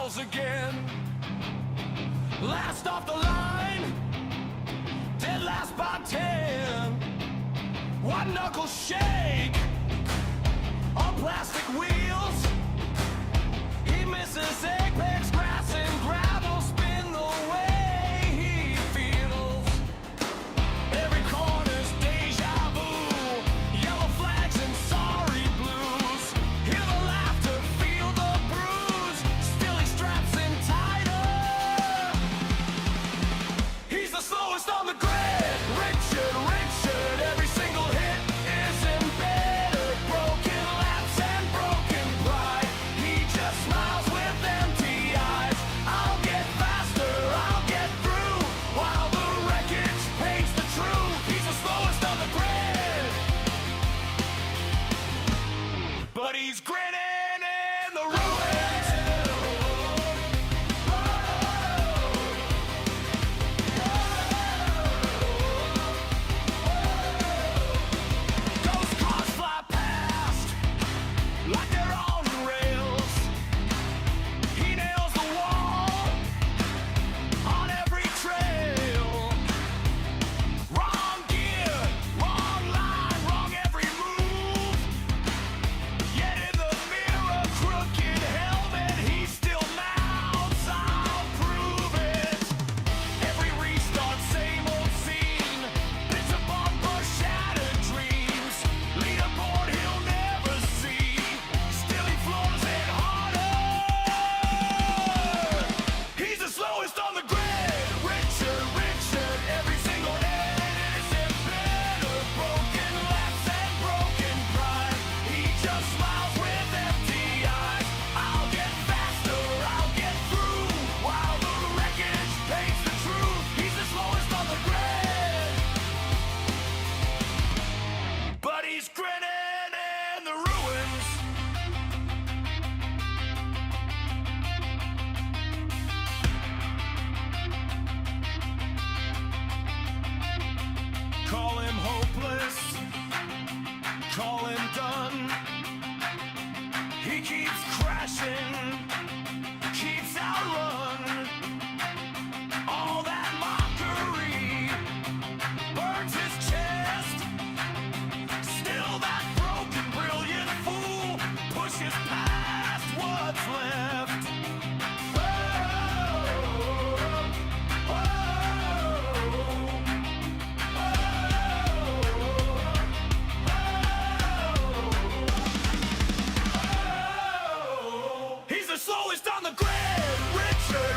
stalls again. Last off the line, dead last by 10. White knuckle shake on plastic wheels. He misses apex grass and gravel, spin the way he feels. Every corner's deja vu, yellow flags and sorry blues. Hear the laughter, feel the bruise, still he straps in tighter. He's the slowest on the grid, Richard, every single hit is embedded. Broken laps and broken pride, he just smiles with empty eyes. I'll get faster, I'll get through, while the wreckage paints the truth. He's the slowest on the grid, but he's grinning in the ruins. Ghost cars fly past like they're on rails. He nails the wall on every trail. Wrong gear, wrong line, wrong every move. Yet in the mirror, crooked helmet, he still mouths, I'll prove it. Every restart, same old scene. Bits of bumper, shattered dreams. Leaderboard he'll never see. Still he floors it harder. He's the slowest on the grid. Richard, every single hit is embedded. Broken laps and broken pride. He just smiles with empty eyes. I'll get faster, I'll get through, while the wreckage paints the truth. He's the slowest on the grid, but he's grinning in the ruins. Call him hopeless, call him done. He keeps crashing, keeps outrun. All that mockery burns his chest. Still that broken, brilliant fool pushes past what's left. He's the slowest on the grid. Richard,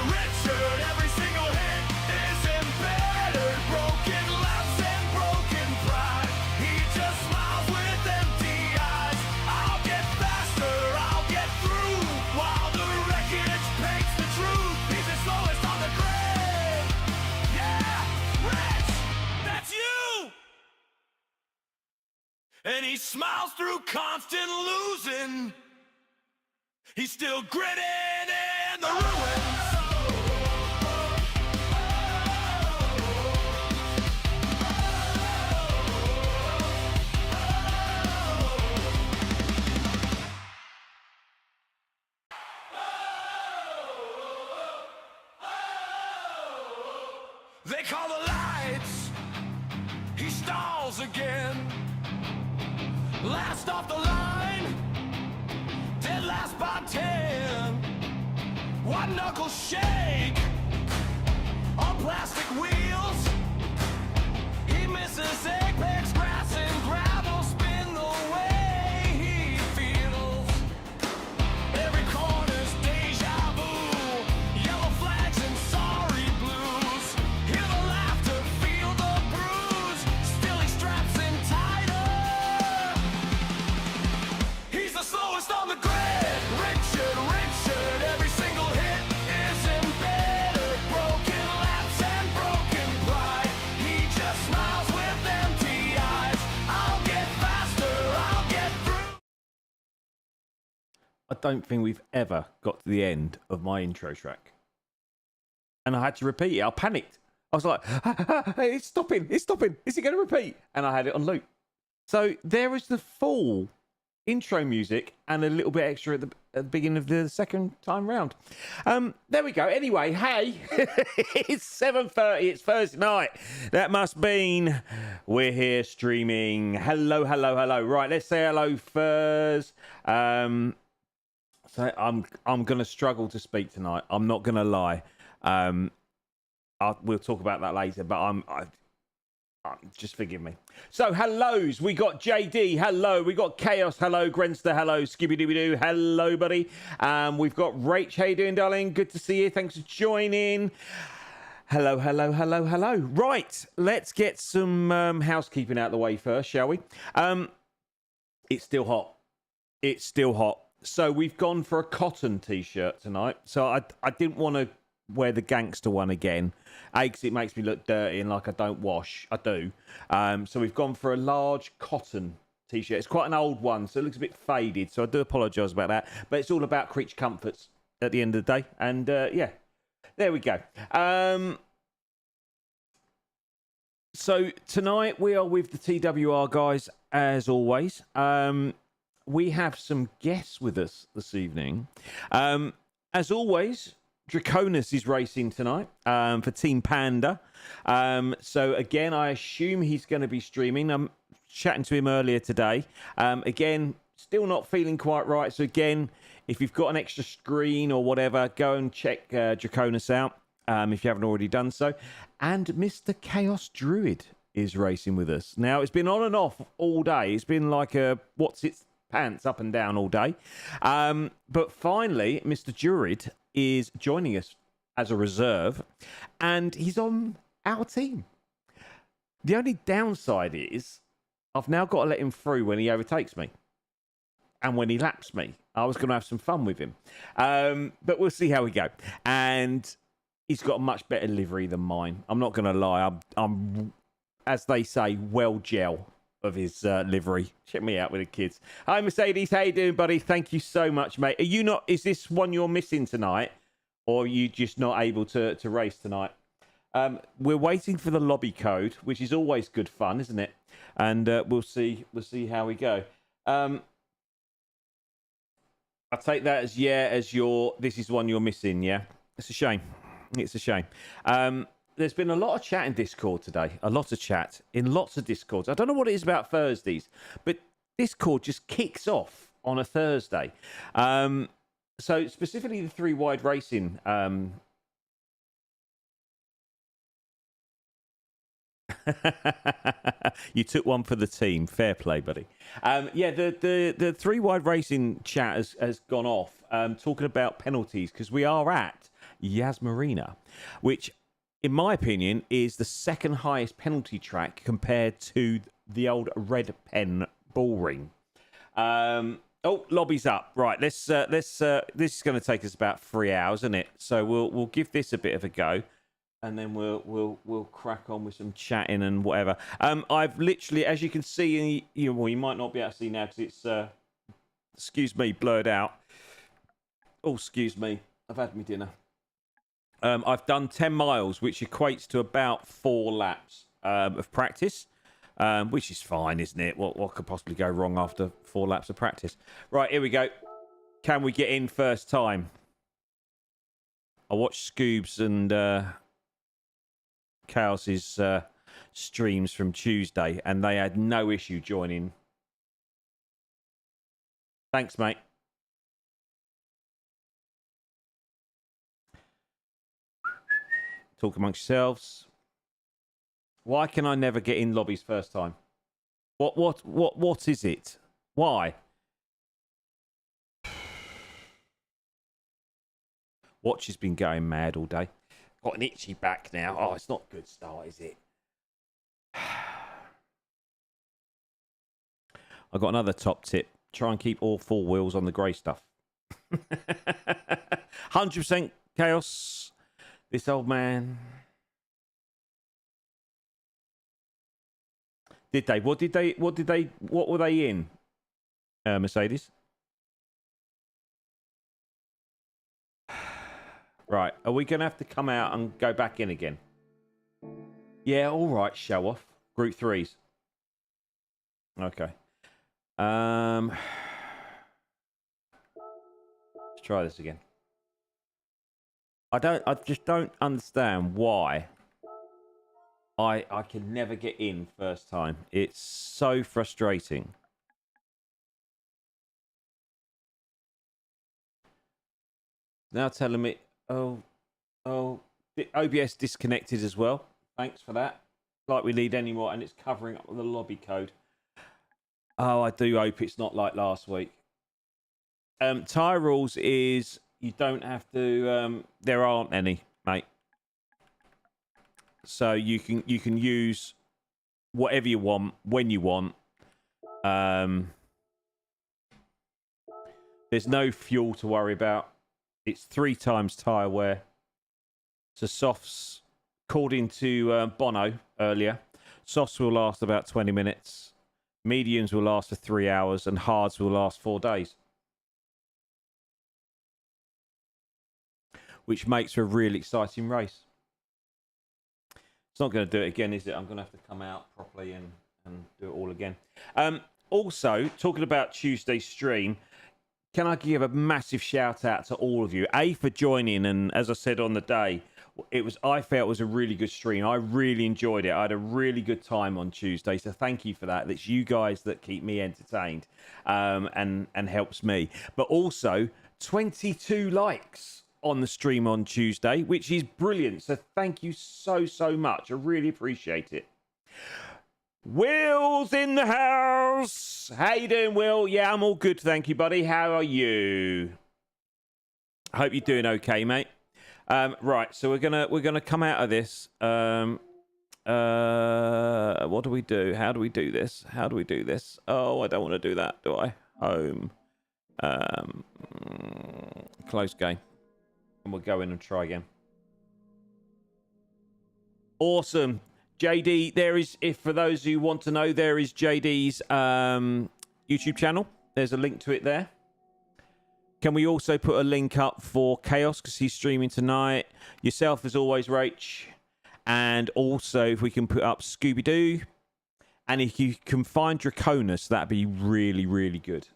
every single hit is embedded. Broken laps and broken pride. He just smiles with empty eyes. I'll get faster, I'll get through, while the wreckage paints the truth. He's the slowest on the grid. Yeah, Rich, that's you. And he smiles through constant losing. He's still grinning in the ruins. They call the lights, he stalls again. Last off the line, dead last by 10. White knuckle shake on plastic wheels. He misses apex grass and gravel, spin the way he feels. Every corner's deja vu, yellow flags and sorry blues. Hear the laughter, feel the bruise, still he straps in tighter. He's the slowest on the grid. Richard, every single hit is embedded. Broken laps and broken pride. He just smiles with empty eyes. I'll get faster, I'll get through. I don't think we've ever got to the end of my intro track. And I had to repeat it. I panicked. I was like, hey, it's stopping. Is it going to repeat? And I had it on loop. So there is the full intro music and a little bit extra at the beginning of the second time round. There we go. Anyway, hey, it's 7:30. It's Thursday night. That must mean we're here streaming. Hello, hello, hello. Right, let's say hello first. So I'm going to struggle to speak tonight. I'm not going to lie. We'll talk about that later, but just forgive me. So, hellos. We got JD. Hello. We got Chaos. Hello. Grenster. Hello. Skibby Dooby Doo. Hello, buddy. We've got Rach. How you doing, darling? Good to see you. Thanks for joining. Hello, hello, hello, hello. Right. Let's get some housekeeping out of the way first, shall we? It's still hot. It's still hot. So, we've gone for a cotton t-shirt tonight. So, I didn't want to wear the gangster one again, because it makes me look dirty and like I don't wash. I do. So we've gone for a large cotton t-shirt. It's quite an old one, so it looks a bit faded, so I do apologise about that, but it's all about creature comforts at the end of the day. And yeah, there we go. So tonight we are with the TWR guys as always. We have some guests with us this evening. As always, Draconis is racing tonight for Team Panda. So again, I assume he's going to be streaming. I'm chatting to him earlier today. Again, still not feeling quite right. So again, if you've got an extra screen or whatever, go and check Draconis out if you haven't already done so. And Mr. Chaos Druid is racing with us. Now, it's been on and off all day. It's been like a what's its pants up and down all day. But finally, Mr. Druid is joining us as a reserve, and he's on our team. The only downside is I've now got to let him through when he overtakes me and when he laps me. I was going to have some fun with him, but we'll see how we go. And he's got a much better livery than mine. I'm not going to lie. I'm, as they say, well gel of his livery. Check me out with the kids. Hi, Mercedes. How you doing, buddy? Thank you so much, mate. Are you not? Is this one you're missing tonight, or are you just not able to race tonight? We're waiting for the lobby code, which is always good fun, isn't it? And we'll see how we go. I take that as this is one you're missing. Yeah, it's a shame. It's a shame. There's been a lot of chat in Discord today. A lot of chat in lots of Discords. I don't know what it is about Thursdays, but Discord just kicks off on a Thursday. So specifically the 3 Wide Racing. You took one for the team. Fair play, buddy. Yeah, the 3 Wide Racing chat has gone off talking about penalties, because we are at Marina, which, in my opinion, is the second highest penalty track compared to the old Red Pen Bullring. Oh, lobby's up. Right, let's. This is going to take us about 3 hours, isn't it? So we'll give this a bit of a go, and then we'll crack on with some chatting and whatever. I've literally, as you can see, you might not be able to see now because it's excuse me, blurred out. Oh, excuse me. I've had my dinner. I've done 10 miles, which equates to about 4 laps of practice, which is fine, isn't it? What could possibly go wrong after 4 laps of practice? Right, here we go. Can we get in first time? I watched Scoobs and Chaos's streams from Tuesday, and they had no issue joining. Thanks, mate. Talk amongst yourselves. Why can I never get in lobbies first time? What is it? Why? Watch has been going mad all day. Got an itchy back now. Oh, it's not a good start, is it? I've got another top tip. Try and keep all 4 wheels on the grey stuff. 100% chaos. This old man. Did they? What were they in? Mercedes. Right. Are we going to have to come out and go back in again? Yeah, all right. Show off. Group 3s. Okay. try this again. I just don't understand why I can never get in first time. It's so frustrating. Now telling me, oh, the OBS disconnected as well. Thanks for that. Like we need any more, and it's covering up with the lobby code. Oh, I do hope it's not like last week. Tyre rules is you don't have to. There aren't any, mate. So you can use whatever you want when you want. There's no fuel to worry about. It's 3 times tyre wear. So softs, according to Bono earlier, softs will last about 20 minutes. Mediums will last for 3 hours, and hards will last 4 days. Which makes for a really exciting race. It's not going to do it again, is it? I'm going to have to come out properly and do it all again. Also, talking about Tuesday's stream, can I give a massive shout out to all of you? For joining, and as I said on the day, I felt it was a really good stream. I really enjoyed it. I had a really good time on Tuesday, so thank you for that. It's you guys that keep me entertained and helps me. But also, 22 likes on the stream on Tuesday, which is brilliant. So thank you so much. I really appreciate it. Will's in the house. How you doing, Will? Yeah, I'm all good, thank you, buddy. How are you? I hope you're doing okay, mate. Right, so we're gonna come out of this. What do we do? How do we do this? How do we do this? Oh, I don't want to do that, do I? Home. Close game. And we'll go in and try again. Awesome. JD, there is, if for those who want to know, there is JD's YouTube channel. There's a link to it there. Can we also put a link up for Chaos, because he's streaming tonight? Yourself, as always, Rach. And also, if we can put up Scooby-Doo. And if you can find Draconis, that'd be really, really good.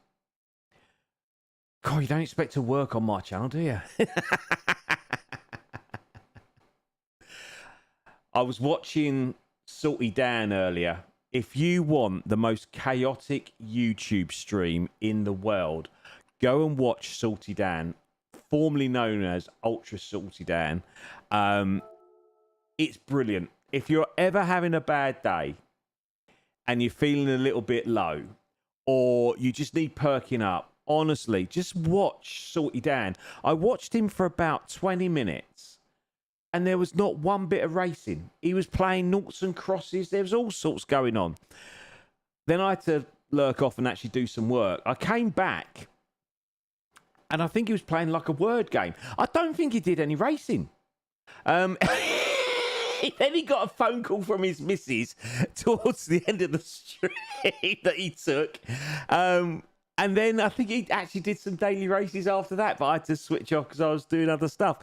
God, you don't expect to work on my channel, do you? I was watching Salty Dan earlier. If you want the most chaotic YouTube stream in the world, go and watch Salty Dan, formerly known as Ultra Salty Dan. It's brilliant. If you're ever having a bad day and you're feeling a little bit low, or you just need perking up, honestly, just watch Salty Dan. I watched him for about 20 minutes. And there was not one bit of racing. He was playing noughts and crosses. There was all sorts going on. Then I had to lurk off and actually do some work. I came back, and I think he was playing like a word game. I don't think he did any racing. Then he got a phone call from his missus towards the end of the stream that he took. And then I think he actually did some daily races after that, but I had to switch off because I was doing other stuff.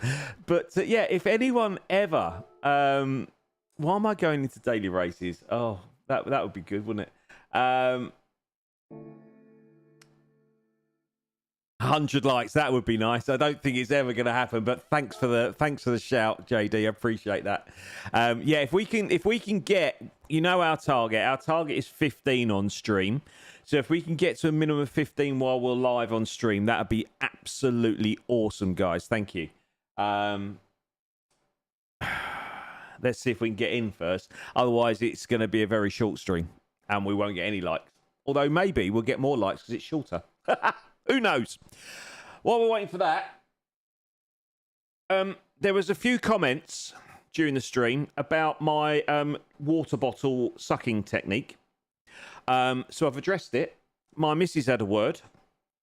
But yeah, if anyone ever, why am I going into daily races? Oh, that would be good, wouldn't it? 100 likes, that would be nice. I don't think it's ever going to happen, but thanks for the shout, JD. I appreciate that. Yeah, if we can get, you know, our target is 15 on stream. So if we can get to a minimum of 15 while we're live on stream, that would be absolutely awesome, guys. Thank you. Let's see if we can get in first. Otherwise, it's going to be a very short stream, and we won't get any likes. Although maybe we'll get more likes because it's shorter. Who knows? While we're waiting for that, there was a few comments during the stream about my water bottle sucking technique. So I've addressed it. My missus had a word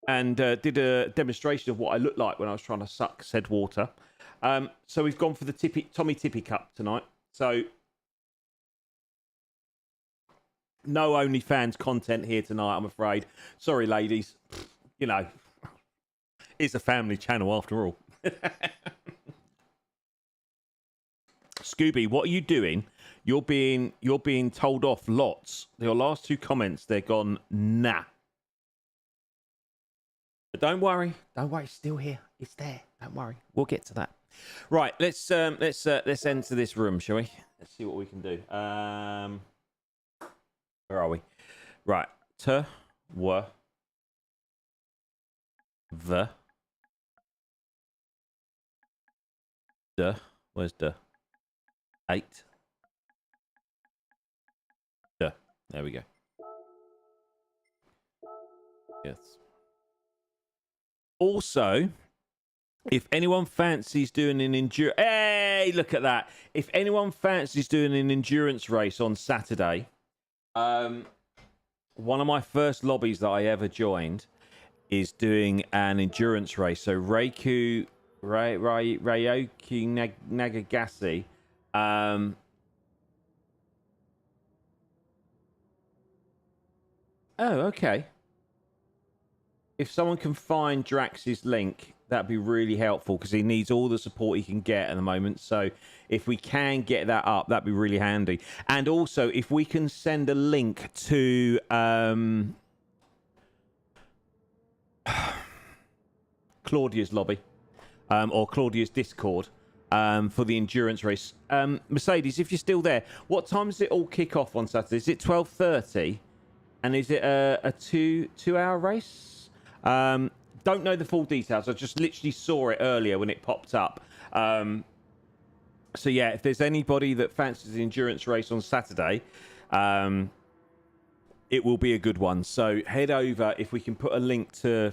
and did a demonstration of what I looked like when I was trying to suck said water. So we've gone for the Tommy Tippy Cup tonight. So no OnlyFans content here tonight, I'm afraid. Sorry, ladies. You know, it's a family channel after all. Scooby, what are you doing? You're being told off lots. Your last 2 comments, they're gone, nah. But don't worry, it's still here. It's there. Don't worry. We'll get to that. Right. Let's enter this room, shall we? Let's see what we can do. Where are we? Right. TWR. Where's the 8? There we go. Yes. Also, if anyone fancies doing an endurance... Hey, look at that. If anyone fancies doing an endurance race on Saturday, one of my first lobbies that I ever joined is doing an endurance race. So Ryoku Nagagasi. Oh, okay. If someone can find Drax's link, that'd be really helpful because he needs all the support he can get at the moment. So if we can get that up, that'd be really handy. And also, if we can send a link to Claudia's lobby or Claudia's Discord for the endurance race. Mercedes, if you're still there, what time does it all kick off on Saturday? Is it 12:30? And is it a two-hour race? Don't know the full details. I just literally saw it earlier when it popped up. So yeah, if there's anybody that fancies the endurance race on Saturday, it will be a good one. So head over, if we can put a link to,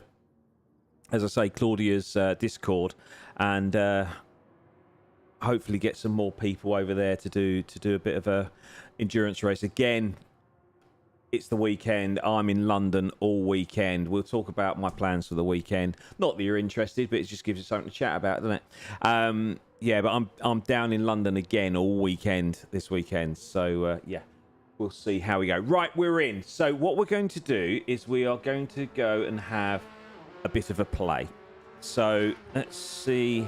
as I say, Claudia's Discord, and hopefully get some more people over there to do a bit of a endurance race. Again, it's the weekend. I'm in London all weekend. We'll talk about my plans for the weekend. Not that you're interested, but it just gives you something to chat about, doesn't it? Yeah, but I'm down in London again all weekend this weekend. So yeah, we'll see how we go. Right, we're in. So what we're going to do is we are going to go and have a bit of a play. So let's see.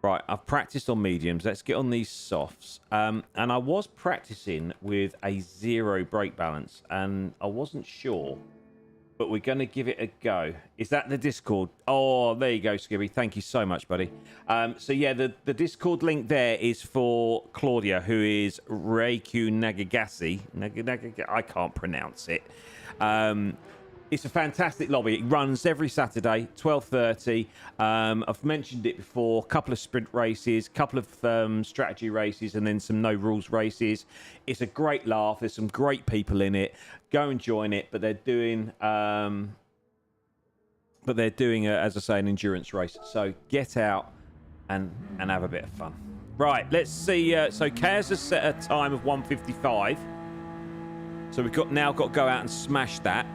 Right, I've practiced on mediums. Let's get on these softs. And I was practicing with a 0 brake balance, and I wasn't sure, but we're going to give it a go. Is that the Discord? Oh, there you go, Skibby. Thank you so much, buddy. So yeah, the Discord link there is for Claudia, who is Ryoku Nagagasi. I can't pronounce it. It's a fantastic lobby. It runs every Saturday, 12:30. I've mentioned it before. A couple of sprint races, a couple of strategy races, and then some no rules races. It's a great laugh. There's some great people in it. Go and join it. But they're doing, as I say, an endurance race. So get out and have a bit of fun. Right. Let's see. So Kaz has set a time of 1:55. So we've now got to go out and smash that.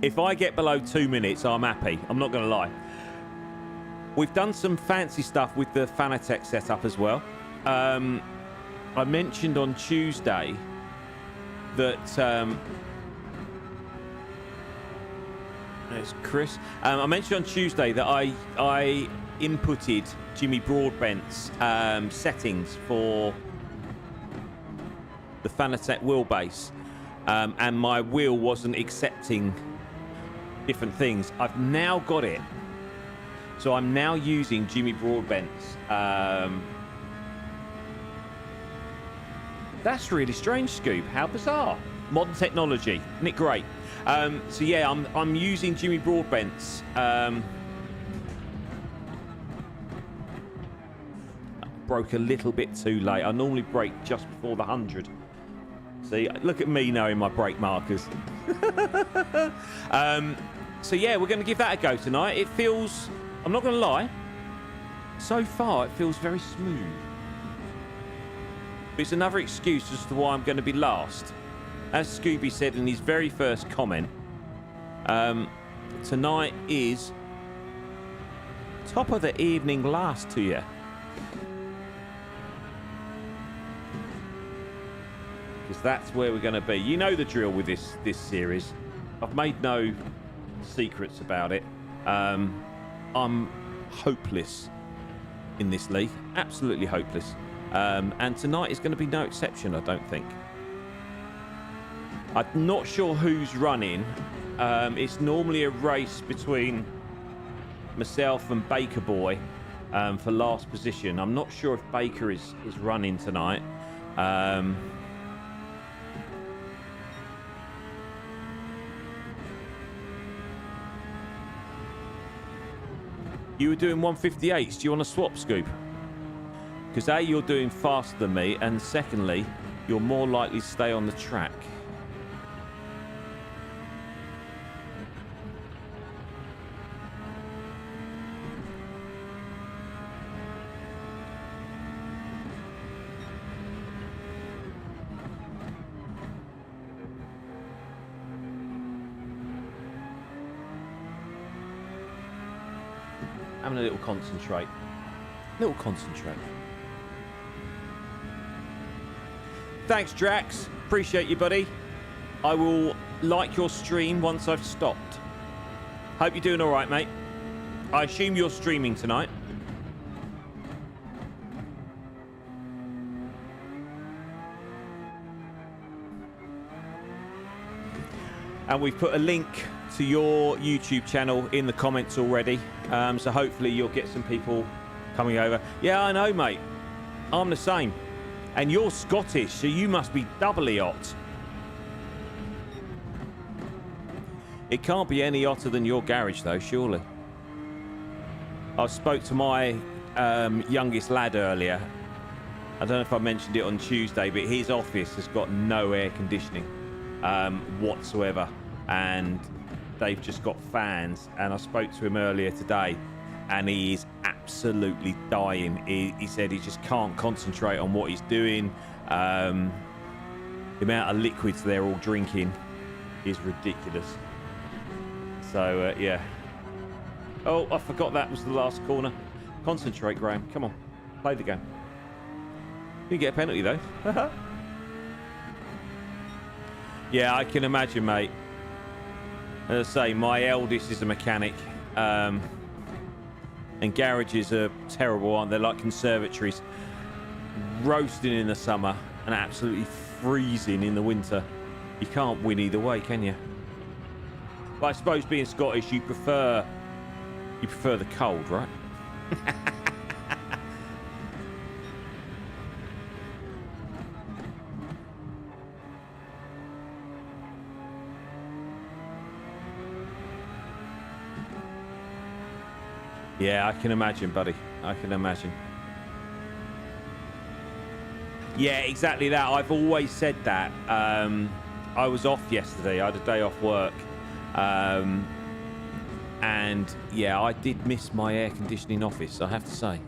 If I get below 2 minutes, I'm happy. I'm not going to lie. We've done some fancy stuff with the Fanatec setup as well. I mentioned on Tuesday that there's Chris. I mentioned on Tuesday that I inputted Jimmy Broadbent's settings for the Fanatec wheelbase. And my wheel wasn't accepting different things. I've now got it. So I'm now using Jimmy Broadbent's. That's really strange, Scoob. How bizarre. Modern technology. Isn't it great? So yeah, I'm using Jimmy Broadbent's. Broke a little bit too late. I normally brake just before the 100. See, look at me knowing my brake markers. So yeah, we're going to give that a go tonight. It feels, I'm not going to lie, so far it feels very smooth. But it's another excuse as to why I'm going to be last. As Scooby said in his very first comment, tonight is top of the evening last to you. Because that's where we're going to be. You know the drill with this series. I've made no secrets about it. I'm hopeless in this league. Absolutely hopeless. And tonight is going to be no exception, I don't think. I'm not sure who's running It's normally a race between myself and Baker Boy for last position. I'm not sure if Baker is running tonight. You were doing 158s. Do you want to swap, Scoop? Because A, you're doing faster than me, and secondly, you're more likely to stay on the track. Having a little concentrate. Little concentrate. Thanks, Drax. Appreciate you, buddy. I will like your stream once I've stopped. Hope you're doing all right, mate. I assume you're streaming tonight. And we've put a link to your YouTube channel in the comments already. So hopefully you'll get some people coming over. Yeah, I know, mate. I'm the same. And you're Scottish, so you must be doubly hot. It can't be any hotter than your garage, though, surely. I spoke to my youngest lad earlier. I don't know if I mentioned it on Tuesday, but his office has got no air conditioning whatsoever. And they've just got fans. And I spoke to him earlier today, and he is absolutely dying. He said he just can't concentrate on what he's doing. The amount of liquids they're all drinking is ridiculous. So, yeah. Oh, I forgot that was the last corner. Concentrate, Graham. Come on. Play the game. You get a penalty, though. Yeah, I can imagine, mate. As I say, my eldest is a mechanic. And garages are terrible, aren't they? Like conservatories. Roasting in the summer and absolutely freezing in the winter. You can't win either way, can you? But I suppose being Scottish, you prefer the cold, right? Yeah, I can imagine, buddy. I can imagine. Yeah, exactly that. I've always said that. I was off yesterday. I had a day off work. And yeah, I did miss my air conditioning office, I have to say.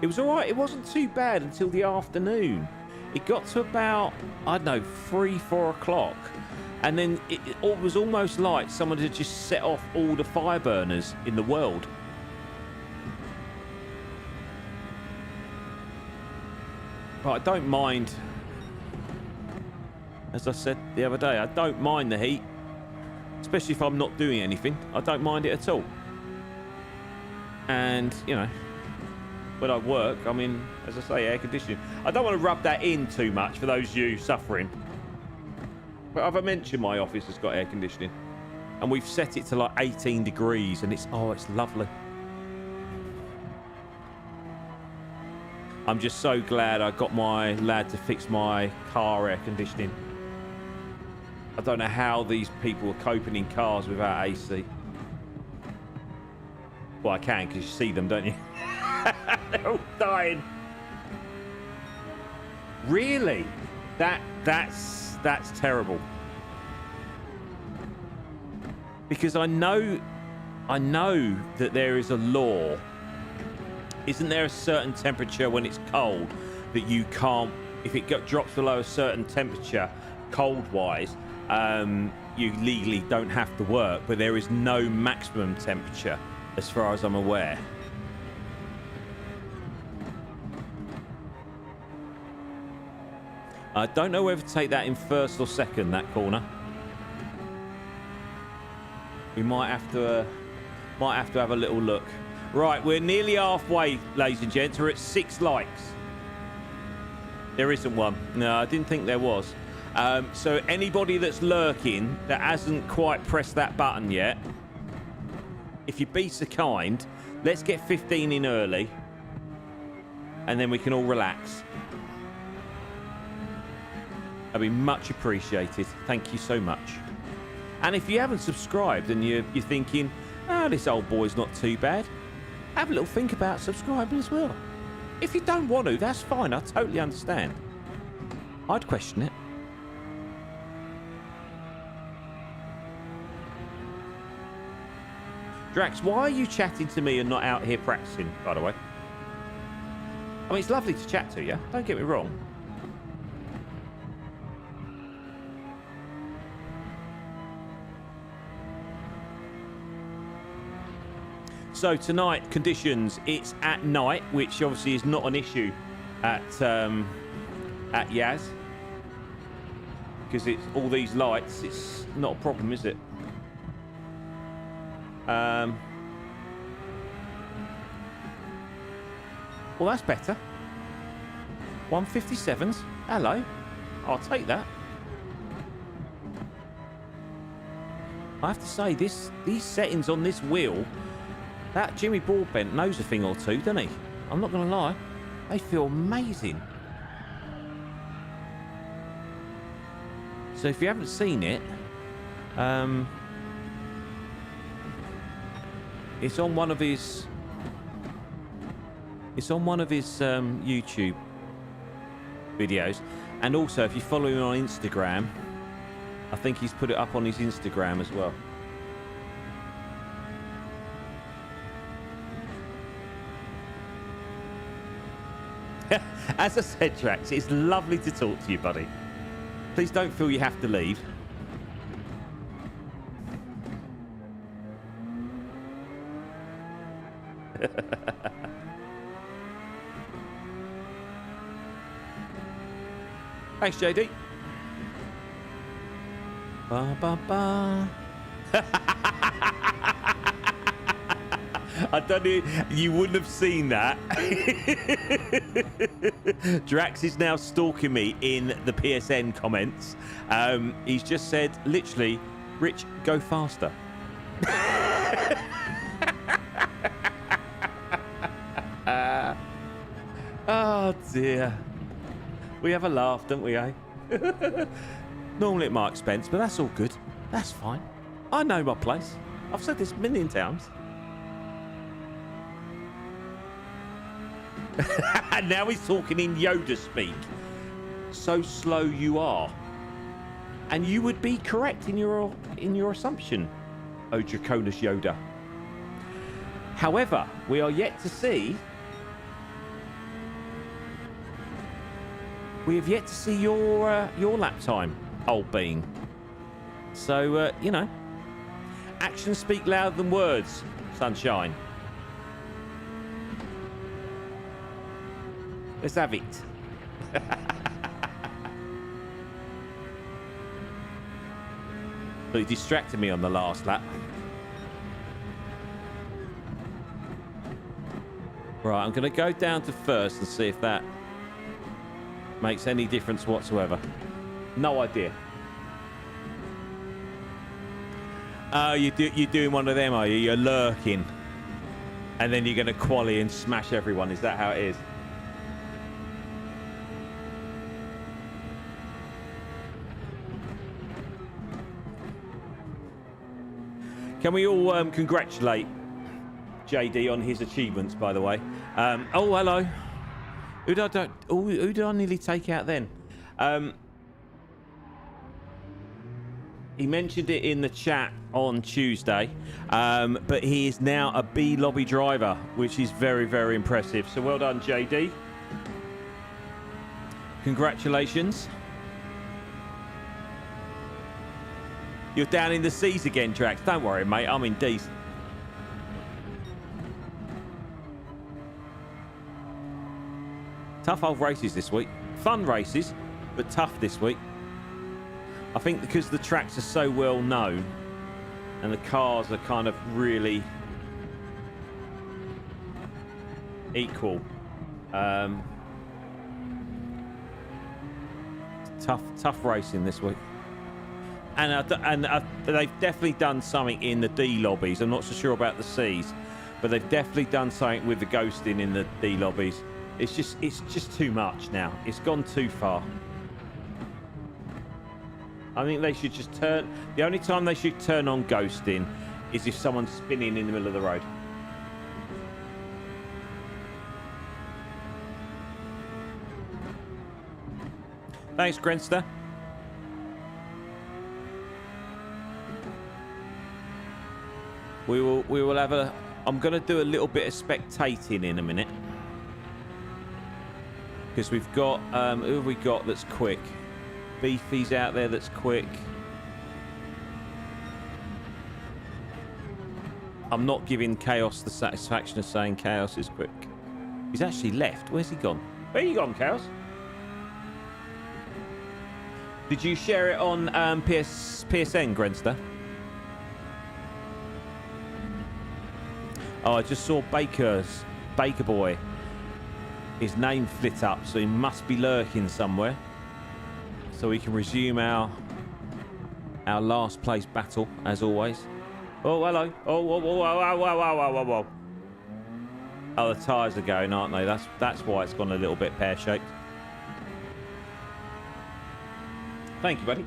It was all right. It wasn't too bad until the afternoon. It got to about, I don't know, 3, 4 o'clock. And then it was almost like someone had just set off all the fire burners in the world. But I don't mind, as I said the other day, I don't mind the heat. Especially if I'm not doing anything. I don't mind it at all. And, you know, when I work, I'm in, as I say, air conditioning. I don't want to rub that in too much for those of you suffering. But I've mentioned my office has got air conditioning. And we've set it to like 18 degrees and it's lovely. I'm just so glad I got my lad to fix my car air conditioning. I don't know how these people are coping in cars without AC. Well, I can because you see them, don't you? They're all dying. Really? That's terrible. Because I know that there is a law. Isn't there a certain temperature when it's cold that you can't, if it drops below a certain temperature, cold-wise, you legally don't have to work, but there is no maximum temperature as far as I'm aware. I don't know whether to take that in first or second, that corner. We might have to have a little look. Right, we're nearly halfway, ladies and gents. We're at 6 likes. There isn't one. No, I didn't think there was. So anybody that's lurking that hasn't quite pressed that button yet, if you'd be so kind, let's get 15 in early, and then we can all relax. That'd be much appreciated. Thank you so much. And if you haven't subscribed and you're thinking, oh, this old boy's not too bad, have a little think about subscribing as well. If you don't want to, that's fine. I totally understand. I'd question it. Drax, why are you chatting to me and not out here practicing, by the way? I mean, it's lovely to chat to you. Don't get me wrong. So tonight, conditions, it's at night, which obviously is not an issue at Yaz. Because it's all these lights, it's not a problem, is it? Well, that's better. 157s. Hello. I'll take that. I have to say, these settings on this wheel, that Jimmy Broadbent knows a thing or two, doesn't he? I'm not going to lie. They feel amazing. So if you haven't seen it, it's on one of his YouTube videos, and also if you follow him on Instagram, I think he's put it up on his Instagram as well. As I said, Trax, it's lovely to talk to you, buddy. Please don't feel you have to leave. Thanks, JD. Ba, ba, ba. I don't know, you wouldn't have seen that. Drax is now stalking me in the PSN comments. He's just said, literally, Rich, go faster. Oh dear. We have a laugh, don't we, eh? Normally at my expense, but that's all good. That's fine. I know my place. I've said this a million times. And now he's talking in Yoda speak. So slow you are. And you would be correct in your assumption, oh Draconis Yoda. However, we are yet to see... We have yet to see your lap time, old bean. So, you know, actions speak louder than words, sunshine. Let's have it. But he distracted me on the last lap. Right, I'm going to go down to first and see if that makes any difference whatsoever. No idea. Oh, you're doing one of them, are you? You're lurking. And then you're going to quali and smash everyone. Is that how it is? Can we all congratulate JD on his achievements, by the way? Oh, hello. Who did I nearly take out then? He mentioned it in the chat on Tuesday, but he is now a B lobby driver, which is very, very impressive. So well done, JD. Congratulations. You're down in the C's again, Drax. Don't worry, mate. I'm in D's. Tough old races this week. Fun races, but tough this week. I think because the tracks are so well known and the cars are kind of really equal. tough racing this week. And they've definitely done something in the D lobbies. I'm not so sure about the C's, but they've definitely done something with the ghosting in the D lobbies. It's just too much now. It's gone too far. I think they should just turn... The only time they should turn on ghosting is if someone's spinning in the middle of the road. Thanks, Grenster. We will have a... I'm going to do a little bit of spectating in a minute. Because we've got... who have we got that's quick? Beefy's out there that's quick. I'm not giving Chaos the satisfaction of saying Chaos is quick. He's actually left. Where's he gone? Where you gone, Chaos? Did you share it on PSN, Grenster? Oh, I just saw Baker Boy. His name flit up, so he must be lurking somewhere. So we can resume our last place battle, as always. Oh, hello. Oh, whoa, whoa, whoa, whoa, whoa, whoa, whoa. Oh, the tyres are going, aren't they? That's why it's gone a little bit pear-shaped. Thank you, buddy.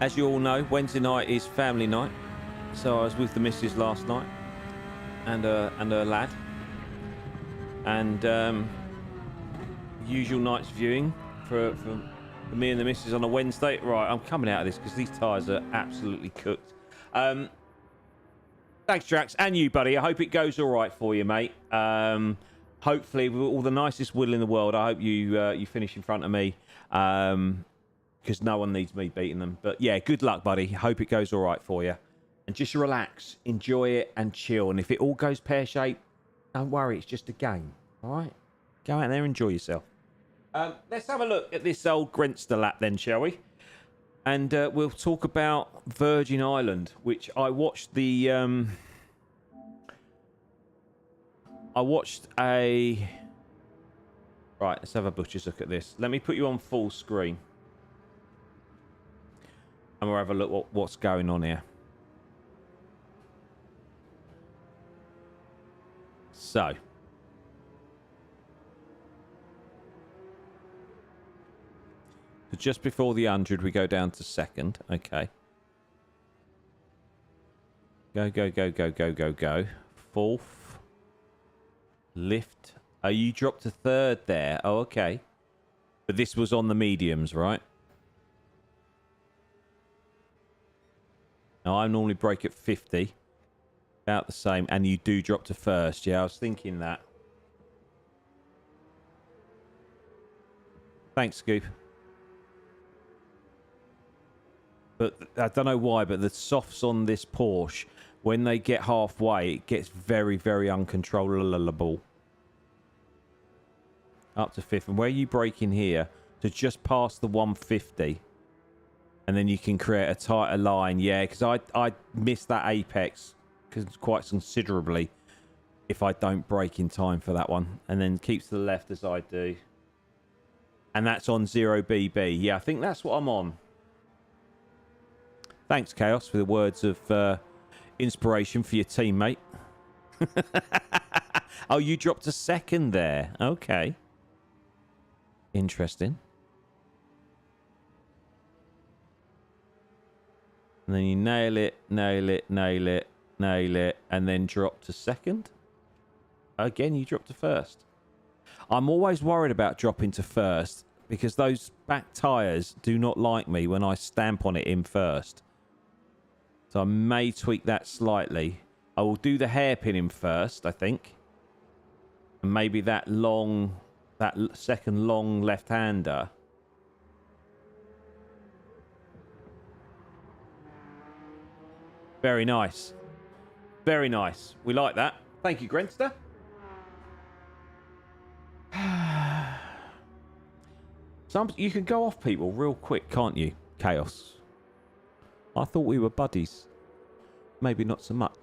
As you all know, Wednesday night is family night. So I was with the missus last night and her lad. And usual night's viewing for me and the missus on a Wednesday. Right, I'm coming out of this because these tyres are absolutely cooked. Thanks, Drax, and you, buddy. I hope it goes all right for you, mate. Hopefully, with all the nicest will in the world, I hope you finish in front of me. Because no one needs me beating them. But yeah, good luck, buddy. Hope it goes all right for you. And just relax, enjoy it, and chill. And if it all goes pear-shaped, don't worry, it's just a game. All right? Go out there and enjoy yourself. Let's have a look at this old Grenster lap then, shall we? And we'll talk about Virgin Island, which I watched the... I watched a... Right, let's have a butcher's look at this. Let me put you on full screen. And we'll have a look what's going on here. So. Just before the 100, we go down to second. Okay. Go, go, go, go, go, go, go. Fourth. Lift. Oh, you dropped to third there. Oh, okay. But this was on the mediums, right? Now, I normally break at 50. About the same. And you do drop to first. Yeah, I was thinking that. Thanks, Scoop. But I don't know why, but the softs on this Porsche, when they get halfway, it gets very, very uncontrollable. Up to fifth. And where you break in here to just past the 150. And then you can create a tighter line. Yeah, because I miss that apex quite considerably if I don't break in time for that one. And then keeps to the left as I do. And that's on 0BB. Yeah, I think that's what I'm on. Thanks, Chaos, for the words of inspiration for your teammate. Oh, you dropped a second there. Okay. Interesting. And then you nail it, nail it, nail it, nail it, and then drop to second. Again, you drop to first. I'm always worried about dropping to first because those back tyres do not like me when I stamp on it in first. So I may tweak that slightly. I will do the hairpin in first, I think. And maybe that second long left-hander. Very nice. Very nice. We like that. Thank you, Grenster. You can go off people real quick, can't you? Chaos. I thought we were buddies. Maybe not so much.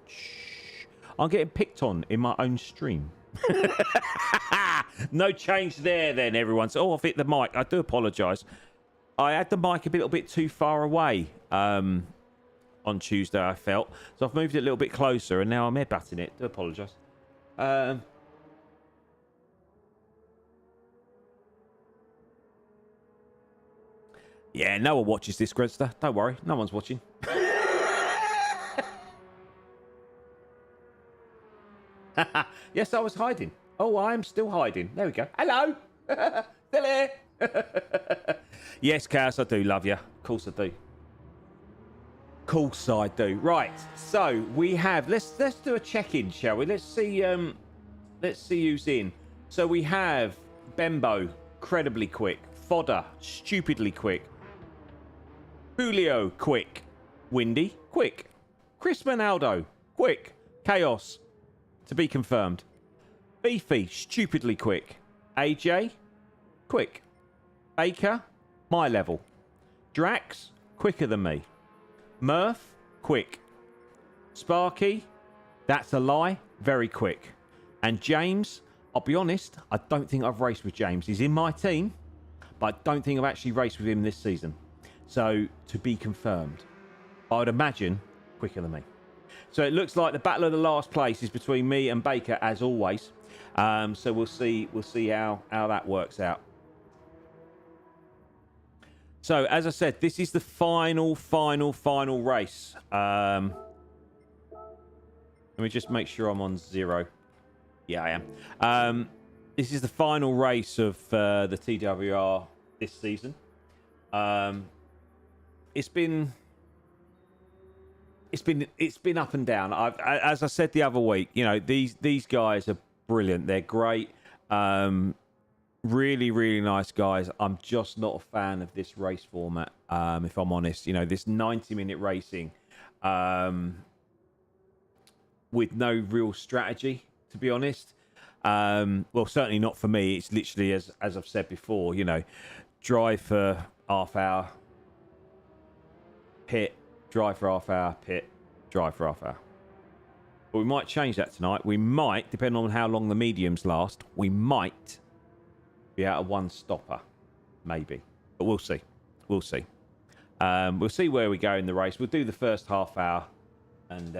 I'm getting picked on in my own stream. No change there then, everyone. So, I've hit the mic. I do apologise. I had the mic a little bit too far away on Tuesday, I felt. So I've moved it a little bit closer, and now I'm headbutting it. Do apologise. Yeah, no one watches this, Gredster. Don't worry. No one's watching. Yes, I was hiding. Oh, I am still hiding. There we go. Hello. Still here. Yes, Chaos, I do love you. Of course I do. Of course I do. Right. So we have. Let's do a check-in, shall we? Let's see who's in. So we have Bembo, incredibly quick. Fodder, stupidly quick. Julio, quick. Windy, quick. Chris Manaldo, quick. Chaos, to be confirmed. Beefy, stupidly quick. AJ, quick. Baker, my level. Drax, quicker than me. Murph, quick. Sparky, that's a lie, very quick. And James, I'll be honest, I don't think I've raced with James. He's in my team, but I don't think I've actually raced with him this season. So, to be confirmed. I would imagine quicker than me. So it looks like the battle of the last place is between me and Baker, as always. So we'll see how that works out. So, as I said, this is the final race. Let me just make sure I'm on 0. Yeah, I am. This is the final race of the TWR this season. It's been up and down. As I said the other week, you know, these guys are brilliant. They're great. Really, really nice guys. I'm just not a fan of this race format, if I'm honest. You know, this 90-minute racing with no real strategy, to be honest. Well, certainly not for me. It's literally, as I've said before, you know, drive for half hour, pit, drive for half hour, pit, drive for half hour. But we might change that tonight. We might, depending on how long the mediums last, we might be out of one stopper, maybe. But we'll see. We'll see. We'll see where we go in the race. We'll do the first half hour and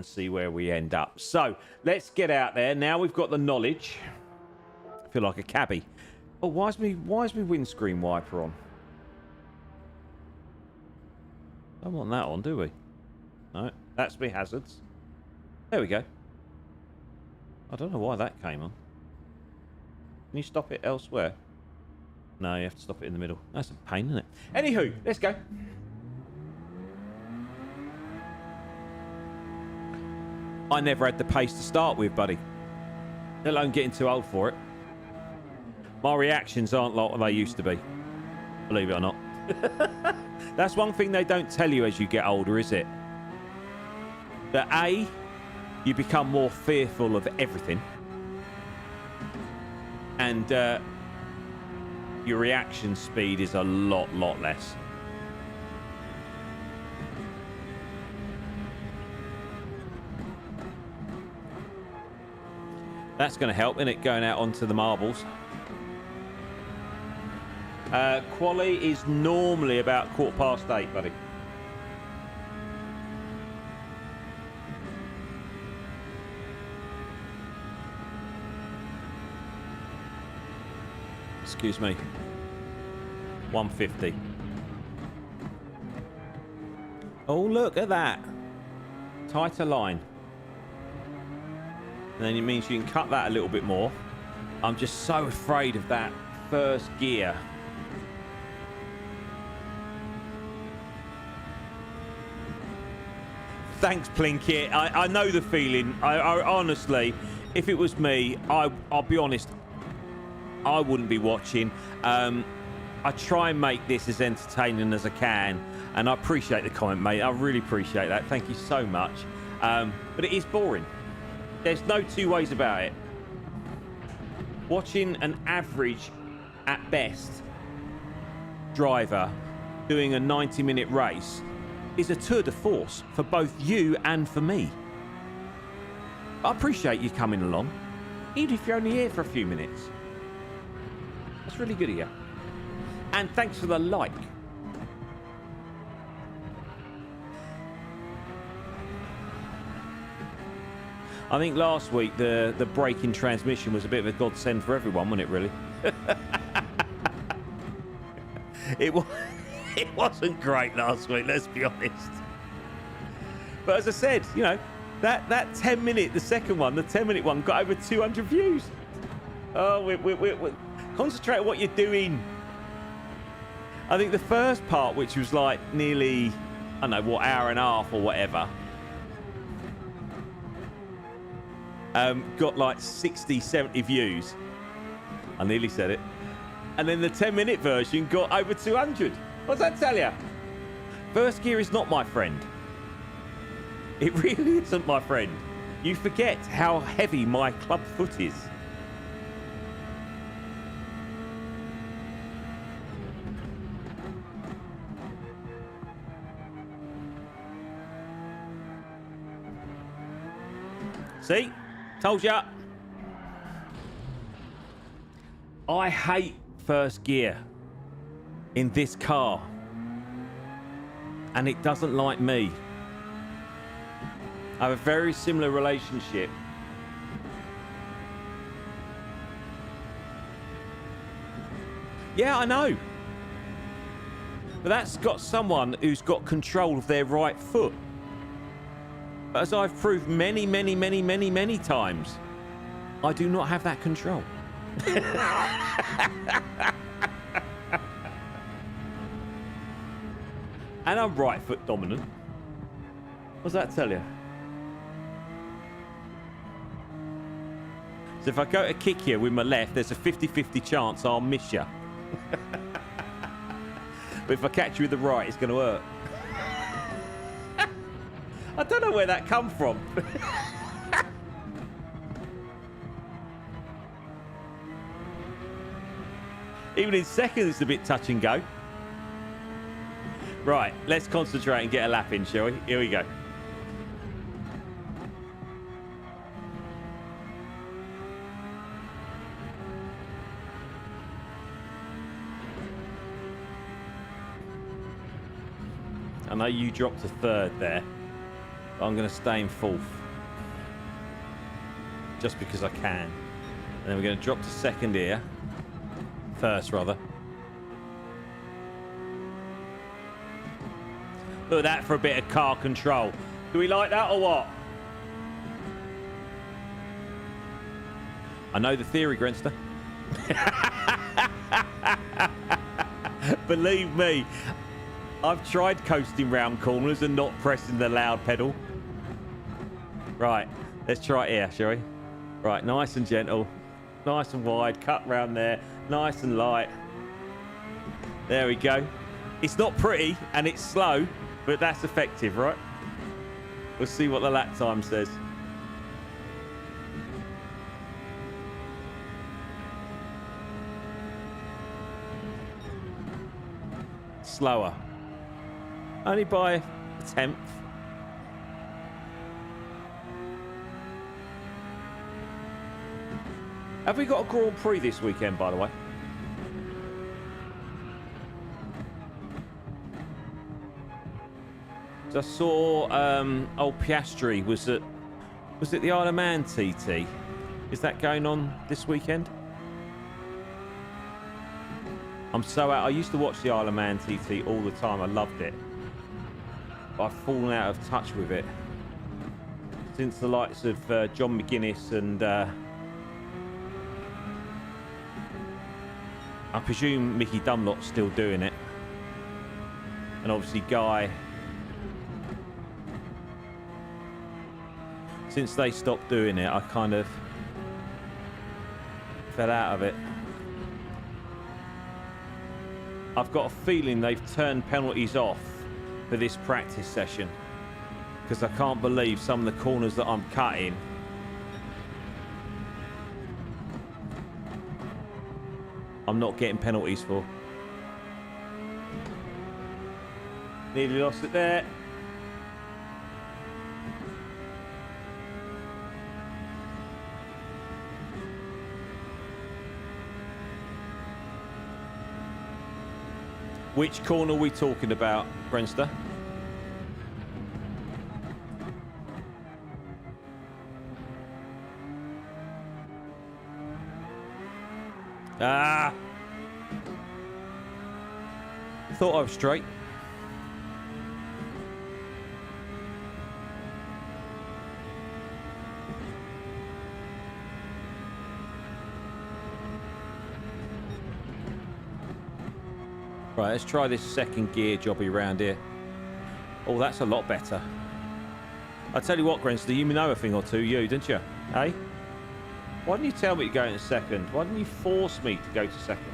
see where we end up. So let's get out there. Now we've got the knowledge. I feel like a cabbie. Oh, why is my windscreen wiper on? Don't want that on, do we? No, that's me hazards. There we go. I don't know why that came on. Can you stop it elsewhere? No, you have to stop it in the middle. That's a pain, isn't it? Anywho, let's go. I never had the pace to start with, buddy. Let alone getting too old for it. My reactions aren't like what they used to be. Believe it or not. That's one thing they don't tell you as you get older, is it? That A, you become more fearful of everything. And your reaction speed is a lot less. That's going to help, isn't it, going out onto the marbles? Quali is normally about 8:15, buddy. Excuse me. 150. Oh, look at that. Tighter line. And then it means you can cut that a little bit more. I'm just so afraid of that first gear. Thanks, Plinkett. I know the feeling. I honestly, if it was me, I'll be honest, I wouldn't be watching. I try and make this as entertaining as I can, and I appreciate the comment, mate. I really appreciate that. Thank you so much. But it is boring. There's no two ways about it. Watching an average, at best, driver doing a 90-minute race is a tour de force for both you and for me. I appreciate you coming along, even if you're only here for a few minutes. That's really good of you. And thanks for the like. I think last week the break in transmission was a bit of a godsend for everyone, wasn't it, really? It wasn't great last week, let's be honest. But as I said, you know, that 10-minute, the second one, the 10-minute one got over 200 views. Oh, we concentrate on what you're doing. I think the first part, which was like nearly, I don't know, what, hour and a half or whatever, got like 60, 70 views. I nearly said it. And then the 10-minute version got over 200. What's that tell you? First gear is not my friend. It really isn't my friend. You forget how heavy my club foot is. See? Told ya. I hate first gear in this car. And it doesn't like me. I have a very similar relationship. Yeah, I know. But that's got someone who's got control of their right foot. As I've proved many, many, many, many, many times, I do not have that control. And I'm right foot dominant. What's that tell you? So if I go to kick you with my left, there's a 50-50 chance I'll miss you. But if I catch you with the right, it's going to hurt. I don't know where that come from. Even in seconds, it's a bit touch and go. Right, let's concentrate and get a lap in, shall we? Here we go. I know you dropped to third there, but I'm going to stay in fourth. Just because I can. And then we're going to drop to second here. First, rather. Look at that for a bit of car control. Do we like that or what? I know the theory, Grenster. Believe me, I've tried coasting round corners and not pressing the loud pedal. Right, let's try it here, shall we? Right, nice and gentle. Nice and wide, cut round there. Nice and light. There we go. It's not pretty and it's slow, but that's effective, right? We'll see what the lap time says. Slower. Only by a tenth. Have we got a Grand Prix this weekend, by the way? So I saw old Piastri was it the Isle of Man TT? Is that going on this weekend? I'm so out. I used to watch the Isle of Man TT all the time. I loved it. But I've fallen out of touch with it since the likes of John McGuinness and I presume Mickey Dunlop's still doing it. And obviously Guy. Since they stopped doing it, I kind of fell out of it. I've got a feeling they've turned penalties off for this practice session because I can't believe some of the corners that I'm cutting. I'm not getting penalties for. Nearly lost it there. Which corner are we talking about, Brenster? Ah! Thought I was straight. Right, let's try this second gear jobby round here. Oh, that's a lot better. I tell you what, Grenster, you know a thing or two, you, didn't you? Hey? Why didn't you tell me to go into second? Why didn't you force me to go to second?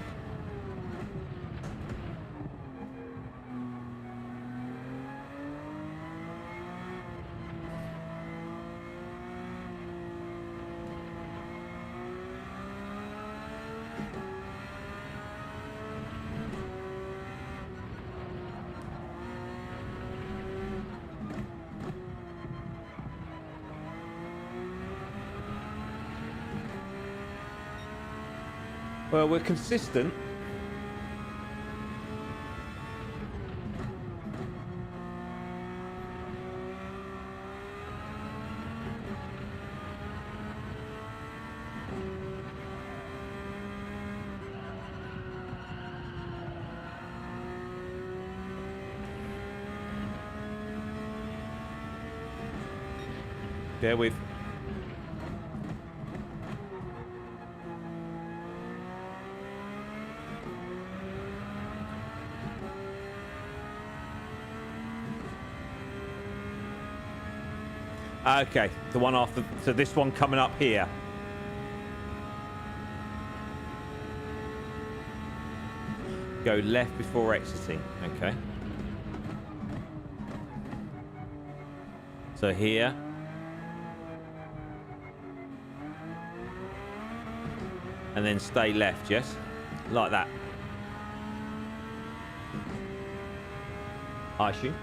Well, we're consistent. Bear with. Okay, the one after, so this one coming up here. Go left before exiting, okay. So here. And then stay left, yes? Like that. I assume.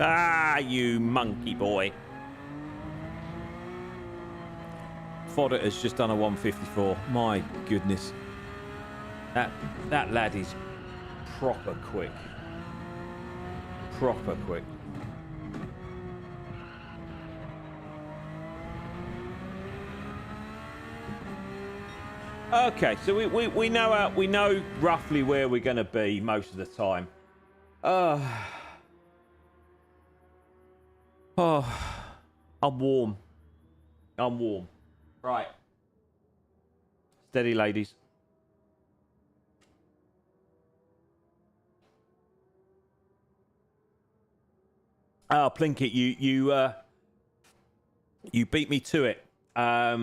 Ah, you monkey boy. Fodder has just done a 154. My goodness. That lad is proper quick. Proper quick. Okay, so we know roughly where we're going to be most of the time. Oh, I'm warm. I'm warm. Right. Steady, ladies. Oh, Plinkett, you beat me to it. I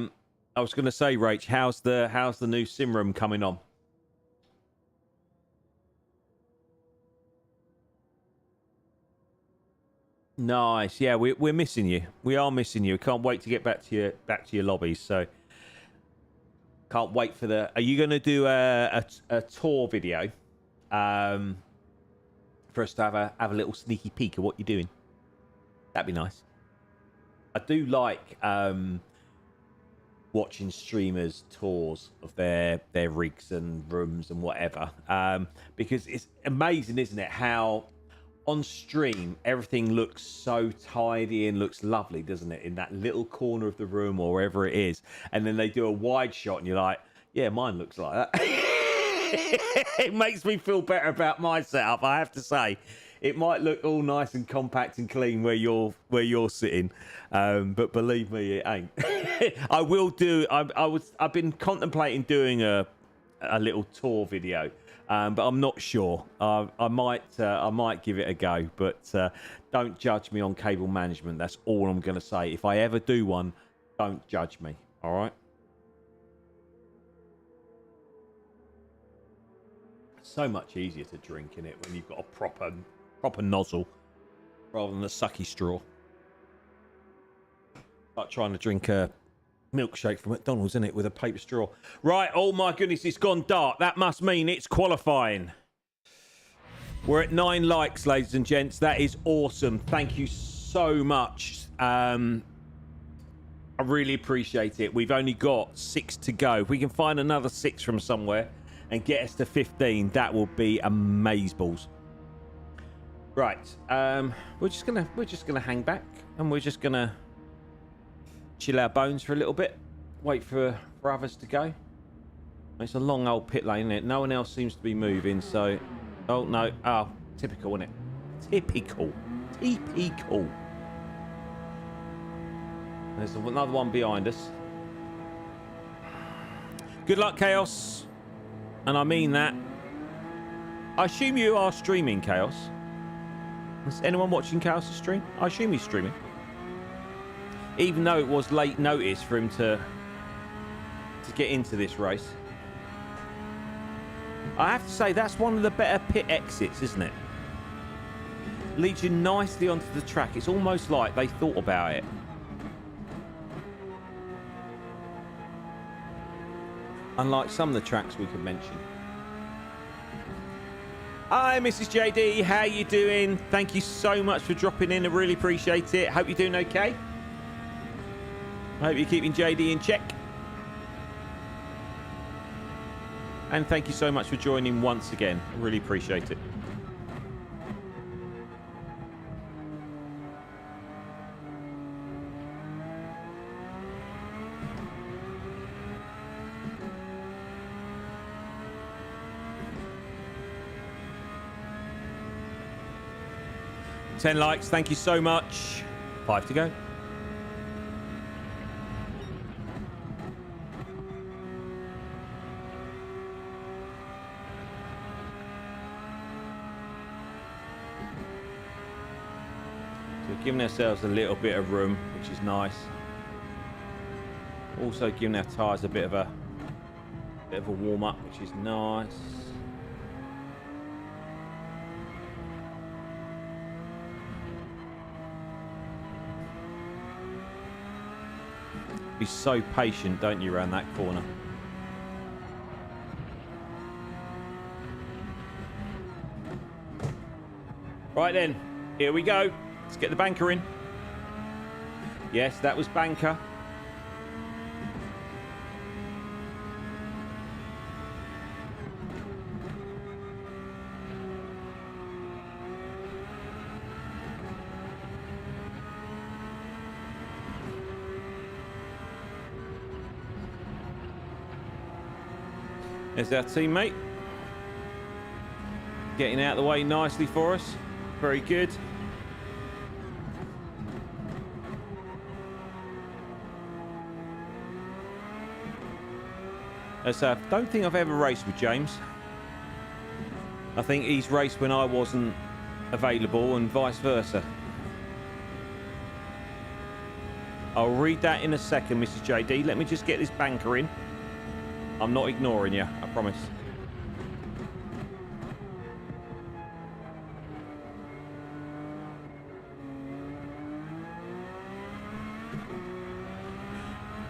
was going to say, Rach, how's the new sim room coming on? Nice. Yeah, we're missing you. We are missing you. Can't wait to get back to your lobbies. So can't wait for the. Are you going to do a tour video, for us to have a little sneaky peek of what you're doing? That'd be nice. I do like watching streamers tours of their rigs and rooms and whatever, because it's amazing, isn't it, how on stream everything looks so tidy and looks lovely, doesn't it, in that little corner of the room or wherever it is, and then they do a wide shot and you're like, yeah, mine looks like that. It makes me feel better about my setup, I have to say. It might look all nice and compact and clean where you're sitting, but believe me, it ain't. I will do. I've been contemplating doing a a little tour video, but I'm not sure. I might give it a go, but don't judge me on cable management. That's all I'm going to say. If I ever do one, don't judge me. All right. So much easier to drink in it when you've got a proper nozzle rather than a sucky straw. Like trying to drink a milkshake from McDonald's, isn't it, with a paper straw? Right, oh my goodness, it's gone dark. That must mean it's qualifying. We're at 9 likes, ladies and gents. That is awesome. Thank you so much. I really appreciate it. We've only got 6 to go. If we can find another 6 from somewhere and get us to 15, that will be amazeballs. Right, we're just gonna hang back and we're just gonna chill our bones for a little bit. Wait for others to go. It's a long old pit lane, isn't it? No one else seems to be moving, so... Oh, no. Oh, typical, isn't it? Typical. Typical. There's another one behind us. Good luck, Chaos. And I mean that. I assume you are streaming, Chaos. Is anyone watching Chaos' stream? I assume he's streaming. Even though it was late notice for him to get into this race. I have to say, that's one of the better pit exits, isn't it? Leads you nicely onto the track. It's almost like they thought about it. Unlike some of the tracks we could mention. Hi, Mrs. JD. How you doing? Thank you so much for dropping in. I really appreciate it. Hope you're doing okay. I hope you're keeping JD in check. And thank you so much for joining once again. I really appreciate it. Ten likes. Thank you so much. 5 to go. Giving ourselves a little bit of room, which is nice. Also giving our tyres a bit of a warm up, which is nice. Be so patient, don't you, around that corner? Right then, here we go. Let's get the banker in. Yes, that was banker. There's our teammate. Getting out of the way nicely for us. Very good. I don't think I've ever raced with James. I think he's raced when I wasn't available and vice versa. I'll read that in a second, Mrs. JD. Let me just get this banker in. I'm not ignoring you, I promise.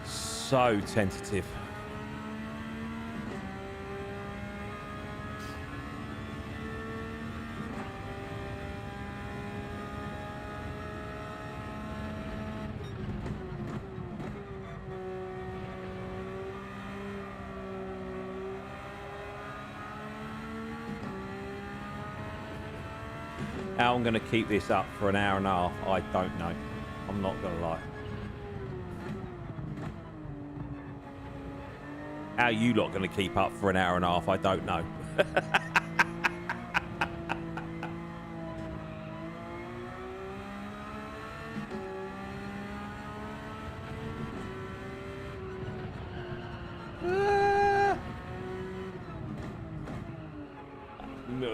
So tentative. How I'm going to keep this up for an hour and a half, I don't know. I'm not going to lie. How you lot going to keep up for an hour and a half, I don't know.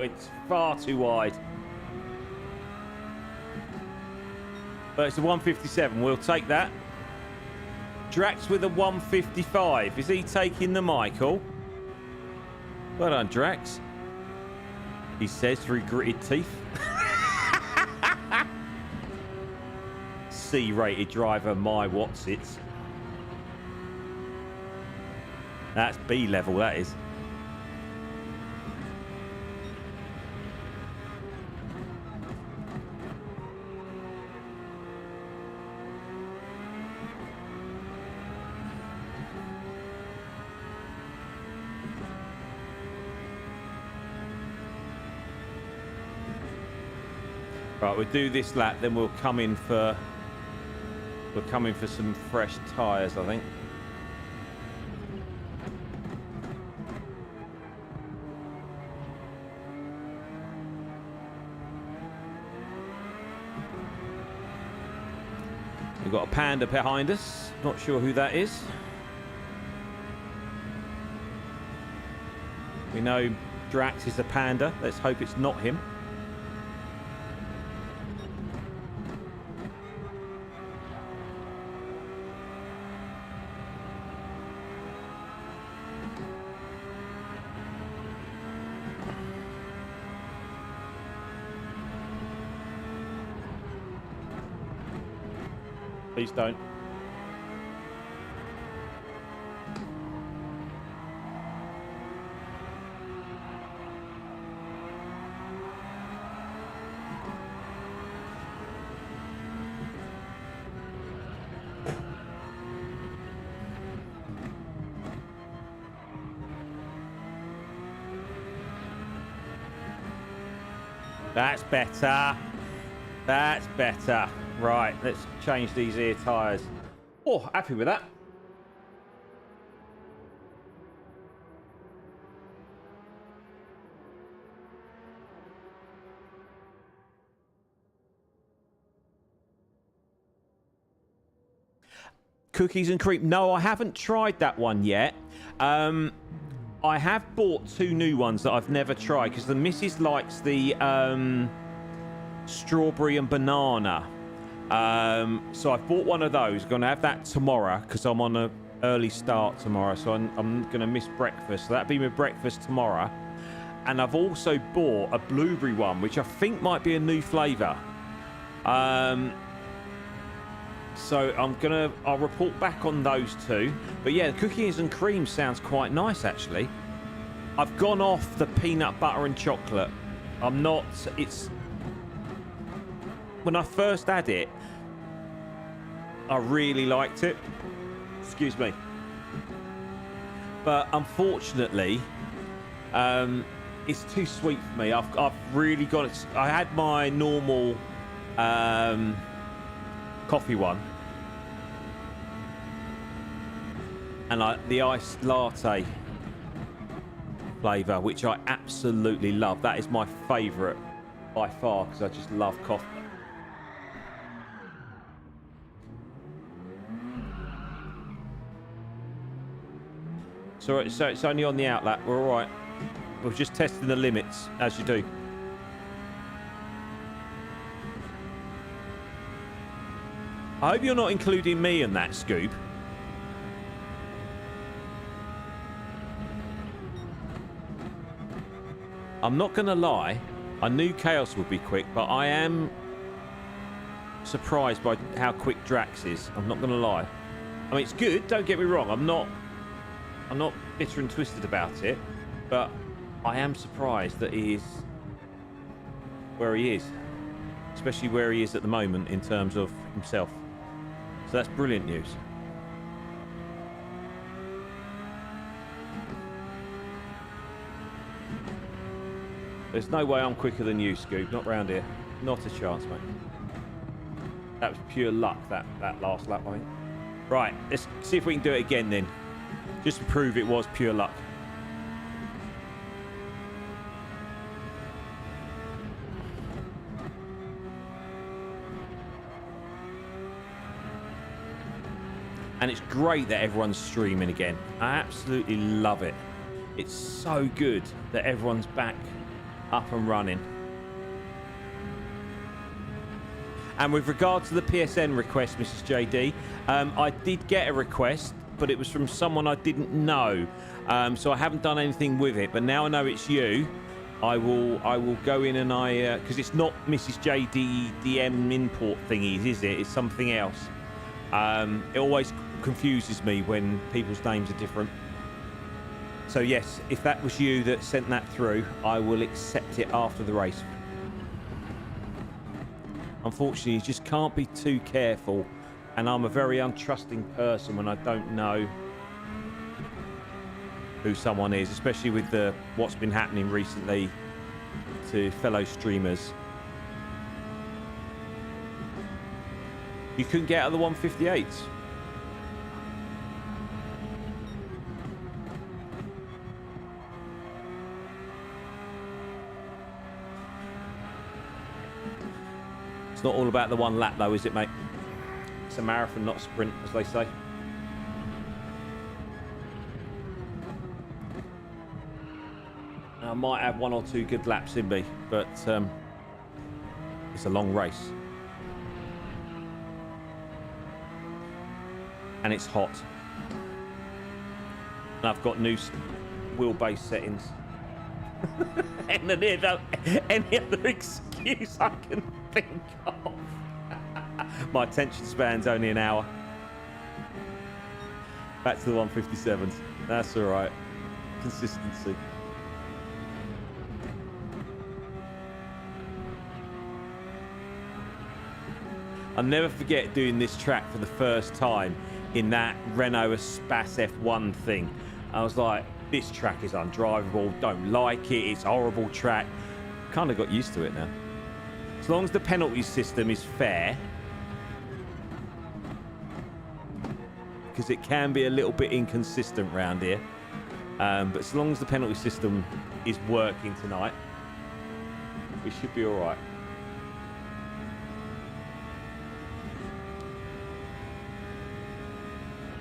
it's far too wide. But it's a 157. We'll take that. Drax with a 155. Is he taking the Michael? Well done, Drax. He says through gritted teeth. C-rated driver, my whatsits. That's B level, that is. Right, we'll do this lap, then we'll come in for some fresh tyres, I think. We've got a Panda behind us. Not sure who that is. We know Drax is a Panda. Let's hope it's not him. Please don't. That's better. That's better. Right, let's change these ear tyres. Oh, happy with that. Cookies and cream. No, I haven't tried that one yet. I have bought 2 new ones that I've never tried because the missus likes the strawberry and banana. So I've bought one of those. Going to have that tomorrow because I'm on an early start tomorrow. So I'm going to miss breakfast. So that'll be my breakfast tomorrow. And I've also bought a blueberry one, which I think might be a new flavour. So I'll report back on those 2. But yeah, cookies and cream sounds quite nice, actually. I've gone off the peanut butter and chocolate. When I first had it, I really liked it. Excuse me. But unfortunately, it's too sweet for me. I've really got it. I had my normal coffee one. And the iced latte flavour, which I absolutely love. That is my favourite by far because I just love coffee. So it's only on the outlet. We're all right. We're just testing the limits, as you do. I hope you're not including me in that, Scoop. I'm not going to lie. I knew Chaos would be quick, but I am surprised by how quick Drax is. I'm not going to lie. I mean, it's good. Don't get me wrong. I'm not bitter and twisted about it, but I am surprised that he is where he is, especially where he is at the moment in terms of himself. So that's brilliant news. There's no way I'm quicker than you, Scoop. Not round here. Not a chance, mate. That was pure luck, that last lap, I think. Right, let's see if we can do it again then. Just to prove it was pure luck. And it's great that everyone's streaming again. I absolutely love it. It's so good that everyone's back up and running. And with regard to the PSN request, Mrs. JD, I did get a request, but it was from someone I didn't know. So I haven't done anything with it. But now I know it's you, I will go in and because it's not Mrs. JD DM import thingies, is it? It's something else. It always confuses me when people's names are different. So yes, if that was you that sent that through, I will accept it after the race. Unfortunately, you just can't be too careful, and I'm a very untrusting person when I don't know who someone is, especially with what's been happening recently to fellow streamers. You couldn't get out of the 158s. It's not all about the one lap though, is it, mate? It's a marathon, not a sprint, as they say. I might have 1 or 2 good laps in me, but it's a long race. And it's hot. And I've got new wheelbase settings. And any other excuse I can think of. My attention span's only an hour. Back to the 157s. That's all right. Consistency. I'll never forget doing this track for the first time in that Renault Espace F1 thing. I was like, this track is undrivable, don't like it, it's a horrible track. Kind of got used to it now. As long as the penalty system is fair, because it can be a little bit inconsistent around here, but as long as the penalty system is working tonight, we should be all right.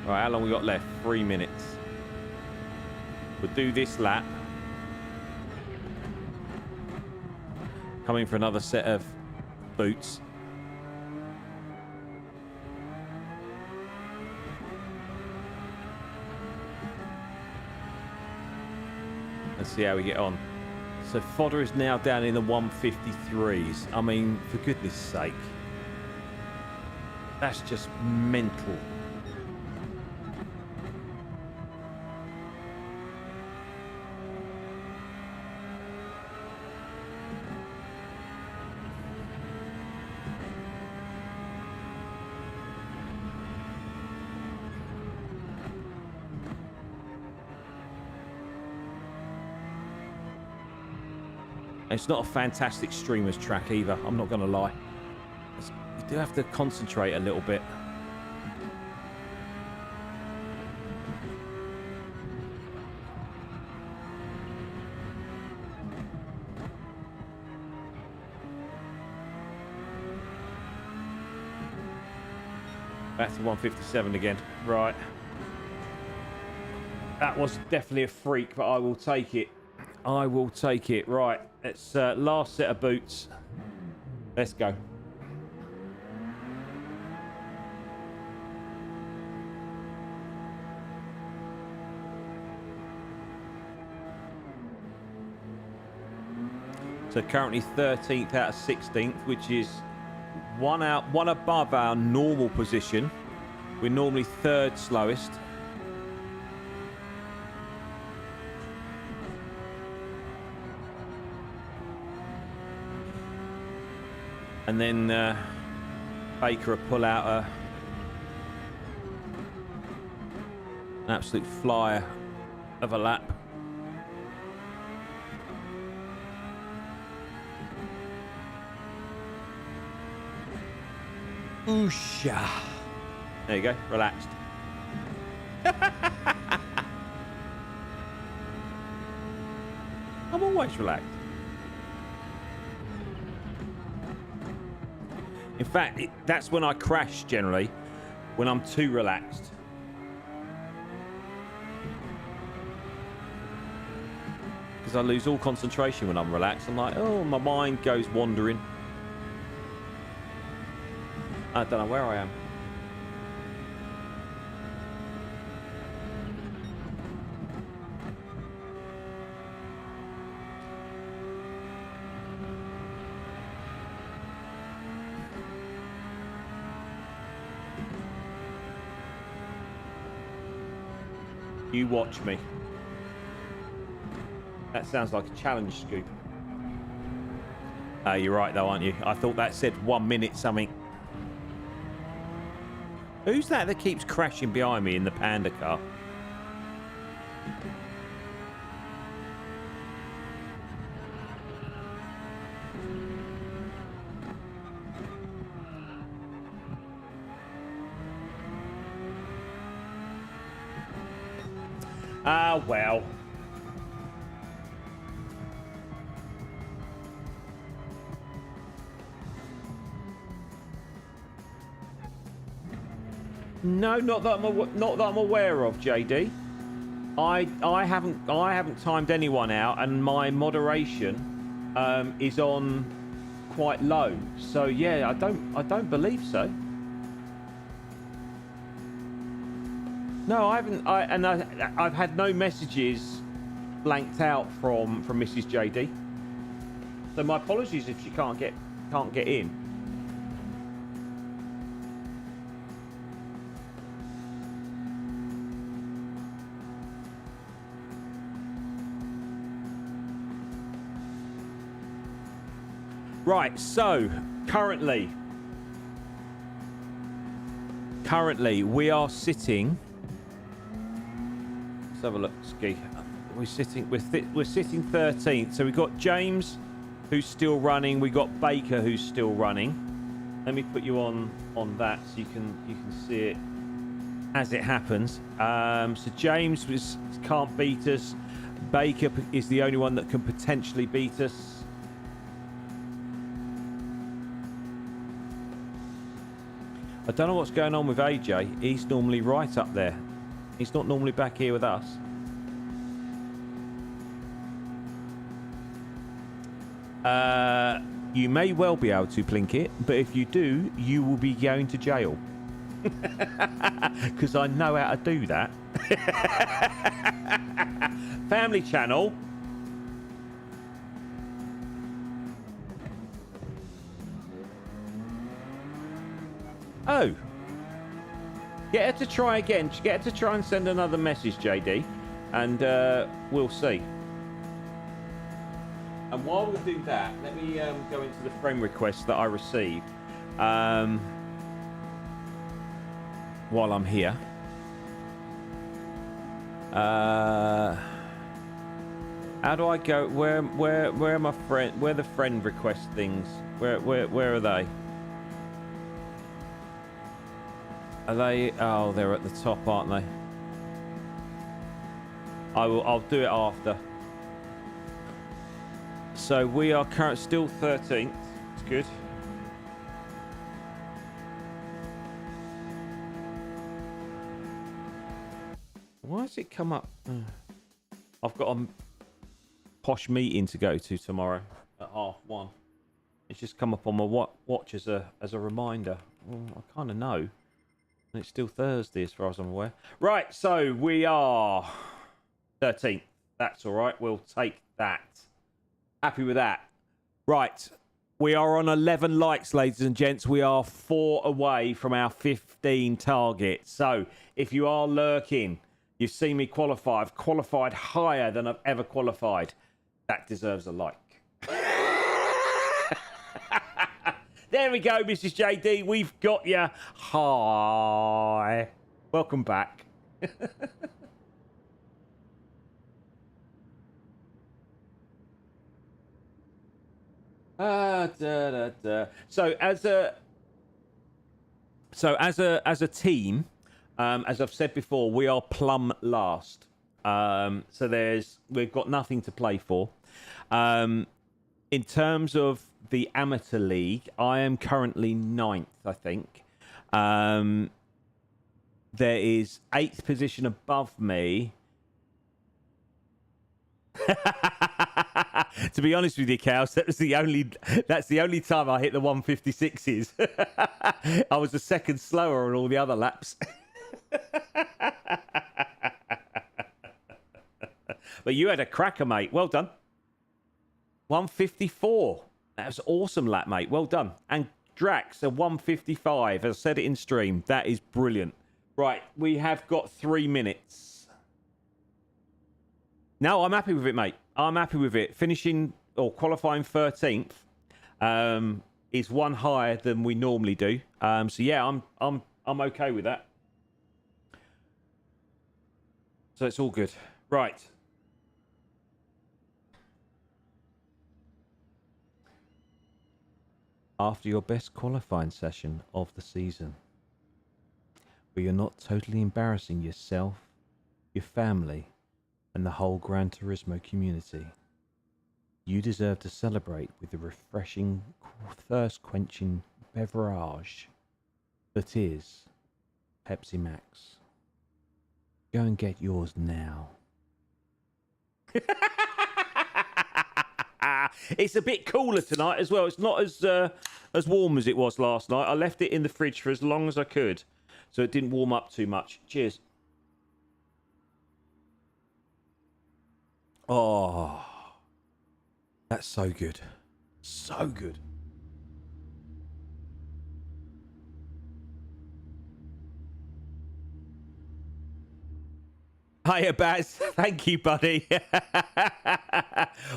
All right, how long we got left? 3 minutes. We'll do this lap. Coming for another set of boots. Let's see how we get on. So fodder is now down in the 153s. I mean, for goodness sake. That's just mental. It's not a fantastic streamer's track either, I'm not going to lie. You do have to concentrate a little bit. Back to 157 again. Right. That was definitely a freak, but I will take it. I will take it. Right. It's last set of boots. Let's go. So currently 13th out of 16th, which is one above our normal position. We're normally 3rd slowest. And then Baker will pull out an absolute flyer of a lap. Oosha. There you go, relaxed. I'm always relaxed. In fact, that's when I crash generally, when I'm too relaxed. because I lose all concentration when I'm relaxed. I'm like, oh, my mind goes wandering. I don't know where I am. You watch me. That sounds like a challenge, Scoop. You're right, though, aren't you? I thought that said 1 minute something. Who's that keeps crashing behind me in the Panda car? Ah, well. No, not that I'm aware of, JD. I haven't timed anyone out, and my moderation is on quite low. So yeah, I don't believe so. No, I haven't. I've had no messages blanked out from Mrs. JD. So my apologies if she can't get in. Right. So currently we are sitting. Let's have a look, Ski. We're sitting 13th. So we've got James, who's still running. We got Baker, who's still running. Let me put you on that so you can see it as it happens. So James can't beat us. Baker is the only one that can potentially beat us. I don't know what's going on with AJ. He's normally right up there. He's not normally back here with us. You may well be able to plink it, but if you do, you will be going to jail. Because I know how to do that. Family channel. Oh. Get her to try again. Get her to try and send another message, JD. And we'll see. And while we do that, let me go into the friend request that I received while I'm here. How do I go? Where are my friend? Where are the friend request things? Where are they? Are they? Oh, they're at the top, aren't they? I'll do it after. So we are still 13th. It's good. Why has it come up? I've got a posh meeting to go to tomorrow at 1:30. It's just come up on my watch as a reminder. Well, I kind of know. And it's still Thursday as far as I'm aware. Right, so we are 13th. That's all right. We'll take that. Happy with that. Right. We are on 11 likes, ladies and gents. We are 4 away from our 15 target. So if you are lurking, you've seen me qualify. I've qualified higher than I've ever qualified. That deserves a like. There we go, Mrs. JD. We've got you. Hi. Welcome back. So as a team, as I've said before, we are plumb last. So we've got nothing to play for. In terms of the amateur league, I am currently 9th, I think. There is 8th position above me. To be honest with you, Chaos, that's the only time I hit the 156s. I was a second slower on all the other laps. But you had a cracker, mate. Well done. 154. That was awesome lap, mate. Well done. And Drax, a 155. I said it in stream. That is brilliant. Right, we have got 3 minutes. No, I'm happy with it, mate. I'm happy with it. Finishing or qualifying 13th is one higher than we normally do. So yeah, I'm okay with that. So it's all good. Right. After your best qualifying session of the season, where you're not totally embarrassing yourself, your family, and the whole Gran Turismo community, you deserve to celebrate with the refreshing, thirst-quenching beverage that is Pepsi Max. Go and get yours now. It's a bit cooler tonight as well. It's not as warm as it was last night. I left it in the fridge for as long as I could, so it didn't warm up too much. Cheers. Oh, that's so good. So good. Hiya, Baz. Thank you, buddy.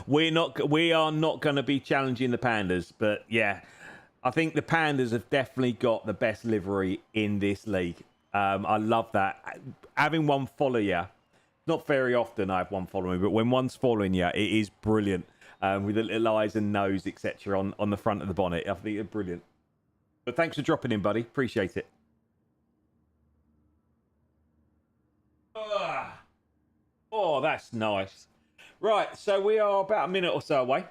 We are not going to be challenging the Pandas, but yeah, I think the Pandas have definitely got the best livery in this league. I love that. Having one follow you, not very often I have one following, but when one's following you, it is brilliant. With the little eyes and nose, etc. on the front of the bonnet. I think it's brilliant. But thanks for dropping in, buddy. Appreciate it. Oh, that's nice. Right, so we are about a minute or so away.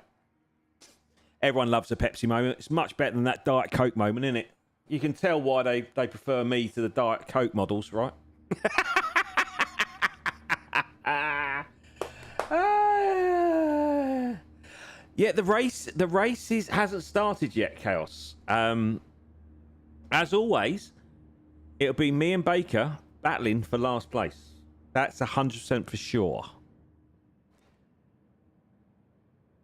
Everyone loves a Pepsi moment. It's much better than that Diet Coke moment, isn't it? You can tell why they prefer me to the Diet Coke models, right? Yeah, the race hasn't started yet, Chaos. As always, it'll be me and Baker battling for last place. That's 100% for sure.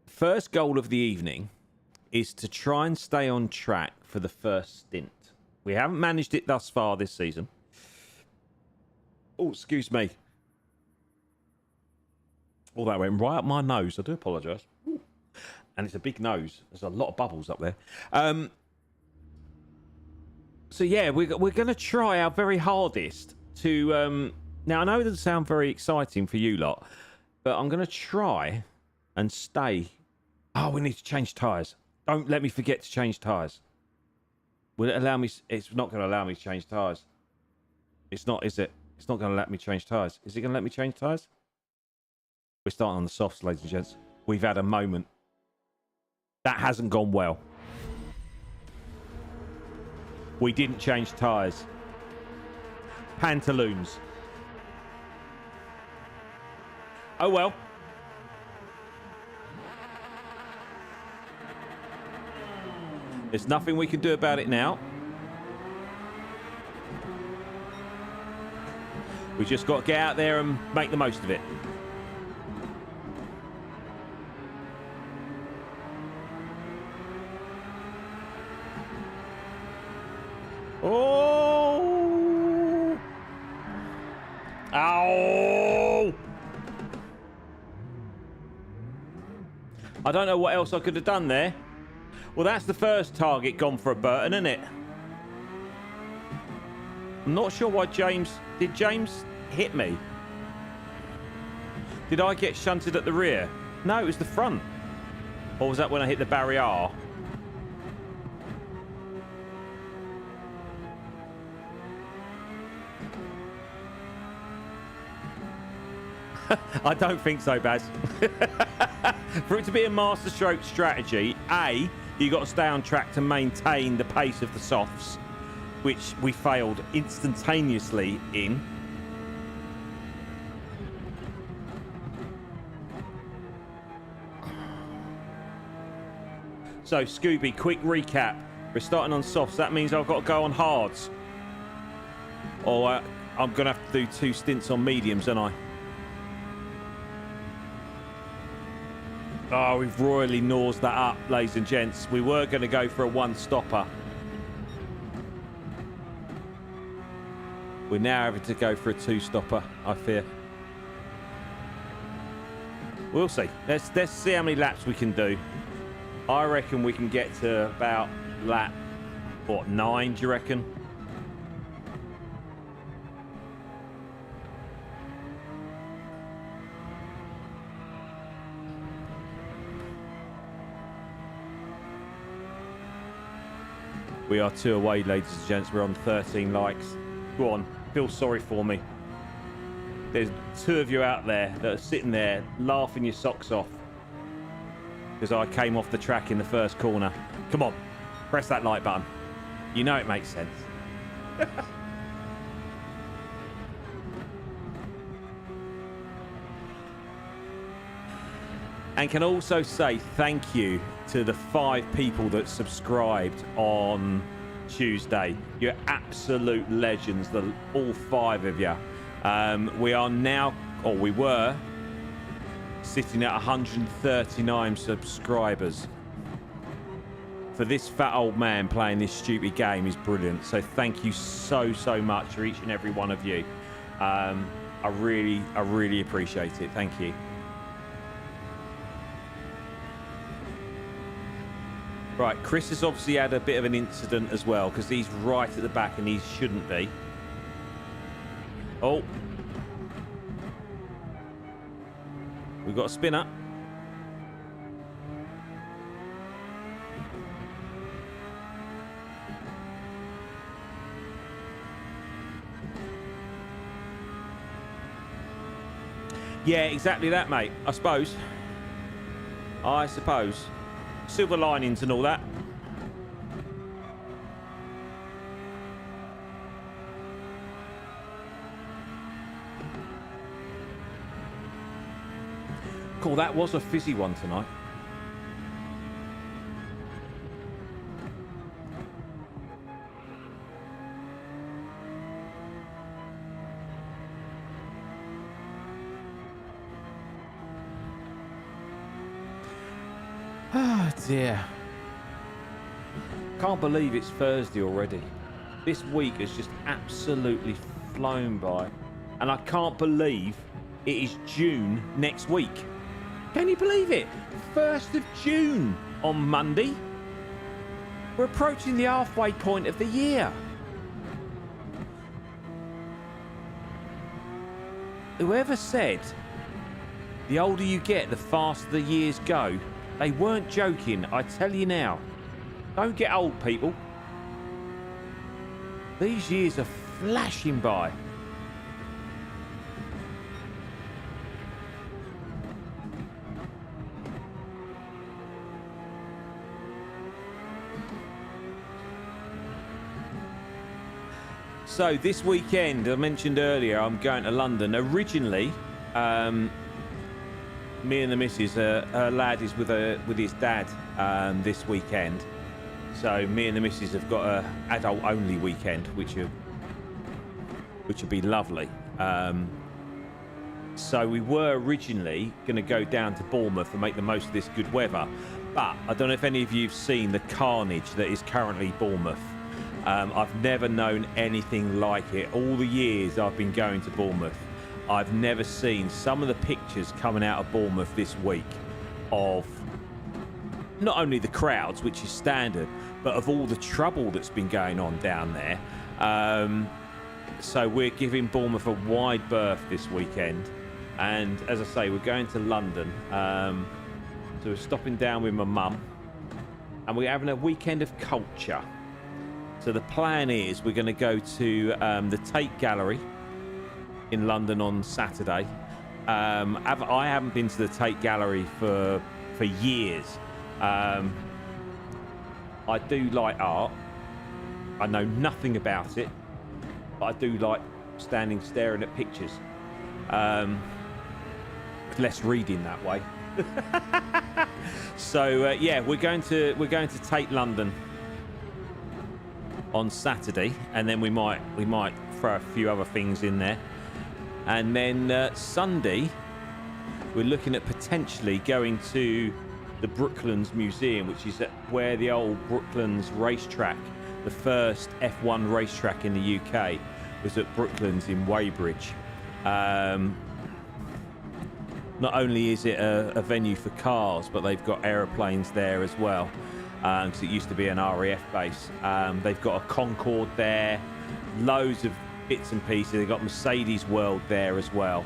First goal of the evening is to try and stay on track for the first stint. We haven't managed it thus far this season. Oh, excuse me. Oh, that went right up my nose. I do apologise. And it's a big nose. There's a lot of bubbles up there. So yeah, we're going to try our very hardest to... Now, I know it doesn't sound very exciting for you lot, but I'm going to try and stay... Oh, we need to change tyres. Don't let me forget to change tyres. Will it allow me... It's not going to allow me to change tyres. It's not, is it? It's not going to let me change tyres. Is it going to let me change tyres? We're starting on the softs, ladies and gents. We've had a moment. That hasn't gone well. We didn't change tyres. Pantaloons. Oh well. There's nothing we can do about it now. We just got to get out there and make the most of it. Oh! Ow! I don't know what else I could have done there. Well, that's the first target gone for a Burton, isn't it? I'm not sure why James... Did James hit me? Did I get shunted at the rear? No, it was the front. Or was that when I hit the barrier? I don't think so, Baz. For it to be a masterstroke strategy, A, you got to stay on track to maintain the pace of the softs, which we failed instantaneously in. So, Scooby, quick recap. We're starting on softs. That means I've got to go on hards. Or I'm going to have to do 2 stints on mediums, aren't I? Oh, we've royally nosed that up, ladies and gents. We were going to go for a 1-stopper. We're now having to go for a 2-stopper, I fear. We'll see. Let's see how many laps we can do. I reckon we can get to about lap, what, 9, do you reckon? We are 2 away, ladies and gents. We're on 13 likes. Go on, feel sorry for me. There's 2 of you out there that are sitting there laughing your socks off because I came off the track in the first corner. Come on, press that like button. You know it makes sense. And can also say thank you to the 5 people that subscribed on Tuesday. You're absolute legends, all 5 of you. We are now, or we were, sitting at 139 subscribers. For this fat old man playing this stupid game is brilliant. So thank you so much for each and every one of you. I really appreciate it. Thank you. Right, Chris has obviously had a bit of an incident as well because he's right at the back and he shouldn't be. Oh. We've got a spinner. Yeah, exactly that, mate. I suppose. Silver linings and all that. Cool, that was a fizzy one tonight. Oh dear. Can't believe it's Thursday already. This week has just absolutely flown by. And I can't believe it is June next week. Can you believe it? 1st of June on Monday. We're approaching the halfway point of the year. Whoever said the older you get, the faster the years go, they weren't joking, I tell you now. Don't get old, people. These years are flashing by. So this weekend, I mentioned earlier, I'm going to London. Originally, me and the missus, her lad is with his dad this weekend. So me and the missus have got a adult-only weekend, which would be lovely. So we were originally going to go down to Bournemouth and make the most of this good weather. But I don't know if any of you have seen the carnage that is currently Bournemouth. I've never known anything like it. All the years I've been going to Bournemouth, I've never seen some of the pictures coming out of Bournemouth this week of not only the crowds, which is standard, but of all the trouble that's been going on down there. So we're giving Bournemouth a wide berth this weekend. And as I say, we're going to London. So we're stopping down with my mum. And we're having a weekend of culture. So the plan is we're going to go to the Tate Gallery in London on Saturday. I haven't been to the Tate Gallery for years. I do like art. I know nothing about it, but I do like staring at pictures. Less reading that way. So yeah, we're going to take London on Saturday, and then we might throw a few other things in there, and then Sunday we're looking at potentially going to the Brooklands Museum, which is where the old Brooklands racetrack, the first F1 racetrack in the UK, was at Brooklands in Weybridge. Not only is it a venue for cars, but they've got aeroplanes there as well, because it used to be an RAF base. They've got a Concorde there, loads of bits and pieces. They've got Mercedes World there as well.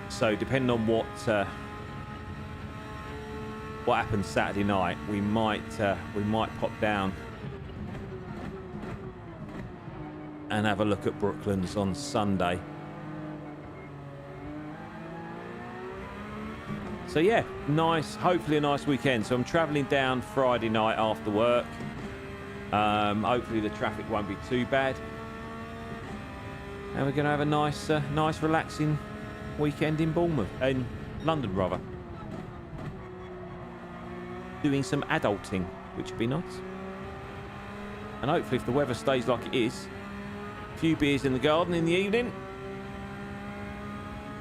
So depending on what happens Saturday night, we might pop down and have a look at Brooklands on Sunday. So yeah, nice, hopefully a nice weekend. So I'm travelling down Friday night after work. Hopefully the traffic won't be too bad. And we're going to have a nice relaxing weekend in in London rather. Doing some adulting, which would be nice. And hopefully if the weather stays like it is, a few beers in the garden in the evening.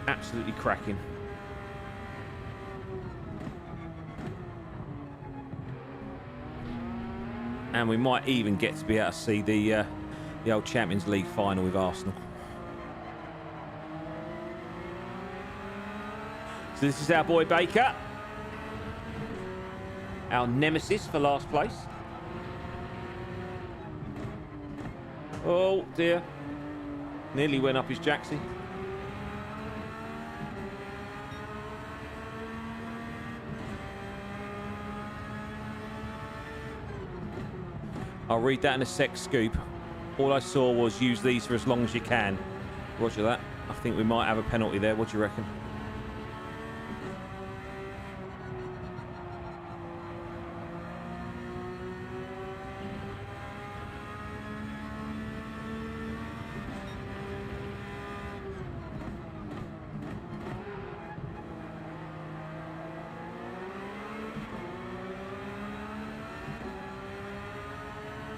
Absolutely cracking. And we might even get to be able to see the old Champions League final with Arsenal. So this is our boy Baker, our nemesis for last place. Oh dear, nearly went up his jacksie. I'll read that in a sec, Scoop. All I saw was use these for as long as you can. Roger that. I think we might have a penalty there. What do you reckon?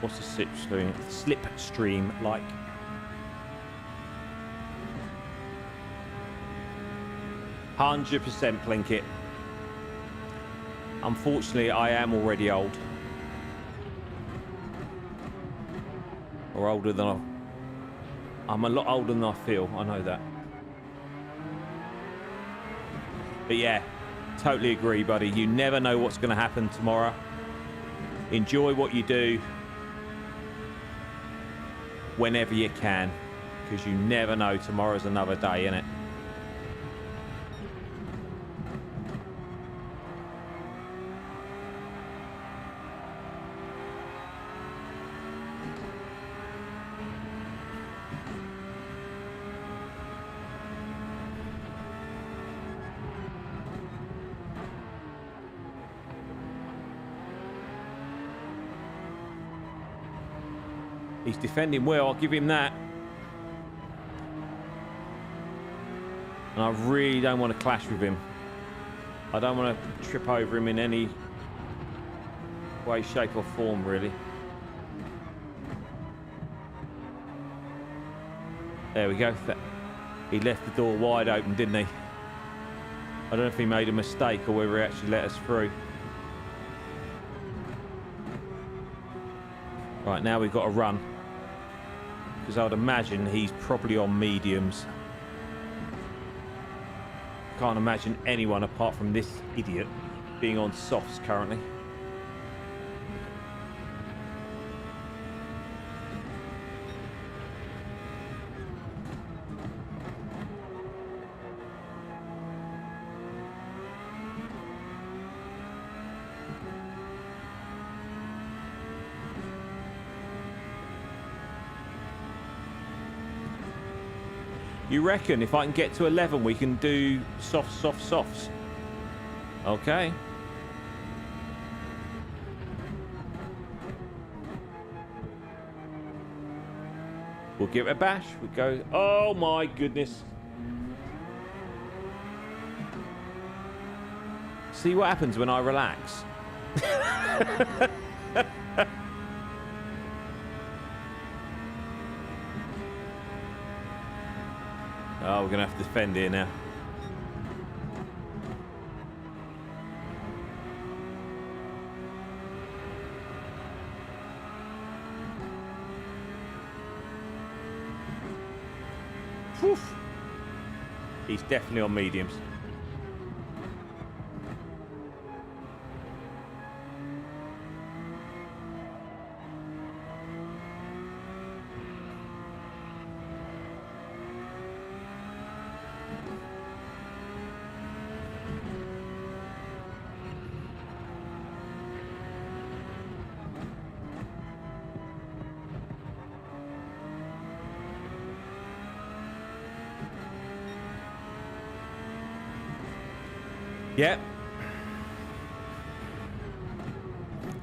What's the slipstream like? %, Plinkett. Unfortunately, I am already old. Or older than I'm a lot older than I feel, I know that. But yeah, totally agree, buddy. You never know what's going to happen tomorrow. Enjoy what you do whenever you can, because you never know, tomorrow's another day, innit? He's defending well, I'll give him that. And I really don't want to clash with him. I don't want to trip over him in any way, shape or form, really. There we go. He left the door wide open, didn't he? I don't know if he made a mistake or whether he actually let us through. Right, now we've got to run. Because I would imagine he's probably on mediums. Can't imagine anyone apart from this idiot being on softs currently. You reckon if I can get to 11, we can do softs? Okay. We'll give it a bash. We go. Oh my goodness. See what happens when I relax. Oh, we're going to have to defend here now. Whew. He's definitely on mediums. Yep.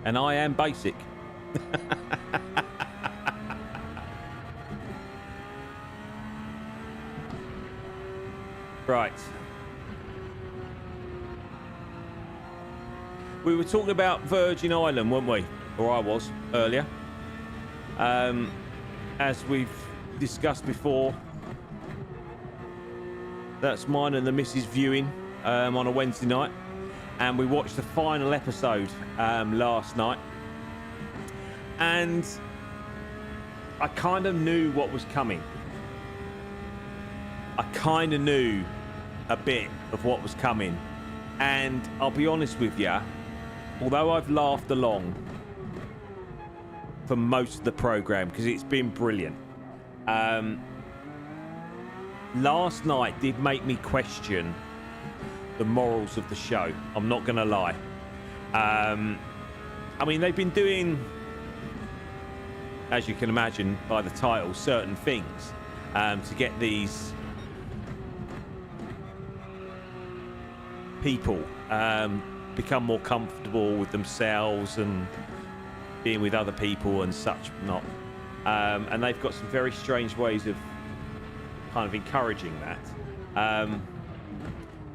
And I am basic. Right. We were talking about Virgin Island, weren't we? Or I was earlier. As we've discussed before, that's mine and the missus viewing on a Wednesday night, and we watched the final episode last night, and I kind of knew what was coming. I kind of knew a bit of what was coming, and I'll be honest with you, although I've laughed along for most of the program because it's been brilliant, last night did make me question the morals of the show. I'm not gonna lie. I mean, they've been doing, as you can imagine by the title, certain things to get these people become more comfortable with themselves and being with other people and such not. And they've got some very strange ways of kind of encouraging that.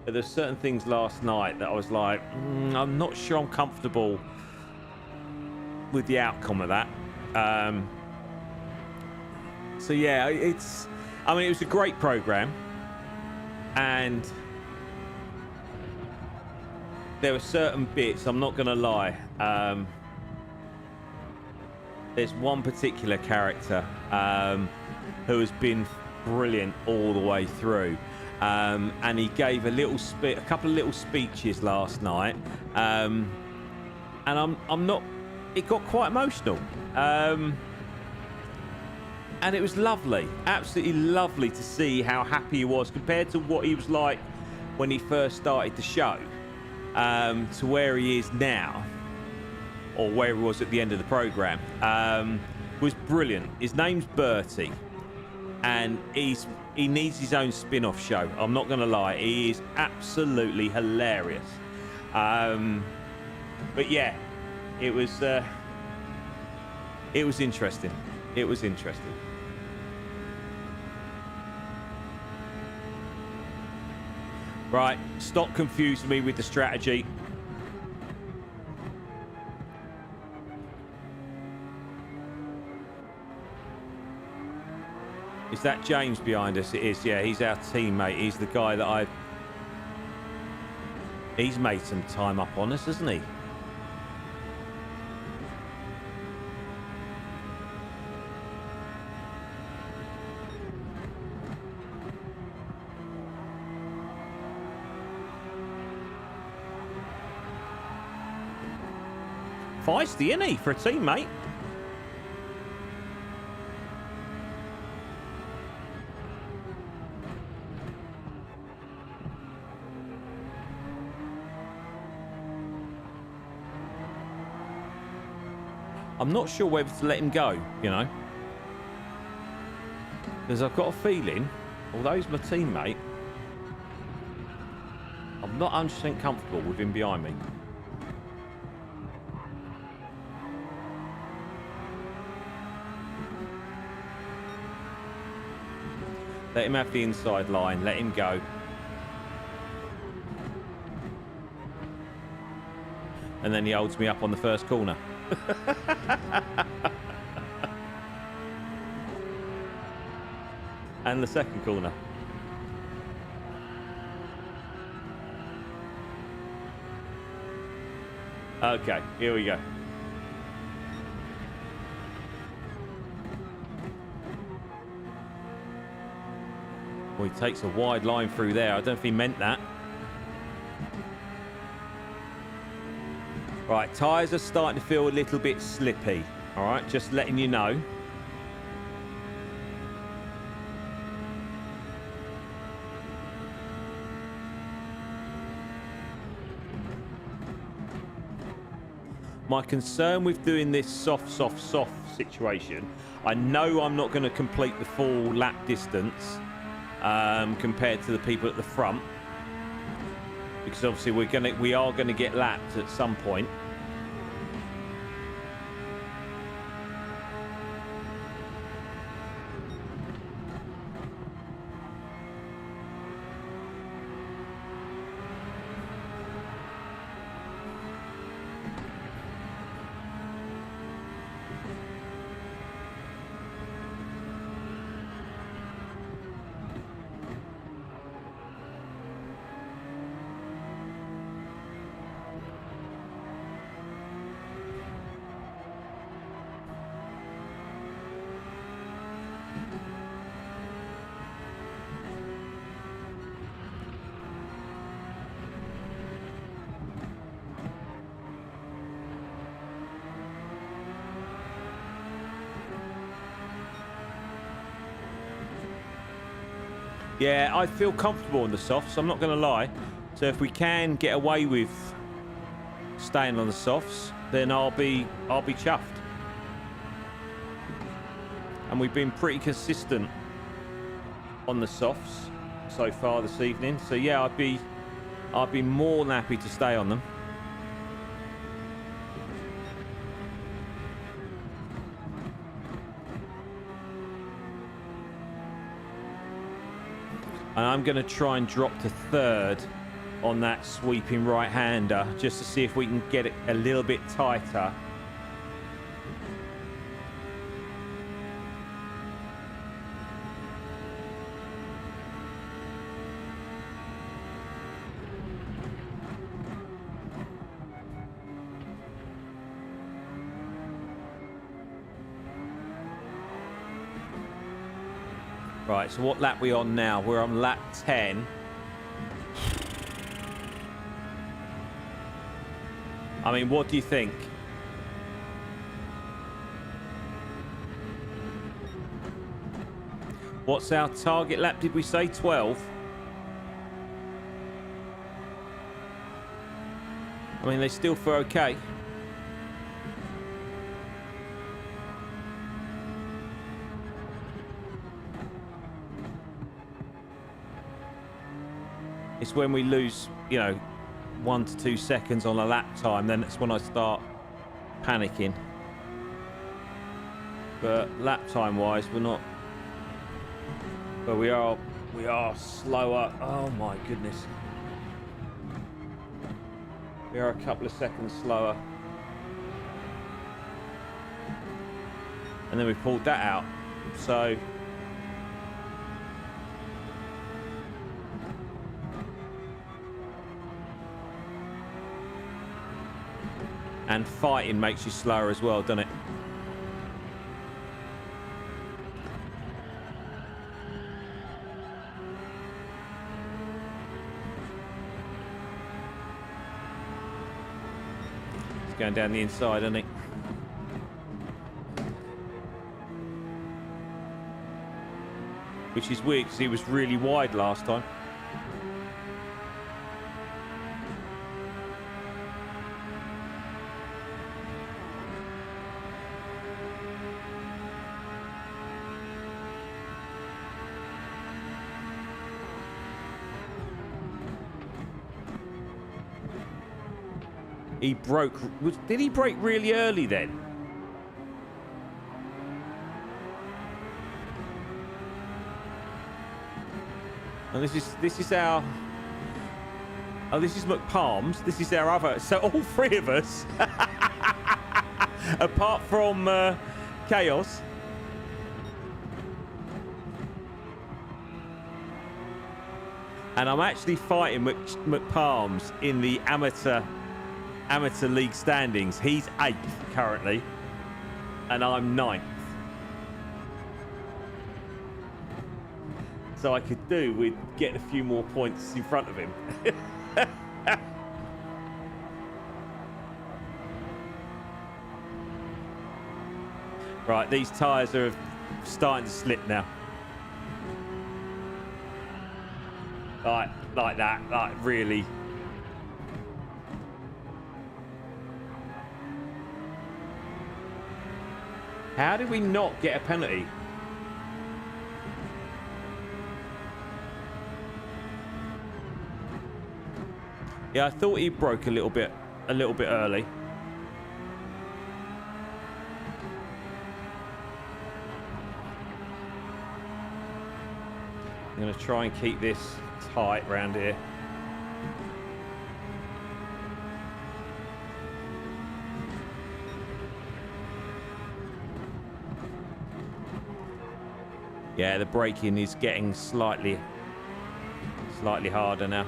But there's certain things last night that I was like, I'm not sure I'm comfortable with the outcome of that. So yeah, it was a great program, and there were certain bits, I'm not gonna lie, there's one particular character who has been brilliant all the way through. And he gave a couple of little speeches last night, and I'm not. It got quite emotional, and it was lovely, absolutely lovely to see how happy he was compared to what he was like when he first started the show, to where he is now, or where he was at the end of the program. Was brilliant. His name's Bertie, and he needs his own spin-off show. I'm not going to lie. He is absolutely hilarious. But yeah, it was interesting. It was interesting. Right, stop confusing me with the strategy. Is that James behind us? It is, yeah. He's our teammate. He's the guy that he's made some time up on us, hasn't he? Feisty, isn't he, for a teammate? I'm not sure whether to let him go, you know, because I've got a feeling, although he's my teammate, I'm not 100% comfortable with him behind me. Let him have the inside line. Let him go. And then he holds me up on the first corner. And the second corner. Okay, here we go. Well, he takes a wide line through there. I don't know if he meant that. Right, tyres are starting to feel a little bit slippy. All right, just letting you know. My concern with doing this soft situation, I know I'm not going to complete the full lap distance compared to the people at the front, because obviously we are going to get lapped at some point. Yeah, I feel comfortable on the softs, I'm not going to lie. So if we can get away with staying on the softs, then I'll be chuffed. And we've been pretty consistent on the softs so far this evening. So yeah, I'd be more than happy to stay on them. And I'm going to try and drop to third on that sweeping right-hander just to see if we can get it a little bit tighter. Right, so what lap are we on now? We're on lap 10. I mean, what do you think? What's our target lap? Did we say 12? I mean, they still feel okay. It's when we lose, you know, 1 to 2 seconds on a lap time, then that's when I start panicking. But lap time wise, we're not. But we are slower. Oh my goodness. We are a couple of seconds slower. And then we pulled that out. So and fighting makes you slower as well, doesn't it? It's going down the inside, isn't it? Which is weird because he was really wide last time. He broke. Did he break really early then? And this is our. Oh, this is McPalms. This is our other. So all three of us, apart from Chaos. And I'm actually fighting McPalms in the amateur league standings. He's 8th currently, and I'm 9th. So I could do with getting a few more points in front of him. Right, these tyres are starting to slip now. Like that, like really. How did we not get a penalty? Yeah, I thought he broke a little bit early. I'm going to try and keep this tight round here. Yeah, the braking is getting slightly harder now.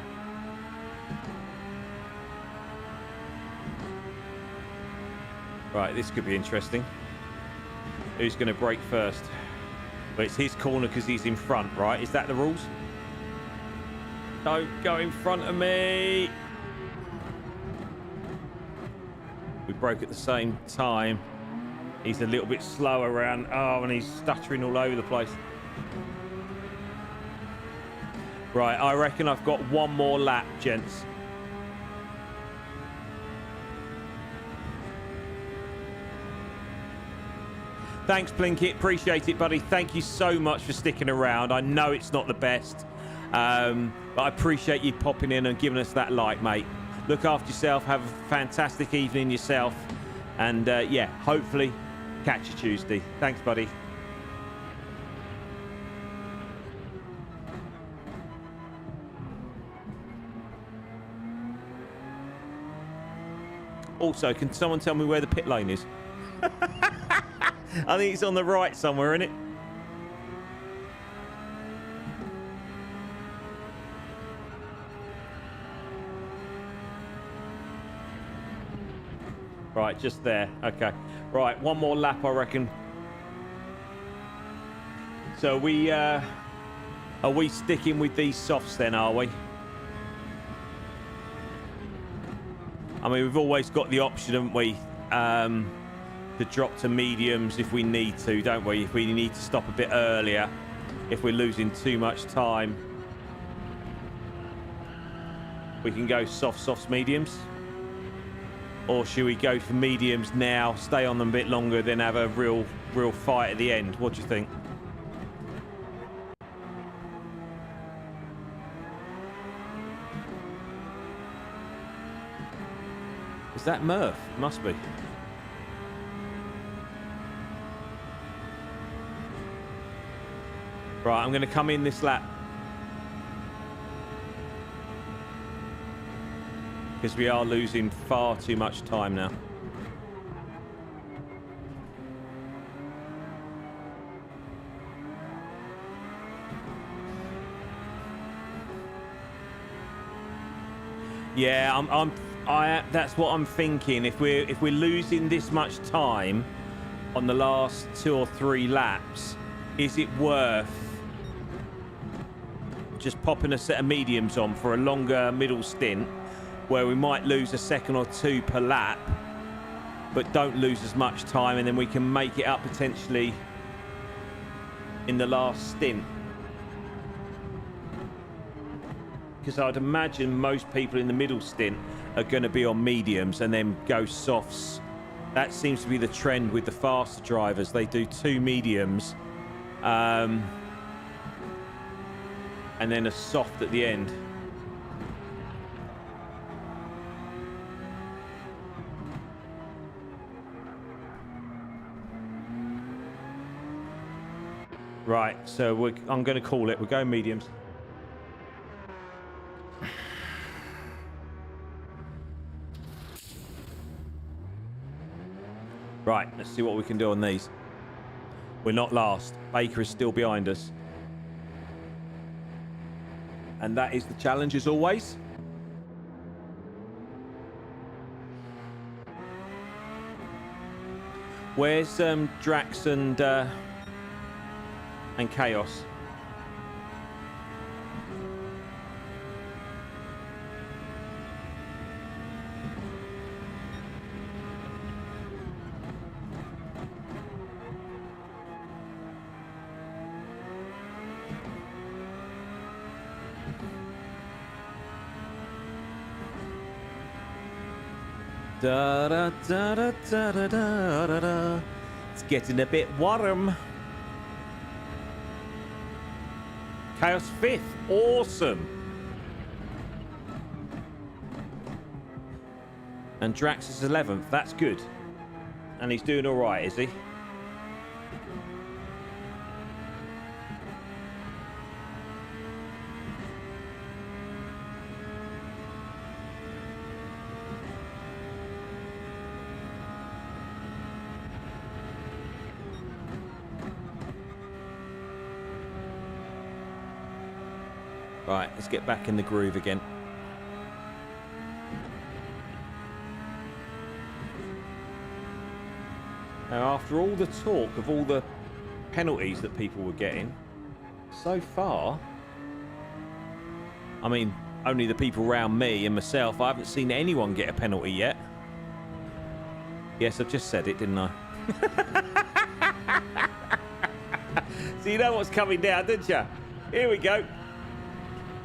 Right, this could be interesting. Who's going to brake first? But it's his corner because he's in front, right? Is that the rules? Don't go in front of me. We broke at the same time. He's a little bit slower around. Oh, and he's stuttering all over the place. Right, I reckon I've got one more lap, gents. Thanks, Blinkit. Appreciate it, buddy. Thank you so much for sticking around. I know it's not the best, but I appreciate you popping in and giving us that like, mate. Look after yourself. Have a fantastic evening yourself. And, yeah, hopefully catch you Tuesday. Thanks, buddy. Also, can someone tell me where the pit lane is? I think it's on the right somewhere, isn't it? Right, just there. Okay. Right, one more lap, I reckon. So are we sticking with these softs then, are we? I mean, we've always got the option, haven't we? To drop to mediums if we need to, don't we? If we need to stop a bit earlier, if we're losing too much time, we can go softs, mediums. Or should we go for mediums now, stay on them a bit longer, then have a real fight at the end? What do you think? Is that Murph? Must be. Right, I'm going to come in this lap. Because we are losing far too much time now. Yeah, that's what I'm thinking. If we're losing this much time on the last 2 or 3 laps, is it worth just popping a set of mediums on for a longer middle stint where we might lose a second or 2 per lap, but don't lose as much time, and then we can make it up potentially in the last stint? Because I'd imagine most people in the middle stint are going to be on mediums and then go softs. That seems to be the trend with the faster drivers. They do 2 mediums and then a soft at the end. Right, so I'm going to call it. We're going mediums. Right, let's see what we can do on these. We're not last. Baker is still behind us. And that is the challenge as always. Where's Drax and Chaos? Da, da, da, da, da, da, da, da. It's getting a bit warm. Chaos 5th. Awesome. And Drax is 11th. That's good. And he's doing all right, is he? Right, let's get back in the groove again. Now, after all the talk of all the penalties that people were getting, so far, I mean, only the people around me and myself, I haven't seen anyone get a penalty yet. Yes, I've just said it, didn't I? So you know what's coming down, don't you? Here we go.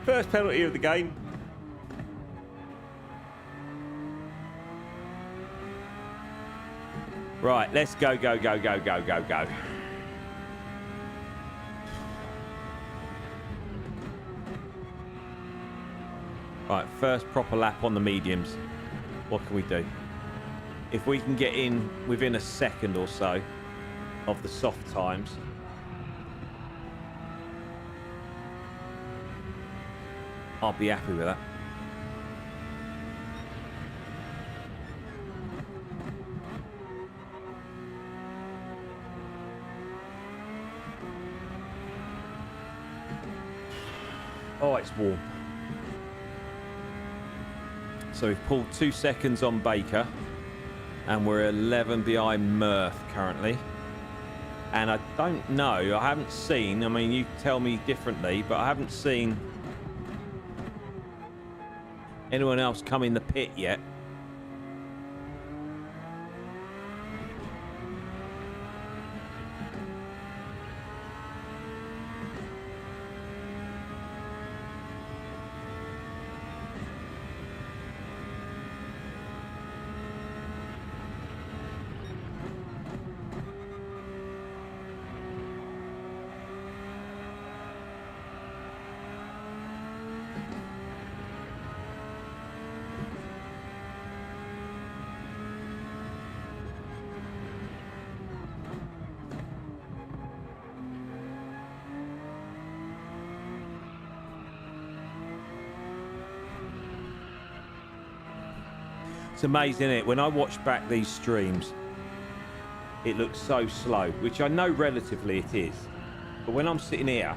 First penalty of the game. Right, let's go, go, go, go, go, go, go. Right, first proper lap on the mediums. What can we do? If we can get in within a second or so of the soft times. I'll be happy with that. Oh, it's warm. So we've pulled 2 seconds on Baker. And we're 11 behind Murph currently. And I don't know, I haven't seen, I mean, you tell me differently, but I haven't seen anyone else come in the pit yet. It's amazing, isn't it? When I watch back these streams, it looks so slow, which I know relatively it is. But when I'm sitting here,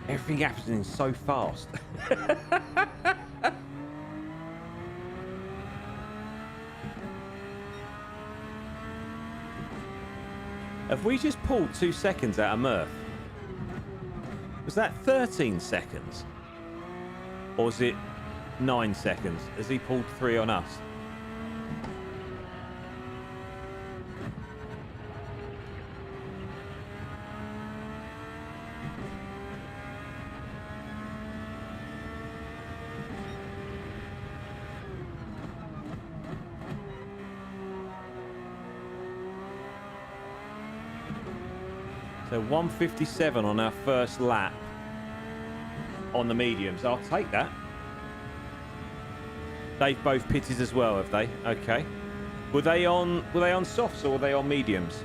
everything happens so fast. Have we just pulled 2 seconds out of Murph? Was that 13 seconds? Or was it 9 seconds? Has he pulled 3 on us? So 157 on our first lap on the mediums. I'll take that. They've both pitted as well, have they? Okay. Were they on softs or were they on mediums?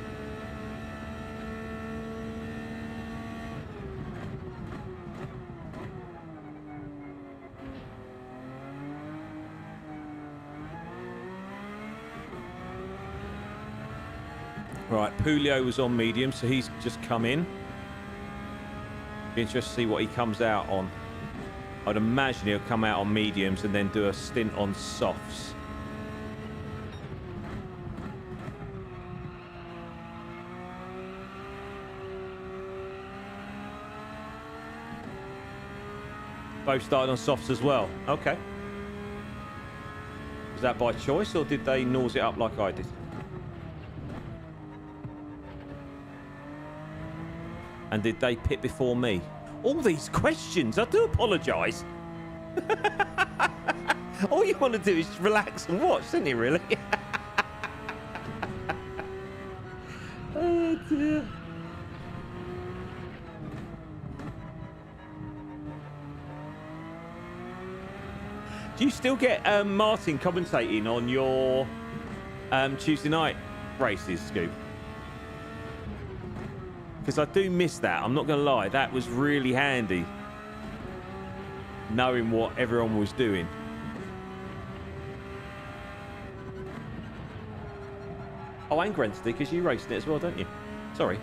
Right, Pulio was on medium, so he's just come in. Be interested to see what he comes out on. I'd imagine he'll come out on mediums and then do a stint on softs. Both started on softs as well. Okay. Was that by choice, or did they nose it up like I did? And did they pit before me? All these questions. I do apologise. All you want to do is relax and watch, don't you, really? Oh, dear. Do you still get Martin commentating on your Tuesday night races, Scoop? Because I do miss that. I'm not going to lie. That was really handy. Knowing what everyone was doing. Oh, and Grenstead, because you raced it as well, don't you? Sorry.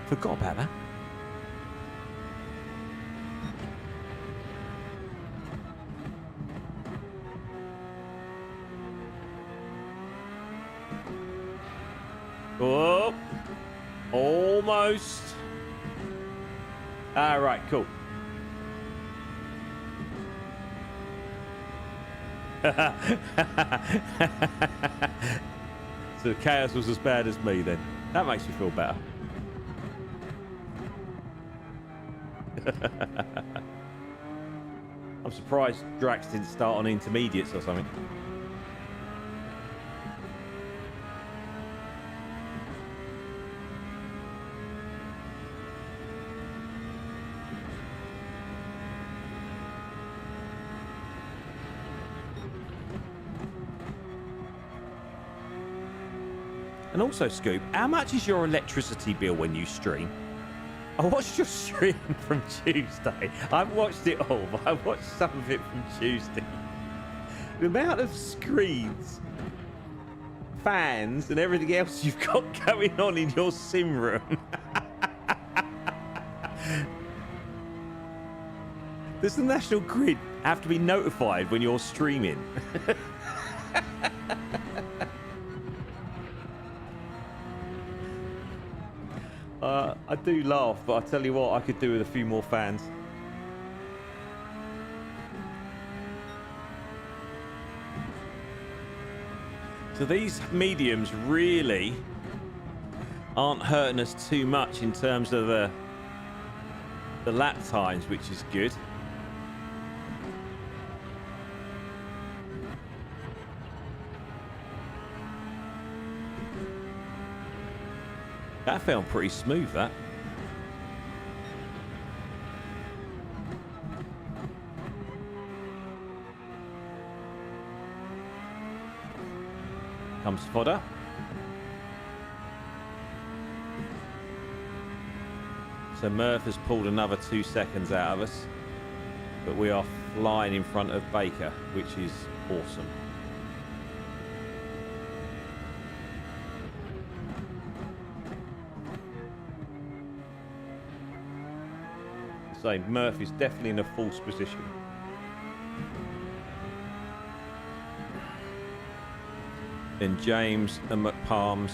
Forgot about that. Oh. Almost. All right, cool. So chaos was as bad as me then. That makes me feel better. I'm surprised Drax didn't start on intermediates or something. And also, Scoop, how much is your electricity bill when you stream? I watched your stream from Tuesday. I haven't watched it all, but I watched some of it from Tuesday. The amount of screens, fans, and everything else you've got going on in your sim room. Does the National Grid have to be notified when you're streaming? I do laugh, but I tell you what, I could do with a few more fans. So these mediums really aren't hurting us too much in terms of the lap times, which is good. That felt pretty smooth, that. Comes fodder. So Murph has pulled another 2 seconds out of us, but we are flying in front of Baker, which is awesome. So Murph is definitely in a false position. Then James and McPalms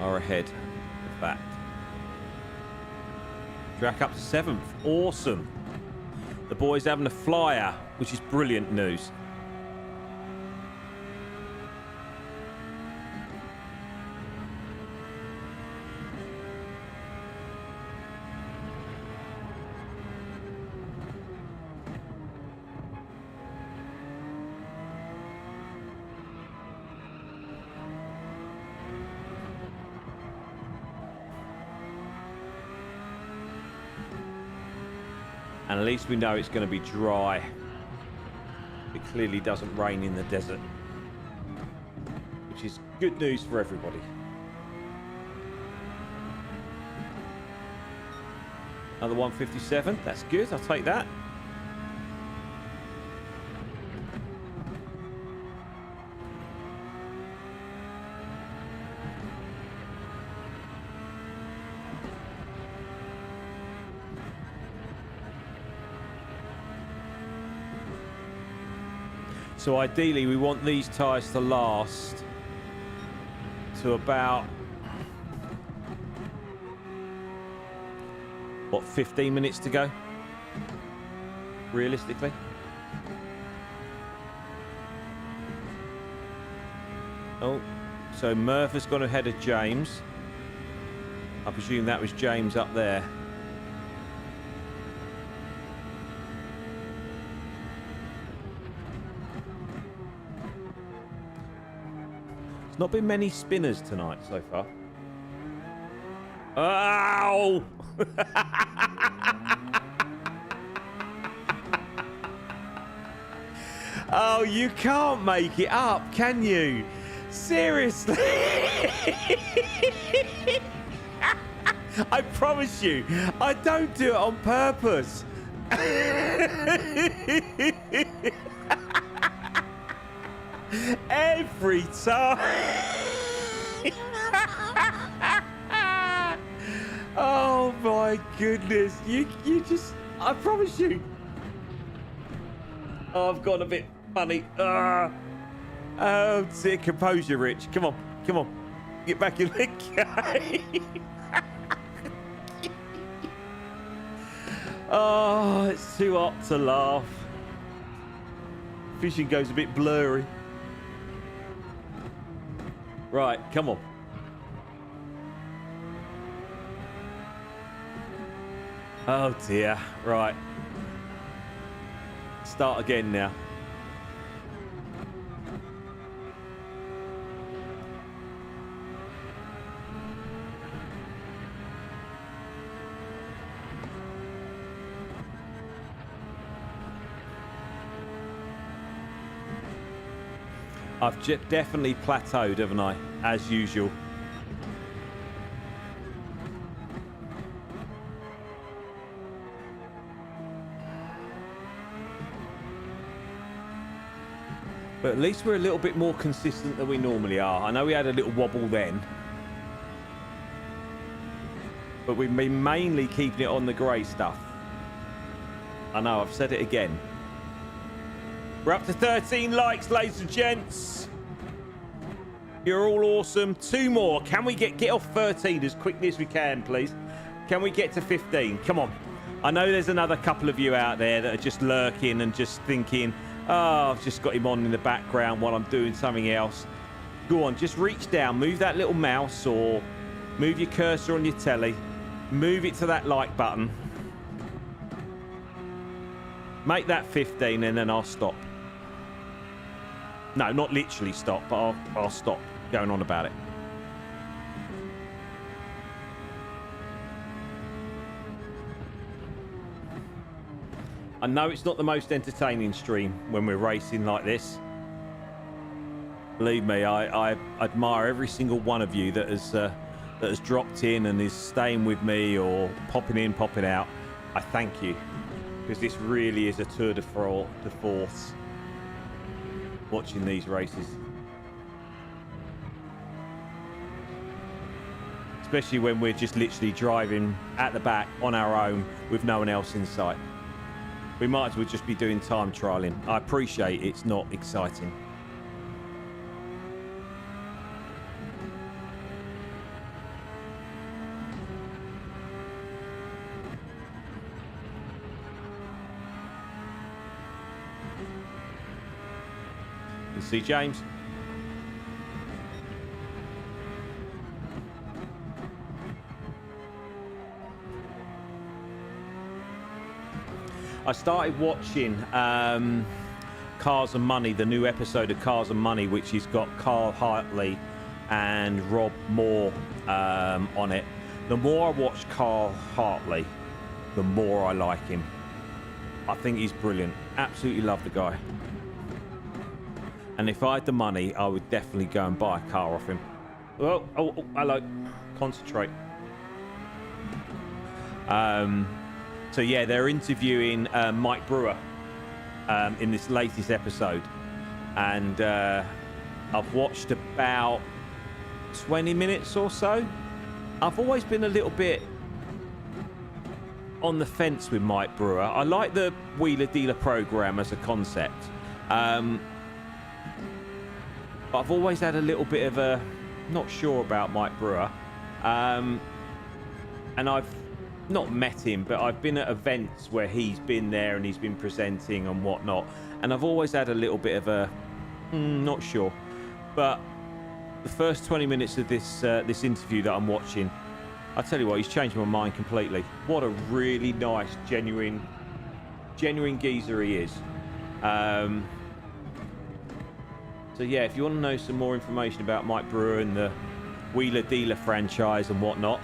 are ahead of that. Trak up to 7th. Awesome. The boys having a flyer, which is brilliant news. And at least we know it's going to be dry. It clearly doesn't rain in the desert, which is good news for everybody. Another 157. That's good. I'll take that. So ideally, we want these tyres to last to about, what, 15 minutes to go, realistically. Oh, so Murph has gone ahead of James. I presume that was James up there. There's not been many spinners tonight so far. Ow! Oh, you can't make it up, can you? Seriously? I promise you, I don't do it on purpose. Every time. Oh my goodness. You just, I promise you. Oh, I've gone a bit funny. Oh, dear, composure, Rich. Come on, come on. Get back in the game. Oh, it's too hot to laugh. Vision goes a bit blurry. Right, come on. Oh dear, right. Start again now. I've definitely plateaued, haven't I? As usual. But at least we're a little bit more consistent than we normally are. I know we had a little wobble then. But we've been mainly keeping it on the grey stuff. I know, I've said it again. We're up to 13 likes, ladies and gents. You're all awesome. 2 more. Can we get off 13 as quickly as we can, please? Can we get to 15? Come on. I know there's another couple of you out there that are just lurking and just thinking, oh, I've just got him on in the background while I'm doing something else. Go on, just reach down, move that little mouse or move your cursor on your telly. Move it to that like button. Make that 15 and then I'll stop. No, not literally stop, but I'll stop going on about it. I know it's not the most entertaining stream when we're racing like this. Believe me, I admire every single one of you that has dropped in and is staying with me or popping in, popping out. I thank you, because this really is a tour de force watching these races. Especially when we're just literally driving at the back on our own with no one else in sight. We might as well just be doing time trialing. I appreciate it's not exciting. You see James? I started watching Cars and Money, the new episode of Cars and Money, which has got Carl Hartley and Rob Moore on it. The more I watch Carl Hartley, the more I like him. I think he's brilliant. Absolutely love the guy. And if I had the money, I would definitely go and buy a car off him. Oh, hello. Concentrate. So yeah, they're interviewing Mike Brewer in this latest episode, and I've watched about 20 minutes or so. I've always been a little bit on the fence with Mike Brewer. I like the Wheeler Dealer program as a concept. but I've always had a little bit of a not sure about Mike Brewer. And I've not met him, but I've been at events where he's been there and he's been presenting and whatnot, and I've always had a little bit of a not sure. But the first 20 minutes of this this interview that I'm watching, I tell you what, he's changed my mind completely. What a really nice, genuine geezer he is. So yeah, if you want to know some more information about Mike Brewer and the Wheeler Dealer franchise and whatnot,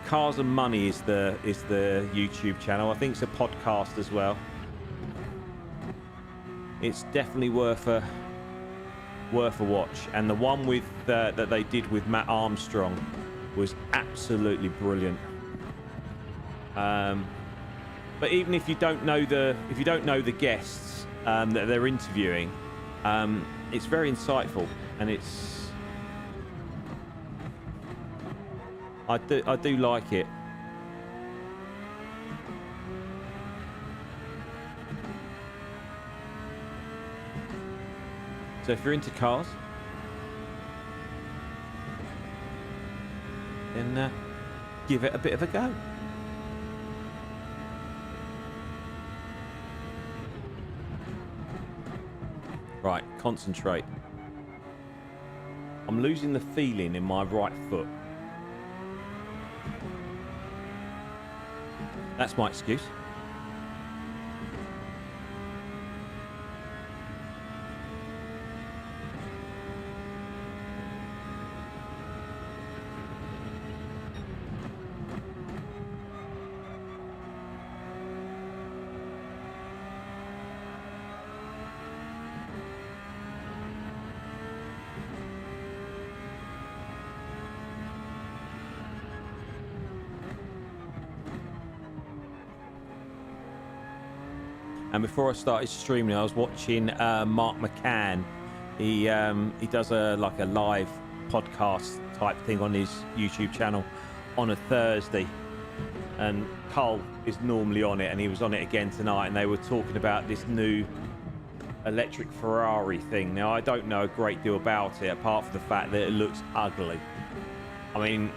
Cars and Money is the YouTube channel. I think it's a podcast as well. It's definitely worth a watch. And the one with that they did with Matt Armstrong was absolutely brilliant. But even if you don't know the guests that they're interviewing, it's very insightful, and I do like it. So if you're into cars, then give it a bit of a go. Right, concentrate. I'm losing the feeling in my right foot. That's my excuse. And before I started streaming, I was watching Mark McCann. He does a live podcast type thing on his YouTube channel on a Thursday, and Carl is normally on it, and he was on it again tonight, and they were talking about this new electric Ferrari thing. Now, I don't know a great deal about it apart from the fact that it looks ugly. I mean,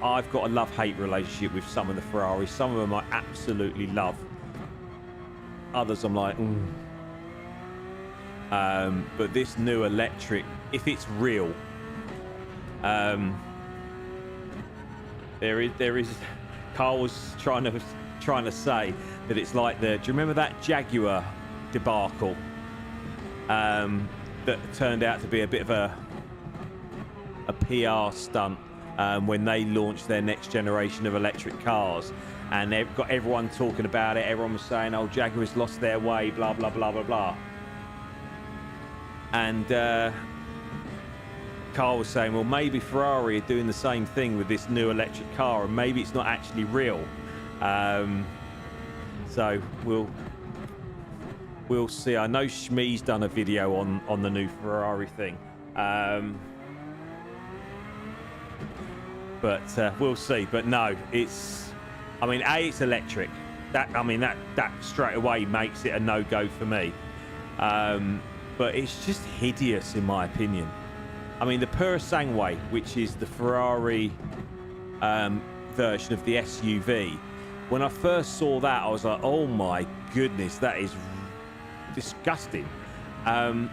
I've got a love-hate relationship with some of the Ferraris. Some of them I absolutely love. Others I'm like, but this new electric, if it's real, there is. Carl was trying to say that it's like do you remember that Jaguar debacle that turned out to be a bit of a PR stunt when they launched their next generation of electric cars? And they've got everyone talking about it. Everyone was saying, oh, Jaguar's lost their way, blah, blah, blah, blah, blah. And Carl was saying, well, maybe Ferrari are doing the same thing with this new electric car, and maybe it's not actually real. So we'll see. I know Shmee's done a video on the new Ferrari thing. But we'll see. But no, it's... I mean, it's electric. That straight away makes it a no-go for me. But it's just hideous, in my opinion. I mean, the Purosangue, which is the Ferrari version of the SUV, when I first saw that, I was like, oh my goodness, that is disgusting. I'm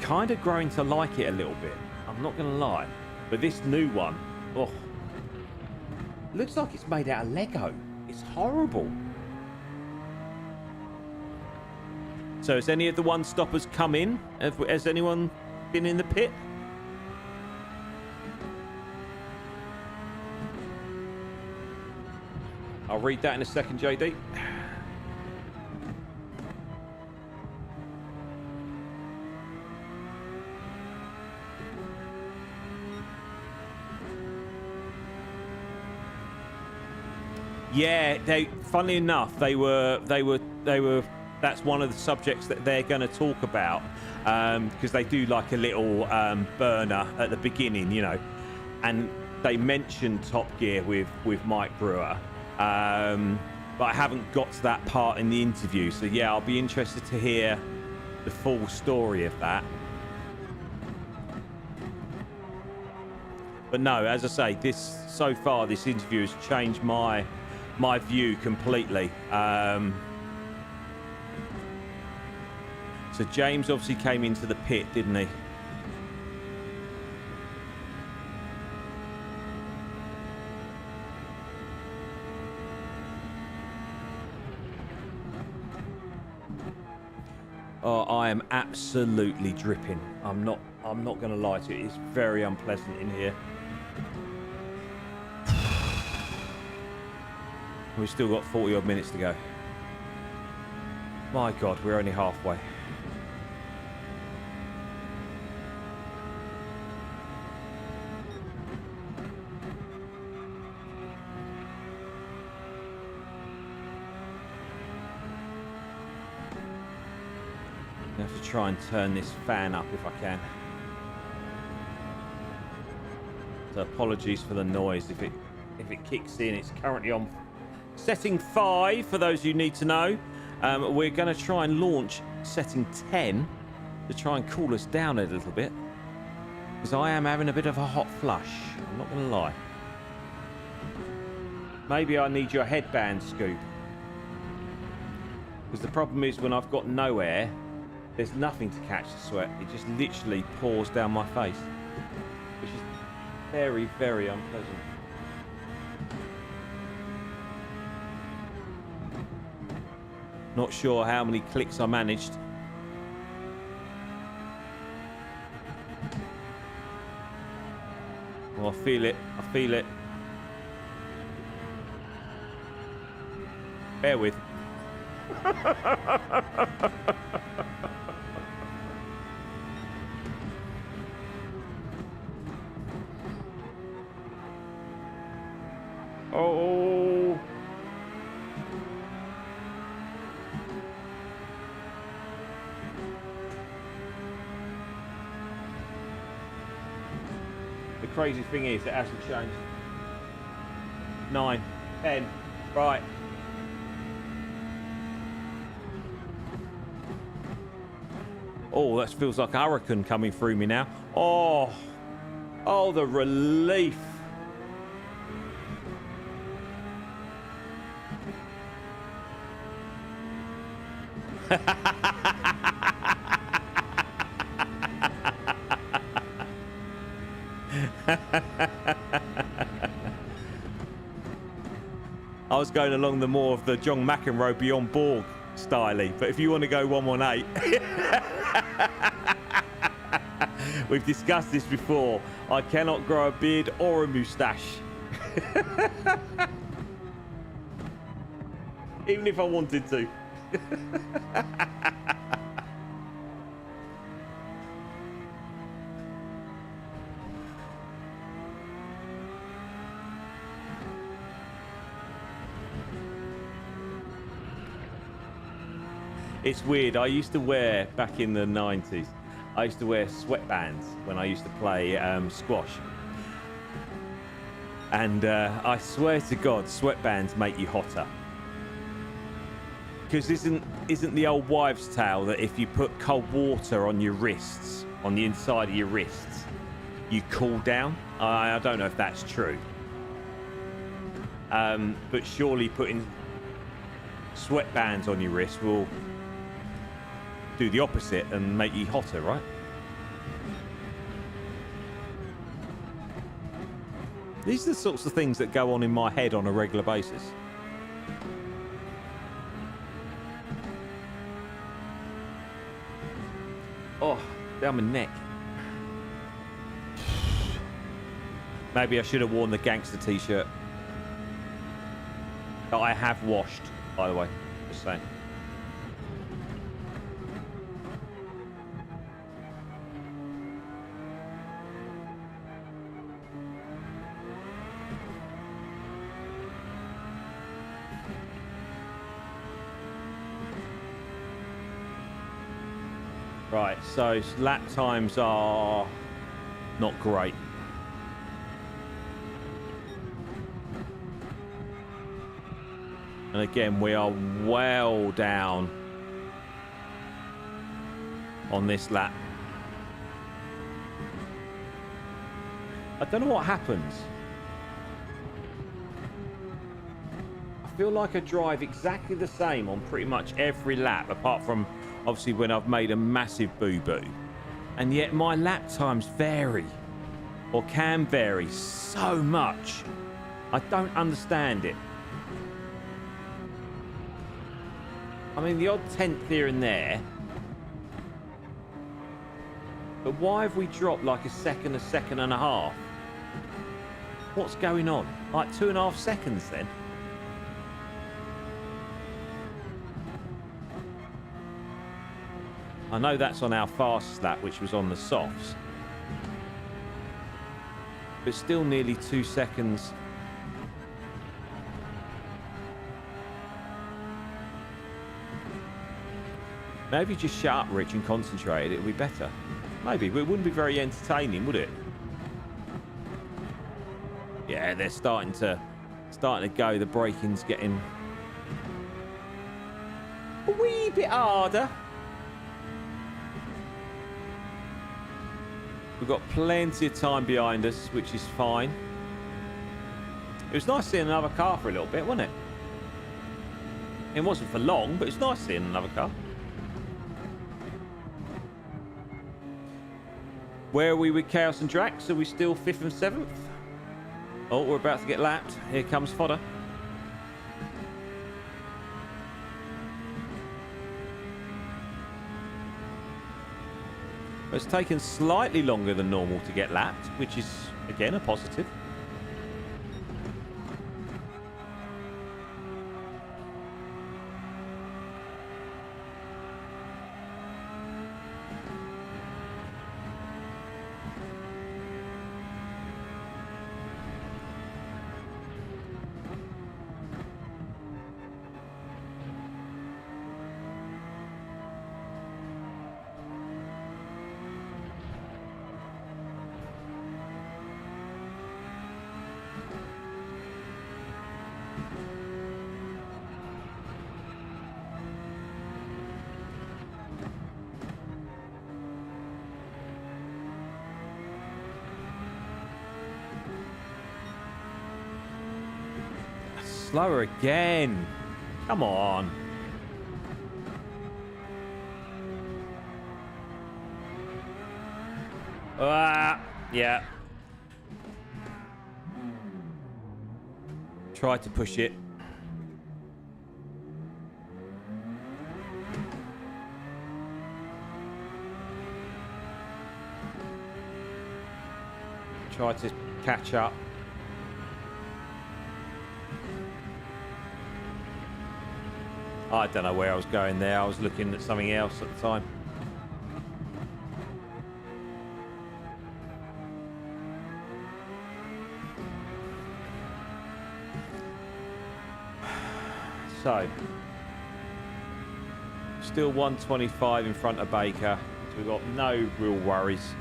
kind of growing to like it a little bit. I'm not going to lie. But this new one, oh... looks like it's made out of Lego. It's horrible. So has any of the one-stoppers come in? Has anyone been in the pit? I'll read that in a second, JD. Yeah, funnily enough, they were. That's one of the subjects that they're going to talk about, because they do like a little burner at the beginning, you know, and they mentioned Top Gear with Mike Brewer, but I haven't got to that part in the interview. So yeah, I'll be interested to hear the full story of that. But no, as I say, so far this interview has changed my view completely. So James obviously came into the pit, didn't he? Oh, I am absolutely dripping. I'm not going to lie to you. It's very unpleasant in here. We've still got 40 odd minutes to go. My God, we're only halfway. I have to try and turn this fan up if I can. So apologies for the noise if it kicks in. It's currently on setting 5 for those who need to know. We're going to try and launch setting 10 to try and cool us down a little bit, because I am having a bit of a hot flush. I'm not going to lie. Maybe I need your headband, Scoop, because the problem is when I've got no air, there's nothing to catch the sweat. It just literally pours down my face, which is very, very unpleasant. Not sure how many clicks I managed. Oh, I feel it. I feel it. Bear with. Oh. The crazy thing is, it hasn't changed. 9, 10, right. Oh, that feels like a hurricane coming through me now. Oh, oh, the relief. I was going along the more of the John McEnroe Beyond Borg styley, but if you want to go 118, we've discussed this before. I cannot grow a beard or a moustache. Even if I wanted to. It's weird. I used to wear, back in the 90s, I used to wear sweatbands when I used to play squash. And I swear to God, sweatbands make you hotter. Because isn't the old wives' tale that if you put cold water on your wrists, on the inside of your wrists, you cool down? I don't know if that's true. But surely putting sweatbands on your wrist will do the opposite and make you hotter, right? These are the sorts of things that go on in my head on a regular basis. Oh, down my neck. Maybe I should have worn the gangster t-shirt that I have washed, by the way. Just saying. Right, so lap times are not great. And again, we are well down on this lap. I don't know what happens. I feel like I drive exactly the same on pretty much every lap, apart from obviously when I've made a massive boo-boo. And yet my lap times vary, or can vary so much. I don't understand it. I mean, the odd tenth here and there. But why have we dropped like a second and a half? What's going on? Like 2.5 seconds then? I know that's on our fastest lap, which was on the softs. But still nearly 2 seconds. Maybe just shut up, Rich, and concentrate. It would be better. Maybe, but it wouldn't be very entertaining, would it? Yeah, they're starting to go. The braking's getting a wee bit harder. We've got plenty of time behind us, which is fine. It was nice seeing another car for a little bit, wasn't it? It wasn't for long, but it's nice seeing another car. Where are we with Chaos and Drax? Are we still 5th and 7th? Oh, we're about to get lapped. Here comes fodder. It's taken slightly longer than normal to get lapped, which is, again, a positive. Slower again. Come on. Yeah. Tried to push it. Tried to catch up. I don't know where I was going there. I was looking at something else at the time. So, still 125 in front of Baker. So we've got no real worries.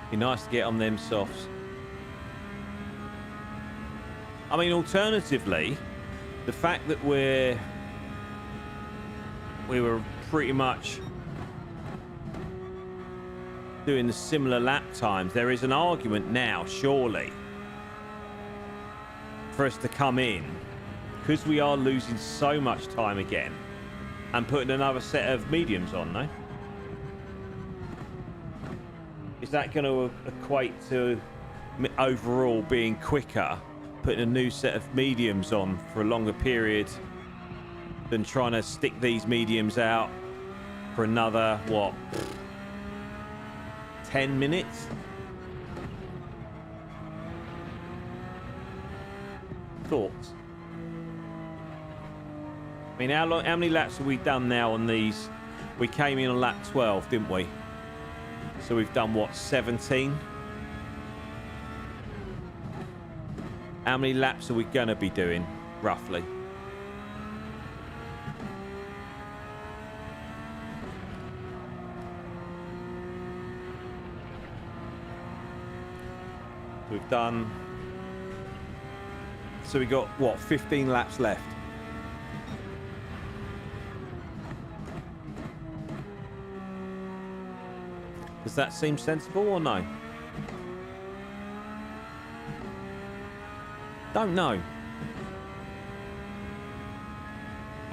Be nice to get on them softs. I mean, alternatively, the fact that we were pretty much doing the similar lap times, there is an argument now, surely, for us to come in, because we are losing so much time again, and putting another set of mediums on, no? Is that going to equate to overall being quicker, putting a new set of mediums on for a longer period than trying to stick these mediums out for another, what, 10 minutes? Thoughts? I mean, how many laps have we done now on these? We came in on lap 12, didn't we? So we've done, what, 17? How many laps are we going to be doing, roughly? I've done... So we got, what, 15 laps left? Does that seem sensible or no? Don't know.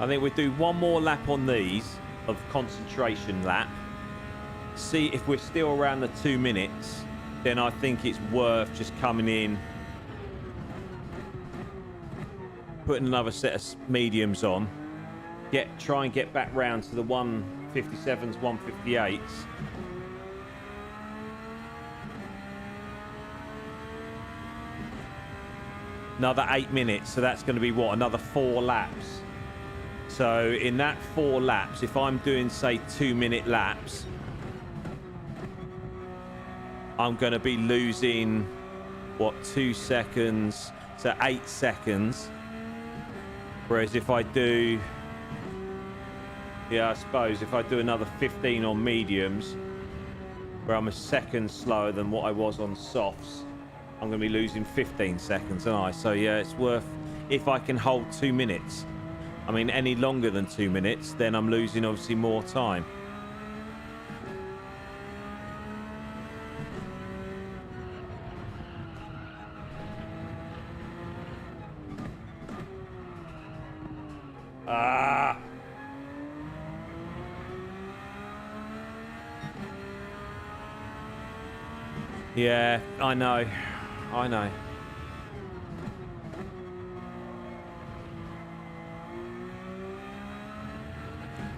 I think we'll do one more lap on these of concentration lap. See if we're still around the 2 minutes. Then I think it's worth just coming in, putting another set of mediums on. Try and get back round to the 157s, 158s. Another 8 minutes, so that's going to be what, another 4 laps. So in that 4 laps, if I'm doing say 2 minute laps, I'm going to be losing what, 2 seconds, so 8 seconds. Whereas if I do, yeah, I suppose if I do another 15 on mediums, where I'm a second slower than what I was on softs, I'm going to be losing 15 seconds, aren't I? So yeah, it's worth, if I can hold 2 minutes. I mean, any longer than 2 minutes, then I'm losing obviously more time. Ah! Yeah, I know. I know.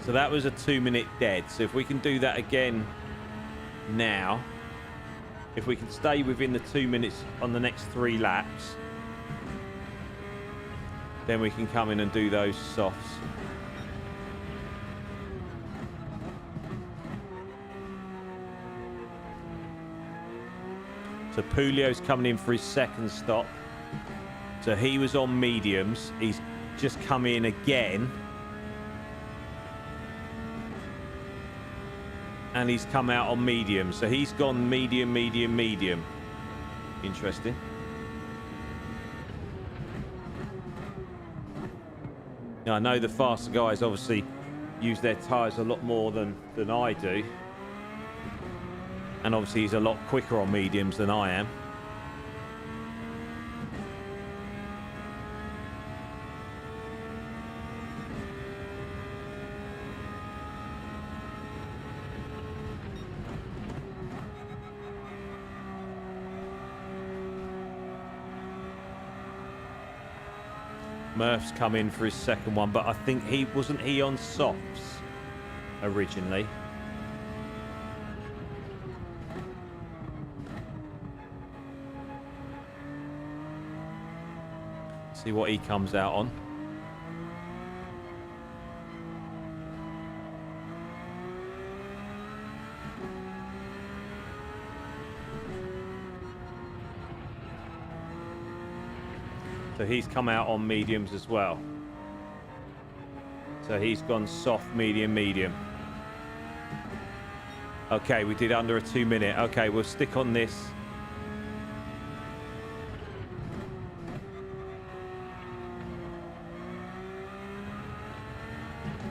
So that was a 2 minute dead. So if we can do that again now, if we can stay within the 2 minutes on the next 3 laps, then we can come in and do those softs. So Pulio's coming in for his second stop. So he was on mediums. He's just come in again. And he's come out on medium. So he's gone medium, medium, medium. Interesting. Now, I know the faster guys obviously use their tyres a lot more than I do. And obviously he's a lot quicker on mediums than I am. Murph's come in for his second one, but I think wasn't he on softs originally? See what he comes out on. So he's come out on mediums as well. So he's gone soft, medium, medium. Okay, we did under a 2 minute. Okay, we'll stick on this.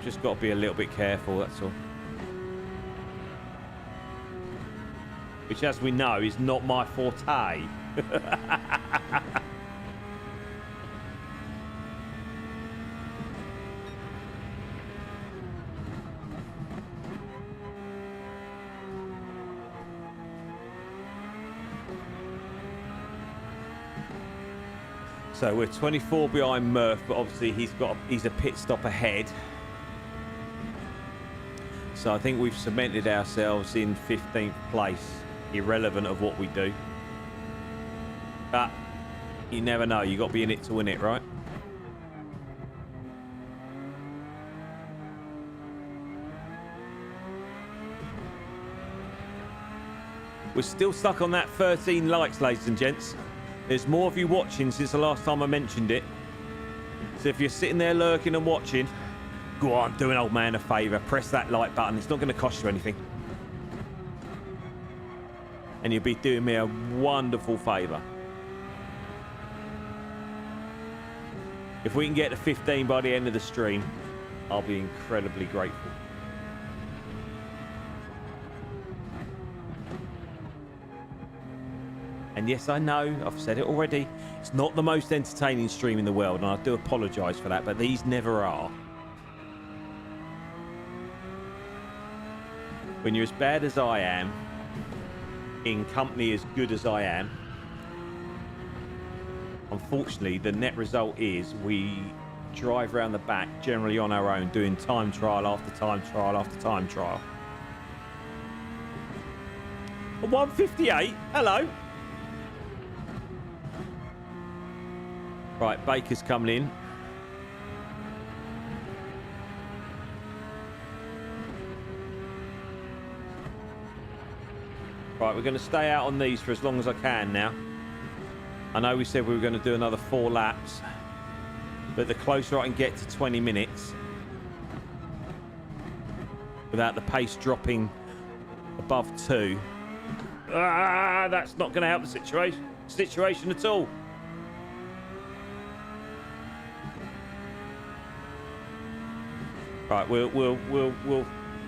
Just got to be a little bit careful, that's all. Which, as we know, is not my forte. So we're 24 behind Murph, but obviously he's a pit stop ahead. So I think we've cemented ourselves in 15th place, irrelevant of what we do. But you never know. You got to be in it to win it, right? We're still stuck on that 13 likes, ladies and gents. There's more of you watching since the last time I mentioned it. So if you're sitting there lurking and watching, go on, do an old man a favour. Press that like button. It's not going to cost you anything. And you'll be doing me a wonderful favour. If we can get to 15 by the end of the stream, I'll be incredibly grateful. And yes, I know, I've said it already, it's not the most entertaining stream in the world, and I do apologise for that, but these never are. When you're as bad as I am, in company as good as I am, unfortunately, the net result is we drive around the back, generally on our own, doing time trial after time trial after time trial. A 158, hello. Right, Baker's coming in. Right, we're going to stay out on these for as long as I can now. I know we said we were going to do another 4 laps, but the closer I can get to 20 minutes without the pace dropping above 2, that's not going to help the situation at all. Right, we'll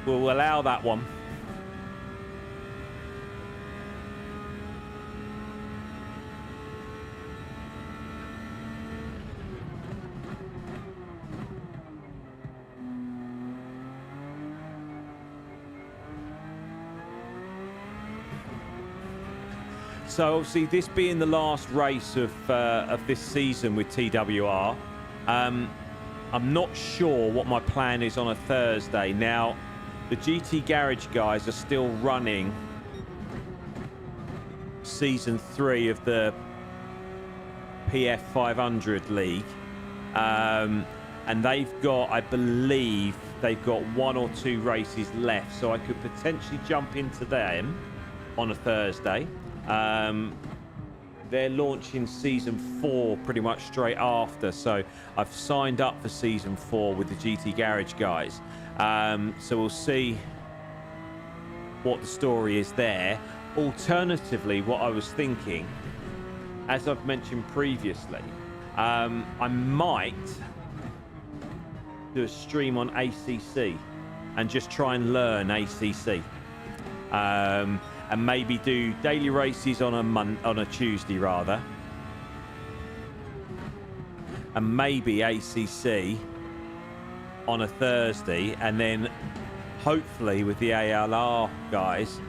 allow that one. So obviously, this being the last race of this season with TWR, I'm not sure what my plan is on a Thursday. Now, the GT Garage guys are still running Season 3 of the PF 500 League. And they've got, I believe, they've got 1 or 2 races left. So I could potentially jump into them on a Thursday. They're launching Season 4 pretty much straight after, so I've signed up for Season 4 with the GT Garage guys. So we'll see what the story is there. Alternatively, what I was thinking, as I've mentioned previously, I might do a stream on ACC and just try and learn ACC. And maybe do daily races on a Tuesday rather, and maybe ACC on a Thursday, and then hopefully with the ALR guys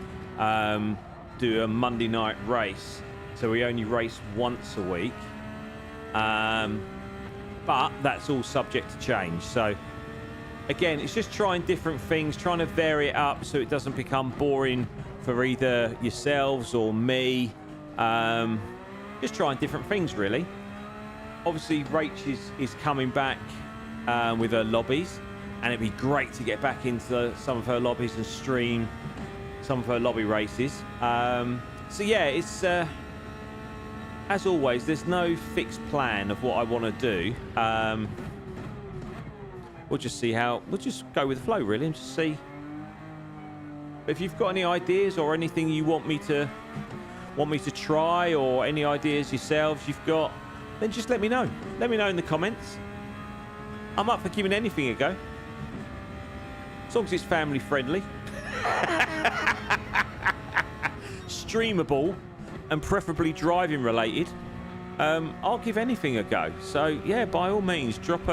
do a Monday night race, so we only race once a week, but that's all subject to change. So again, it's just trying different things, trying to vary it up so it doesn't become boring for either yourselves or me. Just trying different things, really. Obviously, Rach is coming back with her lobbies, and it'd be great to get back into some of her lobbies and stream some of her lobby races. So yeah, it's as always, there's no fixed plan of what I want to do. We'll just see how, we'll just go with the flow, really, and just see. If you've got any ideas or anything you want me to try, or any ideas yourselves you've got, then just let me know. Let me know in the comments. I'm up for giving anything a go, as long as it's family friendly, streamable, and preferably driving related. I'll give anything a go. So yeah, by all means, drop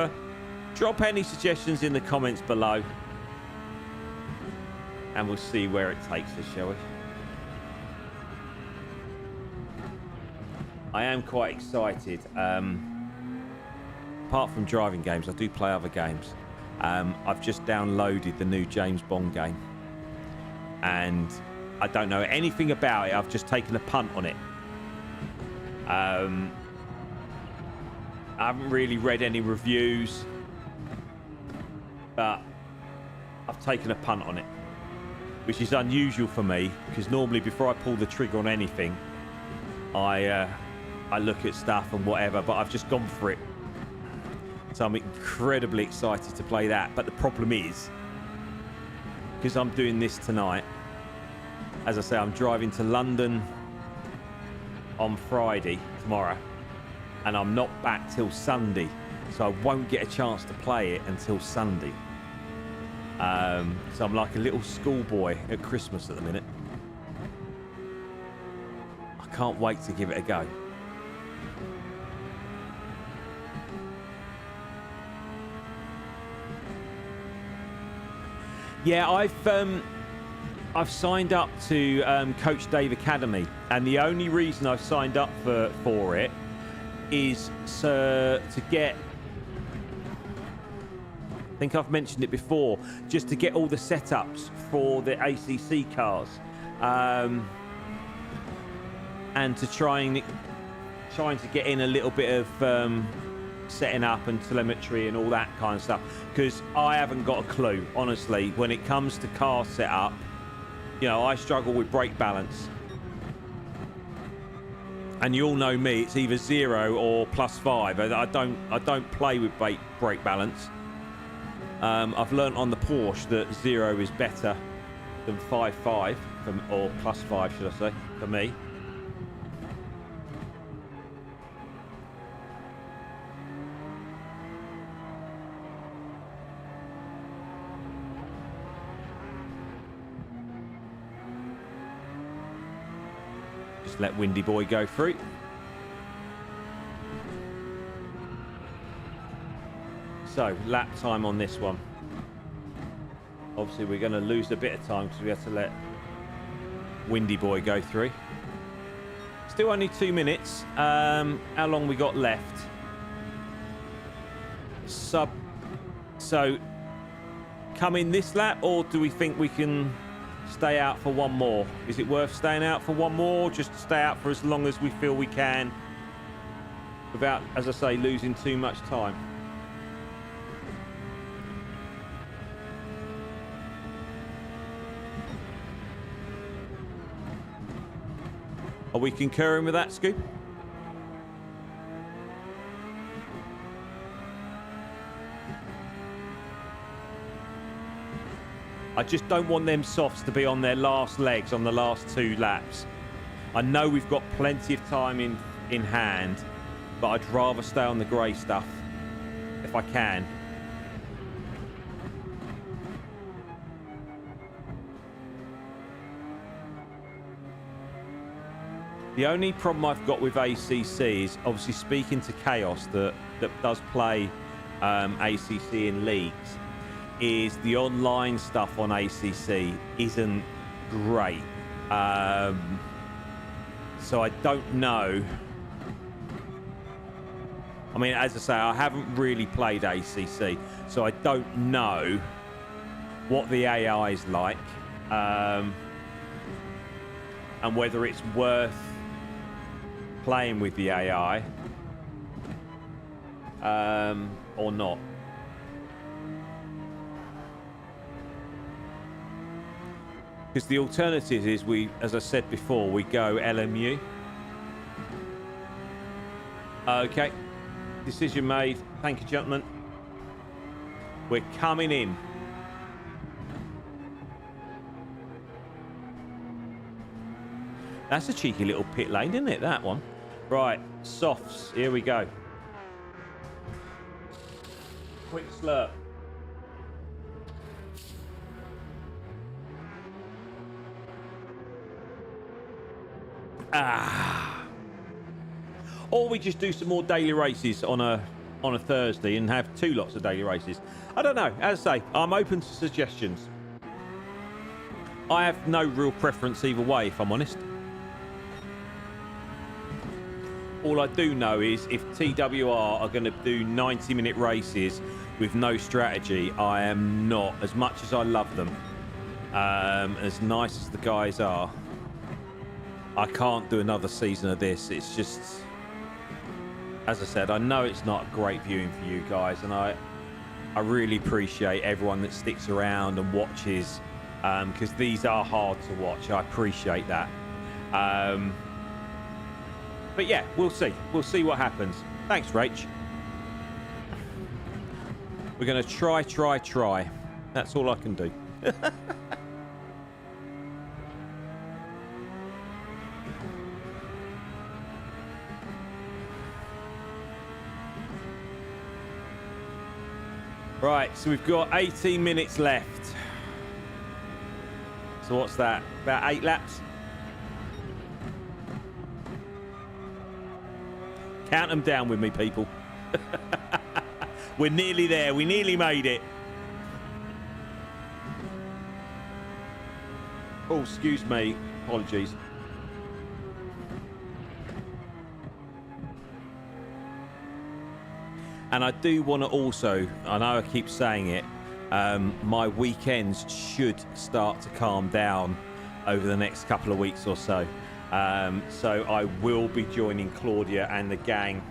any suggestions in the comments below. And we'll see where it takes us, shall we? I am quite excited. Apart from driving games, I do play other games. I've just downloaded the new James Bond game. And I don't know anything about it. I've just taken a punt on it. I haven't really read any reviews. But I've taken a punt on it, which is unusual for me, because normally before I pull the trigger on anything, I look at stuff and whatever, but I've just gone for it. So I'm incredibly excited to play that. But the problem is, because I'm doing this tonight, as I say, I'm driving to London on Friday, tomorrow, and I'm not back till Sunday. so I won't get a chance to play it until Sunday. So I'm like a little schoolboy at Christmas at the minute. I can't wait to give it a go. Yeah, I've signed up to Coach Dave Academy, and the only reason I've signed up for it is to get, I think I've mentioned it before, just to get all the setups for the ACC cars, and to trying to get in a little bit of setting up and telemetry and all that kind of stuff, because I haven't got a clue, honestly, when it comes to car setup. You know, I struggle with brake balance, and you all know me, it's either 0 or +5. I don't play with brake balance. I've learnt on the Porsche that 0 is better than 5.5, or +5 should I say, for me. Just let Windy Boy go through. So, lap time on this one. Obviously, we're going to lose a bit of time because we have to let Windy Boy go through. Still only 2 minutes. How long we got left? So, come in this lap, or do we think we can stay out for one more? Is it worth staying out for one more, or just to stay out for as long as we feel we can without, as I say, losing too much time? Are we concurring with that, Scoop? I just don't want them softs to be on their last legs on the last 2 laps. I know we've got plenty of time in hand, but I'd rather stay on the grey stuff if I can. The only problem I've got with ACC is obviously speaking to Chaos that does play ACC in leagues, is the online stuff on ACC isn't great. So I don't know. I mean, as I say, I haven't really played ACC, so I don't know what the AI is like, and whether it's worth playing with the AI or not. Because the alternative is as I said before, we go LMU. Okay, decision made. Thank you, gentlemen. We're coming in. That's a cheeky little pit lane, isn't it, that one? Right, softs, here we go. Quick slurp. Or we just do some more daily races on a Thursday and have 2 lots of daily races. I don't know. As I say, I'm open to suggestions. I have no real preference either way, if I'm honest. All I do know is if TWR are going to do 90-minute races with no strategy, I am not. As much as I love them, as nice as the guys are, I can't do another season of this. It's just, as I said, I know it's not great viewing for you guys, and I really appreciate everyone that sticks around and watches, because these are hard to watch. I appreciate that. But yeah, we'll see. We'll see what happens. Thanks, Rach. We're going to try. That's all I can do. Right, so we've got 18 minutes left. So what's that? About 8 laps? Count them down with me, people. We're nearly there. We nearly made it. Oh, excuse me. Apologies. And I do want to also, I know I keep saying it, my weekends should start to calm down over the next couple of weeks or so. So I will be joining Claudia and the gang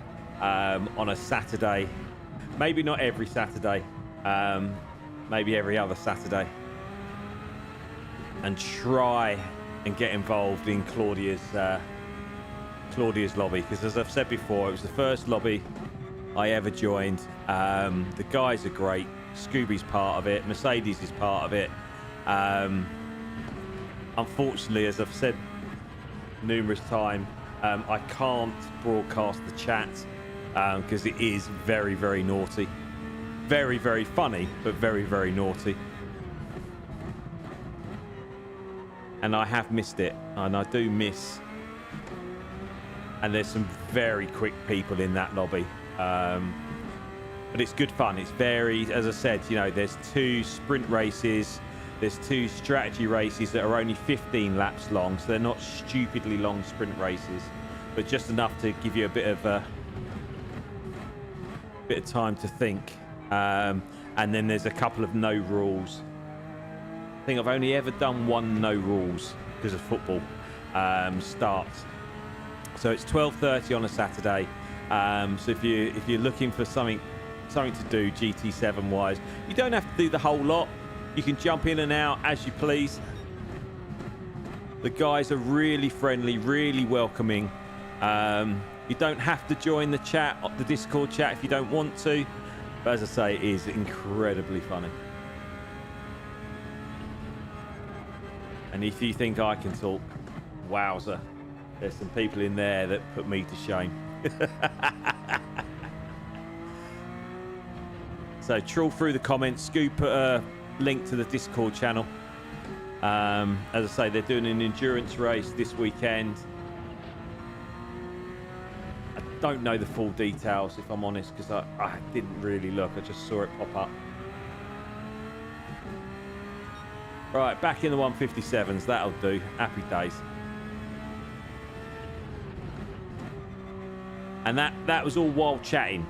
on a Saturday. Maybe not every Saturday, maybe every other Saturday. And try and get involved in Claudia's lobby. Because as I've said before, it was the first lobby I ever joined. The guys are great. Scooby's part of it. Mercedes is part of it. Unfortunately, as I've said numerous times, I can't broadcast the chat because it is very, very naughty. Very, very funny, but very, very naughty. And I have missed it, and I do miss. And there's some very quick people in that lobby. But it's good fun. It's varied. As I said, you know, there's 2 sprint races. There's 2 strategy races that are only 15 laps long. So they're not stupidly long sprint races, but just enough to give you a bit of time to think. And then there's a couple of no rules. I think I've only ever done 1 no rules because of football starts. So it's 12:30 on a Saturday. So if you're looking for something to do GT7 wise, you don't have to do the whole lot. You can jump in and out as you please. The guys are really friendly, really welcoming. You don't have to join the chat, the Discord chat, if you don't want to. But as I say, it is incredibly funny. And if you think I can talk, wowzer, there's some people in there that put me to shame. So trawl through the comments. Scoop put a link to the Discord channel. As I say, they're doing an endurance race this weekend. I don't know the full details, if I'm honest, because I didn't really look. I just saw it pop up. Right, back in the 157s. That'll do. Happy days. And that was all while chatting.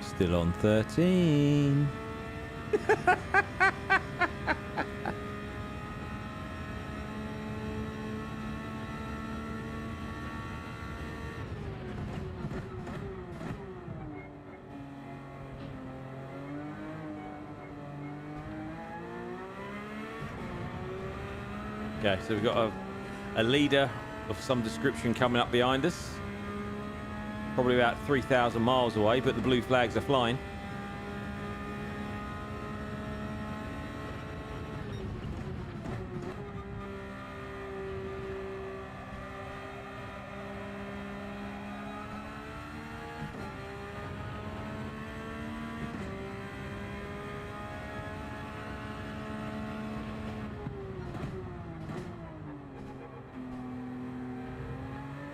Still on 13. Okay, so we've got a leader of some description coming up behind us. Probably about 3,000 miles away, but the blue flags are flying.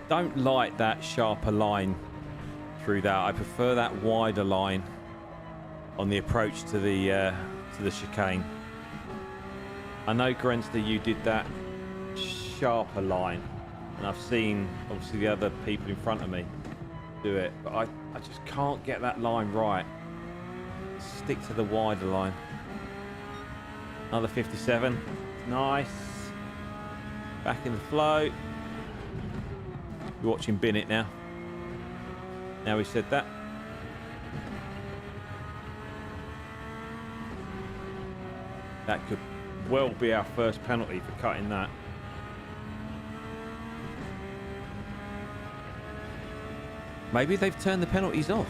Don't like that sharper line through that. I prefer that wider line on the approach to the chicane. I know, Grenster, you did that sharper line, and I've seen obviously the other people in front of me do it, but I just can't get that line right. Stick to the wider line. Another 57. Nice. Back in the flow. You're watching Binnett now. Now we said that. That could well be our first penalty for cutting that. Maybe they've turned the penalties off.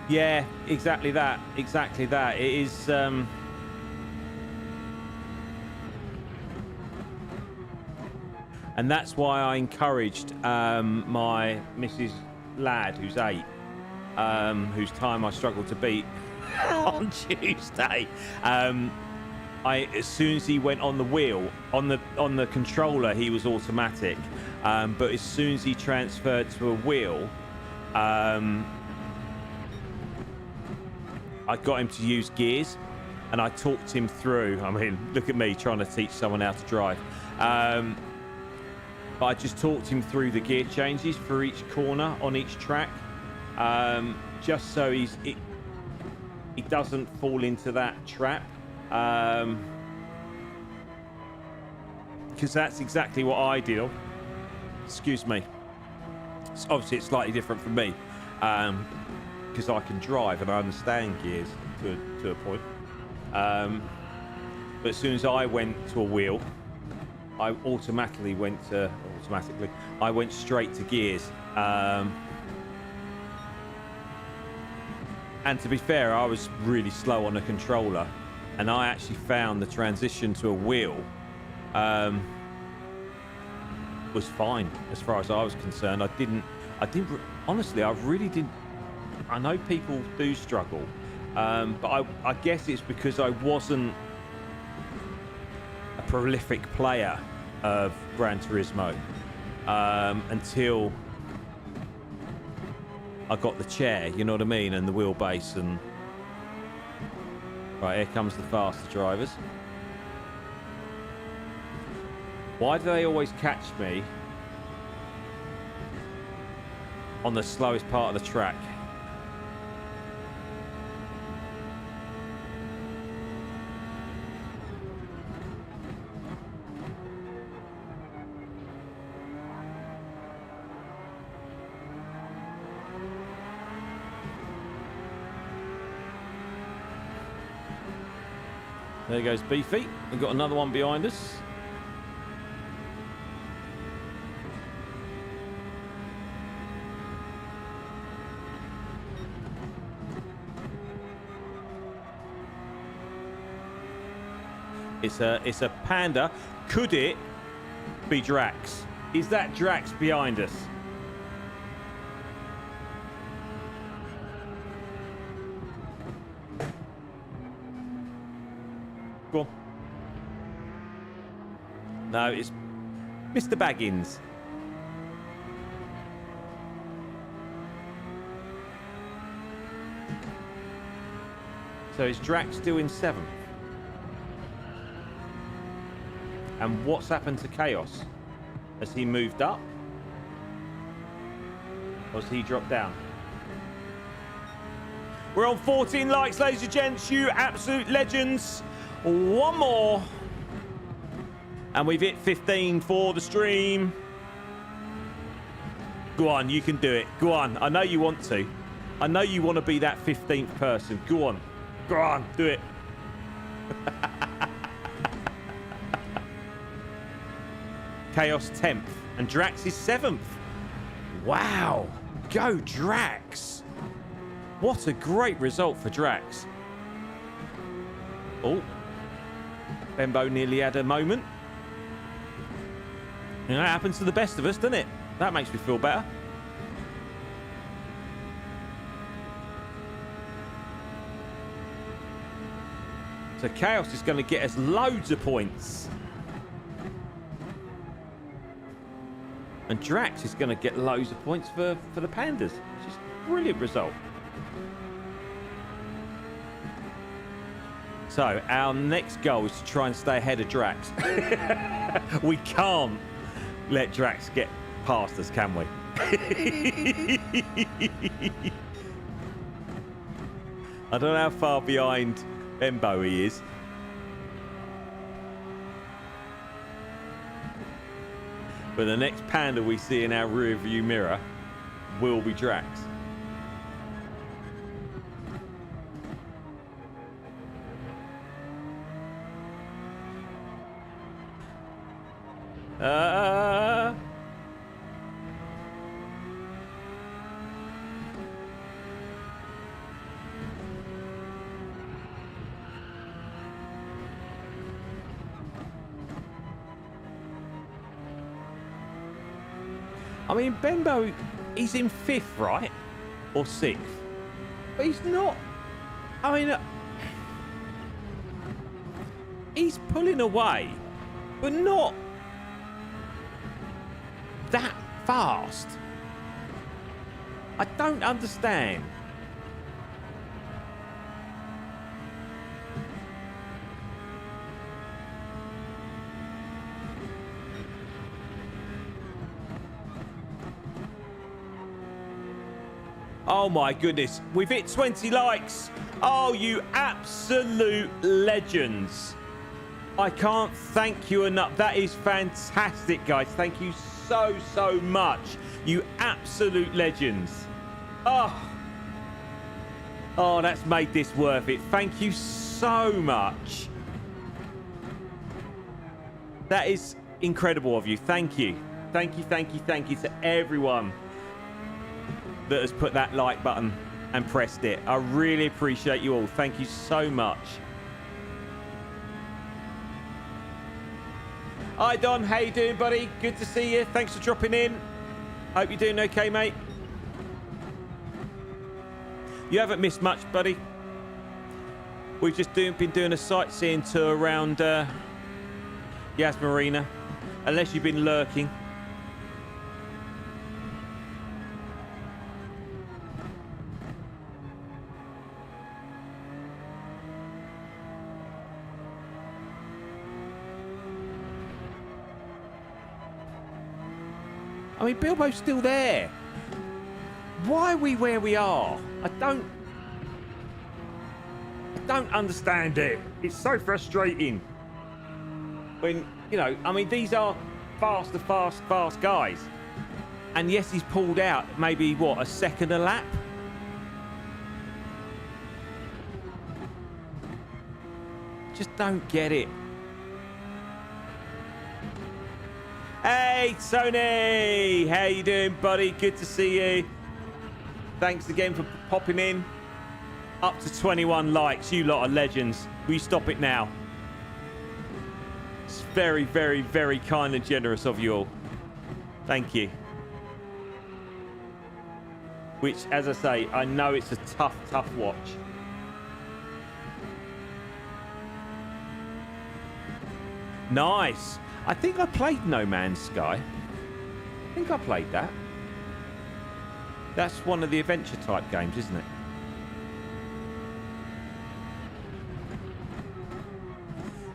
Yeah, exactly that. Exactly that. It is. And that's why I encouraged my Mrs. Ladd, who's 8, whose time I struggled to beat on Tuesday. As soon as he went on the wheel, on the controller, he was automatic. But as soon as he transferred to a wheel, I got him to use gears, and I talked him through. I mean, look at me trying to teach someone how to drive. But I just talked him through the gear changes for each corner on each track, just so he doesn't fall into that trap. Because that's exactly what I did. Excuse me. Obviously, it's slightly different from me. Because I can drive and I understand gears to a point. But as soon as I went to a wheel, I automatically went straight to gears. And to be fair, I was really slow on the controller, and I actually found the transition to a wheel was fine as far as I was concerned. Honestly, I really didn't. I know people do struggle, but I guess it's because I wasn't a prolific player of Gran Turismo until I got the chair, you know what I mean, and the wheelbase. And right, here comes the faster drivers. Why do they always catch me on the slowest part of the track? There goes Beefy. We've got another one behind us. It's a Panda. Could it be Drax? Is that Drax behind us? Go on. No, it's Mr. Baggins. So is Drax still in 7th? And what's happened to Chaos? Has he moved up? Or has he dropped down? We're on 14 likes, ladies and gents. You absolute legends. One more. And we've hit 15 for the stream. Go on, you can do it. Go on. I know you want to. I know you want to be that 15th person. Go on. Go on, do it. Chaos 10th. And Drax is 7th. Wow. Go Drax. What a great result for Drax. Oh. Bembo nearly had a moment. And that happens to the best of us, doesn't it? That makes me feel better. So Chaos is going to get us loads of points. And Drax is going to get loads of points for the Pandas, which is a brilliant result. So our next goal is to try and stay ahead of Drax. We can't let Drax get past us, can we? I don't know how far behind Bembo he is. But the next panda we see in our rear view mirror will be Drax. I mean, Bembo, he's in 5th, right? Or 6th. But he's not. I mean, he's pulling away, but not that fast. I don't understand. Oh my goodness, we've hit 20 likes. Oh, you absolute legends. I can't thank you enough. That is fantastic, guys. Thank you so much. You absolute legends. Oh, that's made this worth it. Thank you so much. That is incredible of you. Thank you. Thank you to everyone that has put that like button and pressed it. I really appreciate you all. Thank you so much. Hi Don, how you doing, buddy? Good to see you. Thanks for dropping in. Hope you're doing okay, mate. You haven't missed much, buddy. We've just been doing a sightseeing tour around Marina, unless you've been lurking. I mean, Bilbo's still there. Why are we where we are? I don't understand it. It's so frustrating. When, you know, I mean, these are fast guys. And yes, he's pulled out maybe, what, a second a lap? Just don't get it. Hey, Tony! How you doing, buddy? Good to see you. Thanks again for popping in. Up to 21 likes. You lot are legends. Will you stop it now? It's very, very, very kind and generous of you all. Thank you. Which, as I say, I know it's a tough watch. Nice. I think I played No Man's Sky. I think I played that. That's one of the adventure type games, isn't it?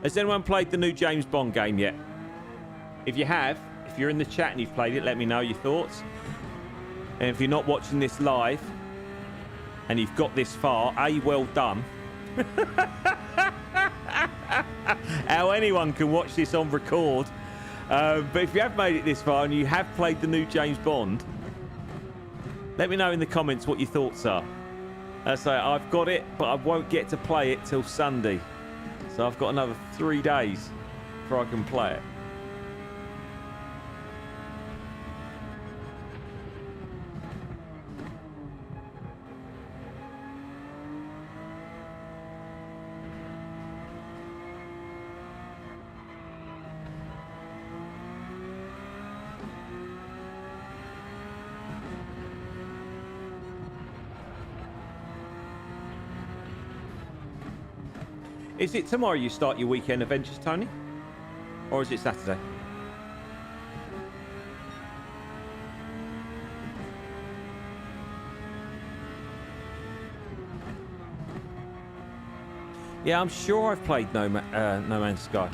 Has anyone played the new James Bond game yet? If you have, if you're in the chat and you've played it, let me know your thoughts. And if you're not watching this live and you've got this far, well done. How anyone can watch this on record. But if you have made it this far and you have played the new James Bond, let me know in the comments what your thoughts are. So I've got it, but I won't get to play it till Sunday. So I've got another 3 days before I can play it. Is it tomorrow you start your weekend adventures, Tony? Or is it Saturday? Yeah, I'm sure I've played No Man's Sky.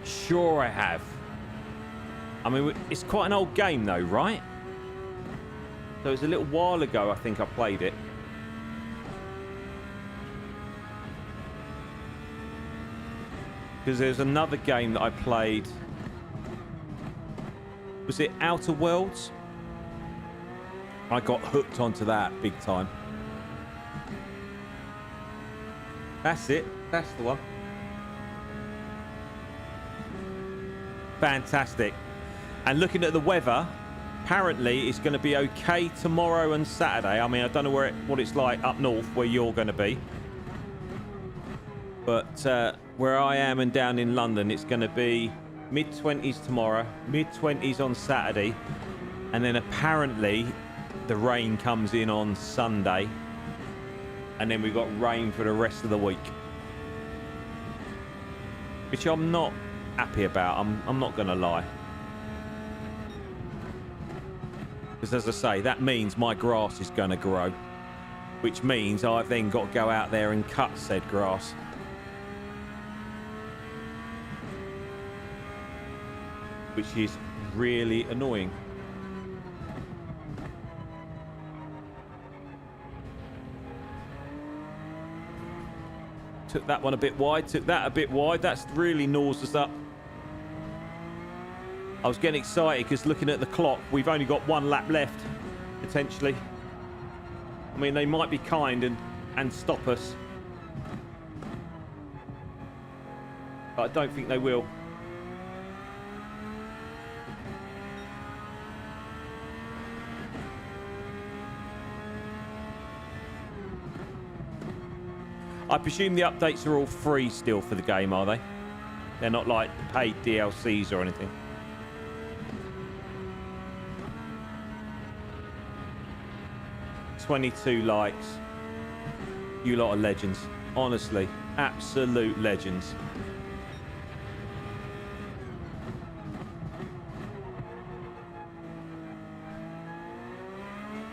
Sure I have. I mean, it's quite an old game though, right? So it was a little while ago I think I played it. because there's another game that I played. Was it Outer Worlds? I got hooked onto that big time. That's it. That's the one. Fantastic. And looking at the weather, apparently it's going to be okay tomorrow and Saturday. I mean, I don't know what it's like up north where you're going to be. But where I am and down in London, it's going to be mid-20s tomorrow, mid-20s on Saturday. And then apparently the rain comes in on Sunday. And then we've got rain for the rest of the week. Which I'm not happy about. I'm not going to lie. Because as I say, that means my grass is going to grow. Which means I've then got to go out there and cut said grass. Which is really annoying. Took that one a bit wide, took that a bit wide. That's really gnaws us up. I was getting excited because looking at the clock, we've only got one lap left, potentially. I mean, they might be kind and stop us. But I don't think they will. I presume the updates are all free still for the game, are they? They're not like paid DLCs or anything. $22 likes. You lot are legends. Honestly, absolute legends.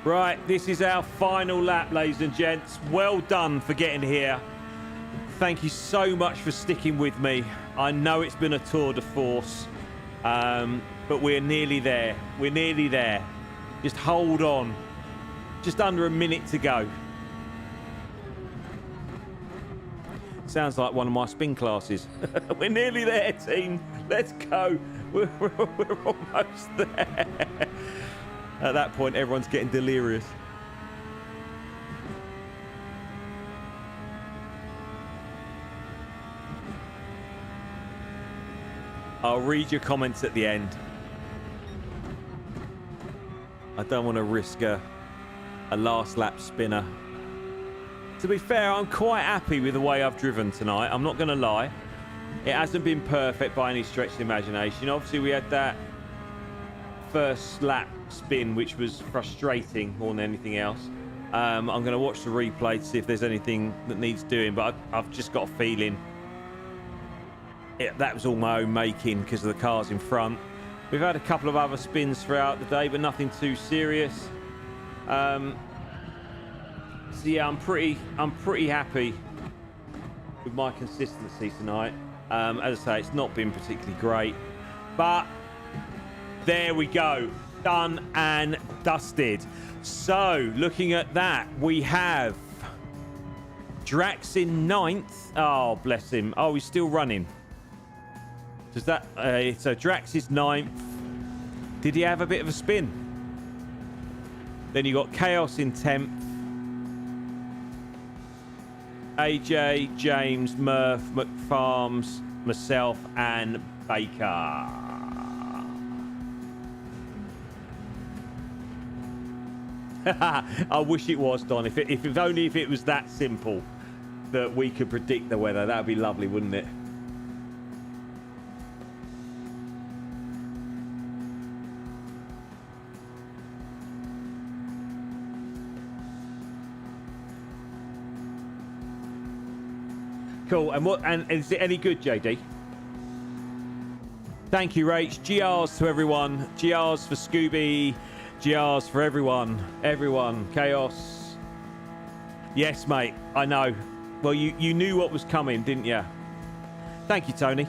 Right, this is our final lap, ladies and gents. Well done for getting here. Thank you so much for sticking with me. I know it's been a tour de force, but we're nearly there. We're nearly there. Just hold on. Just under a minute to go. Sounds like one of my spin classes. We're nearly there, team. Let's go. We're almost there. At that point, everyone's getting delirious. I'll read your comments at the end. I don't want to risk a last lap spinner. To be fair, I'm quite happy with the way I've driven tonight. I'm not going to lie. It hasn't been perfect by any stretch of the imagination. Obviously, we had that first lap spin, which was frustrating more than anything else. I'm going to watch the replay to see if there's anything that needs doing, but I've just got a feeling that was all my own making because of the cars in front. We've had a couple of other spins throughout the day, but nothing too serious. So yeah, I'm pretty happy with my consistency tonight. As I say, it's not been particularly great, but there we go. Done and dusted. So, looking at that, we have Drax in 9th. Oh, bless him. Oh, he's still running. Does that... so, Drax is 9th. Did he have a bit of a spin? Then you got Chaos in 10th. AJ, James, Murph, McFarms, myself, and Baker. I wish it was, Don. If only if it was that simple that we could predict the weather. That would be lovely, wouldn't it? Cool. And is it any good, JD? Thank you, Rach. GRs to everyone. GRs for Scooby. GRs for everyone. Everyone. Chaos. Yes, mate. I know. Well, you knew what was coming, didn't you? Thank you, Tony.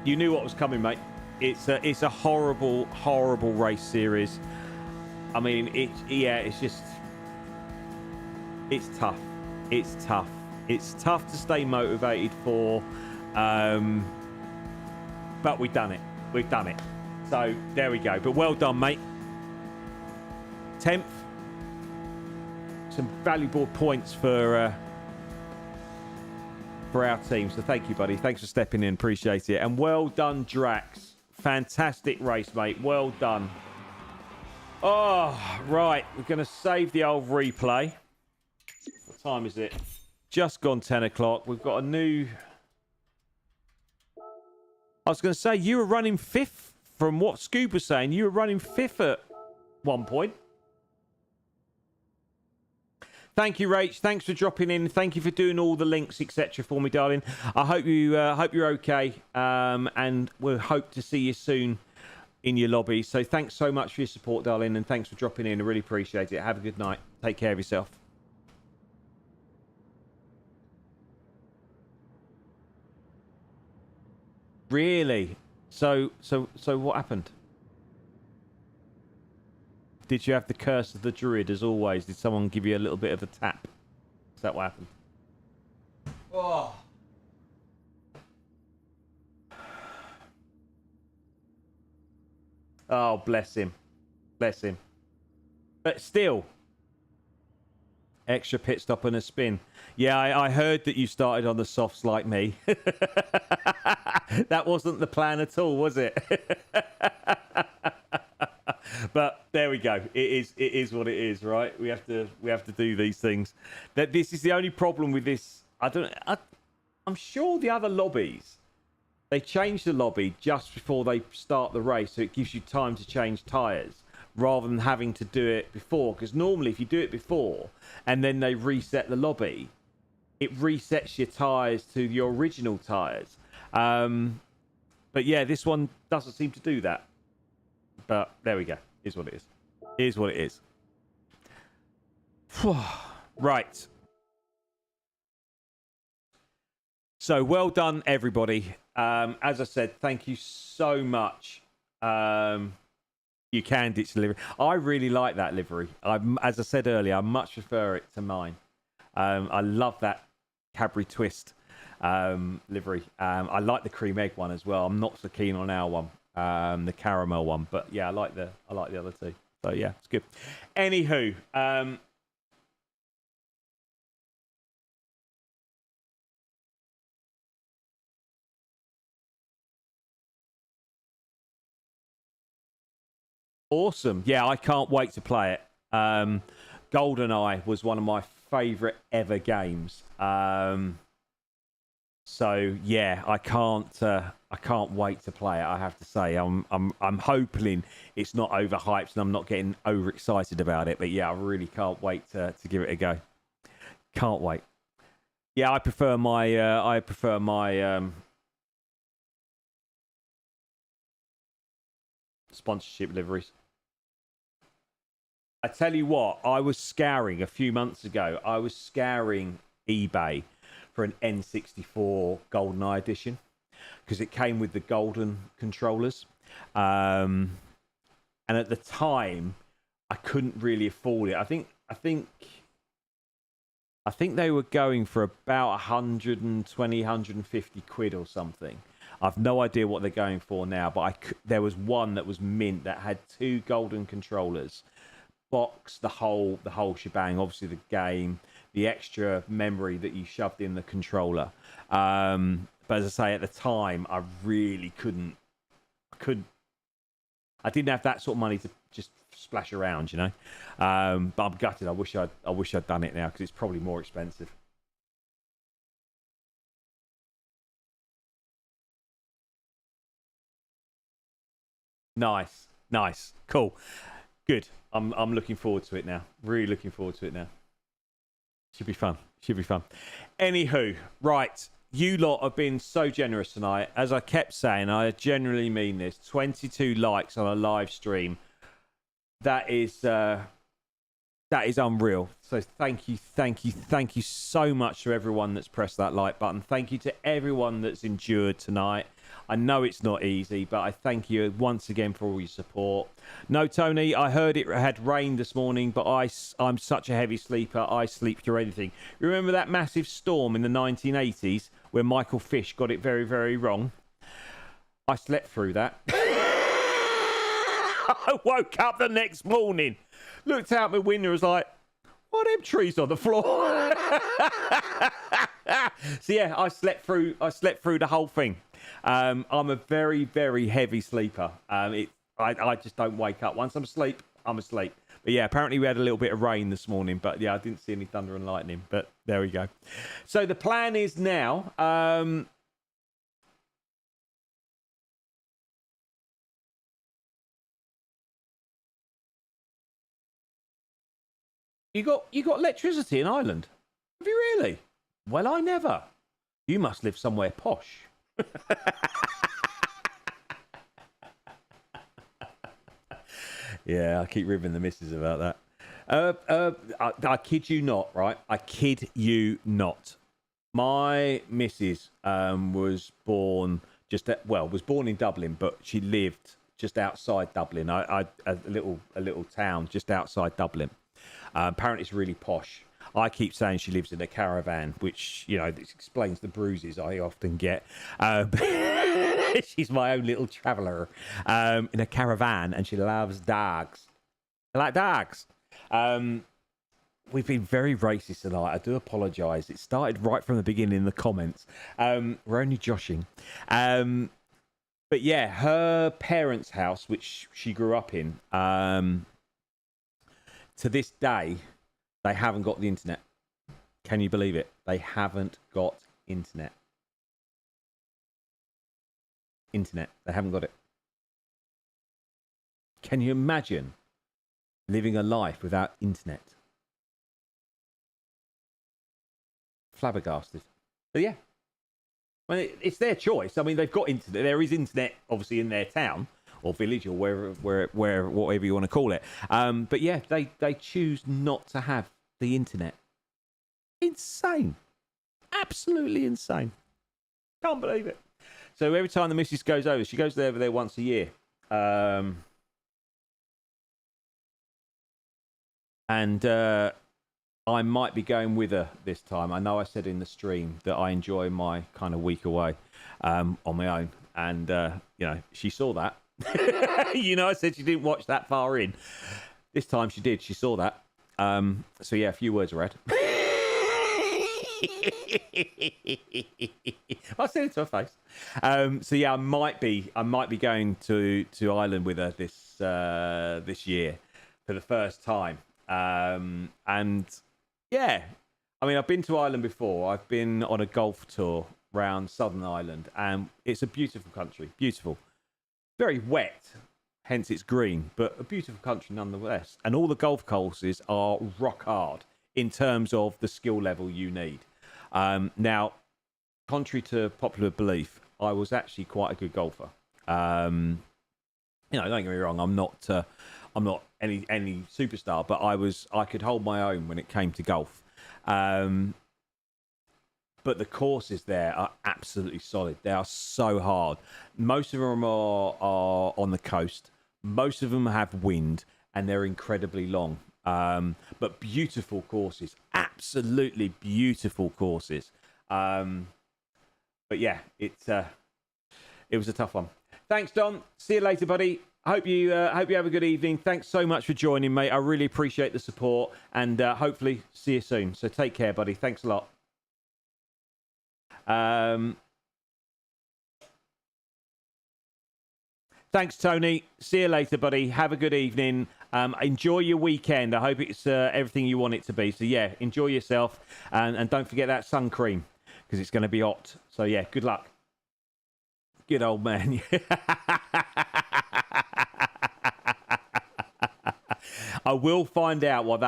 You knew what was coming, mate. It's a horrible, horrible race series. I mean, it's just... It's tough. It's tough. It's tough to stay motivated for. But we've done it. We've done it. So there we go. But well done, mate. 10th. Some valuable points for our team. So thank you, buddy. Thanks for stepping in. Appreciate it. And well done, Drax. Fantastic race, mate. Well done. Oh, right. We're going to save the old replay. What time is it? Just gone 10 o'clock. We've got a new... I was going to say, you were running 5th from what Scoob was saying. You were running 5th at one point. Thank you, Rach. Thanks for dropping in. Thank you for doing all the links, etc. for me, darling. I hope you're okay, and we'll hope to see you soon in your lobby. So thanks so much for your support, darling, and thanks for dropping in. I really appreciate it. Have a good night. Take care of yourself. Really? So what happened? Did you have the curse of the druid as always? Did someone give you a little bit of a tap? Is that what happened? Oh. Oh, bless him. Bless him. But still, extra pit stop and a spin. Yeah, I heard that you started on the softs like me. That wasn't the plan at all, was it? But there we go. It is what it is, right? We have to do these things. That this is the only problem with this. I'm sure the other lobbies, they change the lobby just before they start the race, so it gives you time to change tyres rather than having to do it before. Because normally, if you do it before and then they reset the lobby, it resets your tyres to your original tyres. But yeah, this one doesn't seem to do that. But there we go. Is what it is. Is what it is. Right. So well done, everybody. As I said, thank you so much. You can ditch the livery. I really like that livery. As I said earlier, I much prefer it to mine. I love that Cadbury Twist livery. I like the cream egg one as well. I'm not so keen on our one. The caramel one, but yeah, I like the other two. So yeah, it's good. Anywho, awesome. Yeah, I can't wait to play it. GoldenEye was one of my favorite ever games. So yeah, I can't wait to play it. I have to say, I'm hoping it's not overhyped and I'm not getting overexcited about it. But yeah, I really can't wait to give it a go. Can't wait. Yeah, I prefer my sponsorship liveries. I tell you what, I was scouring a few months ago. I was scouring eBay for an N64 GoldenEye edition because it came with the golden controllers. And at the time, I couldn't really afford it. I think they were going for about 120, 150 quid or something. I've no idea what they're going for now, but there was one that was mint that had 2 golden controllers, box, the whole shebang, obviously the game, the extra memory that you shoved in the controller. But as I say, at the time, I really couldn't. I didn't have that sort of money to just splash around, you know. But I'm gutted. I wish I'd done it now because it's probably more expensive. Nice, cool, good. I'm looking forward to it now. Really looking forward to it now. Should be fun. Anywho, right. You lot have been so generous tonight. As I kept saying, I genuinely mean this. 22 likes on a live stream. That is unreal. So thank you so much to everyone that's pressed that like button. Thank you to everyone that's endured tonight. I know it's not easy, but I thank you once again for all your support. No, Tony, I heard it had rained this morning, but I'm such a heavy sleeper. I sleep through anything. Remember that massive storm in the 1980s? where Michael Fish got it very, very wrong. I slept through that. I woke up the next morning, looked out my window, was like, what are them trees on the floor? So yeah, I slept through the whole thing. I'm a very, very heavy sleeper. I just don't wake up. Once I'm asleep, I'm asleep. But yeah, apparently we had a little bit of rain this morning, but yeah, I didn't see any thunder and lightning, but there we go. So the plan is now, you got electricity in Ireland? Have you really? Well, I never. You must live somewhere posh. Yeah, I keep ribbing the missus about that. I kid you not, right? I kid you not. My missus was born was born in Dublin, but she lived just outside Dublin. A little town just outside Dublin. Apparently, it's really posh. I keep saying she lives in a caravan, which, you know, this explains the bruises I often get. She's my own little traveller in a caravan, and she loves dogs. I like dogs. We've been very racist tonight. I do apologise. It started right from the beginning in the comments. We're only joshing. But yeah, her parents' house, which she grew up in, to this day, they haven't got the internet. Can you believe it? They haven't got internet. They haven't got it. Can you imagine living a life without internet? Flabbergasted. But yeah. I mean, it's their choice. I mean, they've got internet. There is internet, obviously, in their town or village or where whatever you want to call it. But yeah, they choose not to have the internet. Insane. Absolutely insane. Can't believe it. So every time the missus goes over, she goes over there once a year. And I might be going with her this time. I know I said in the stream that I enjoy my kind of week away on my own. And, you know, she saw that. You know, I said she didn't watch that far in. This time she did. She saw that. So, yeah, a few words read. I said it to her face. So, yeah, I might be going to Ireland with her this year for the first time. And yeah, I mean, I've been to Ireland before. I've been on a golf tour around Southern Ireland, and it's a beautiful country. Beautiful. Very wet, hence it's green, but a beautiful country nonetheless. And all the golf courses are rock hard in terms of the skill level you need. Now, contrary to popular belief, I was actually quite a good golfer. You know, don't get me wrong, I'm not any superstar, but I could hold my own when it came to golf. But the courses there are absolutely solid. They are so hard. Most of them are on the coast. Most of them have wind, and they're incredibly long. But beautiful courses, absolutely beautiful courses. But yeah, it was a tough one. Thanks, Don. See you later, buddy. Hope you have a good evening. Thanks so much for joining, mate. I really appreciate the support, and hopefully see you soon. So take care, buddy. Thanks a lot. Thanks, Tony. See you later, buddy. Have a good evening. Enjoy your weekend. I hope it's everything you want it to be. So yeah, enjoy yourself, and don't forget that sun cream because it's going to be hot. So yeah, good luck. Good old man. I will find out what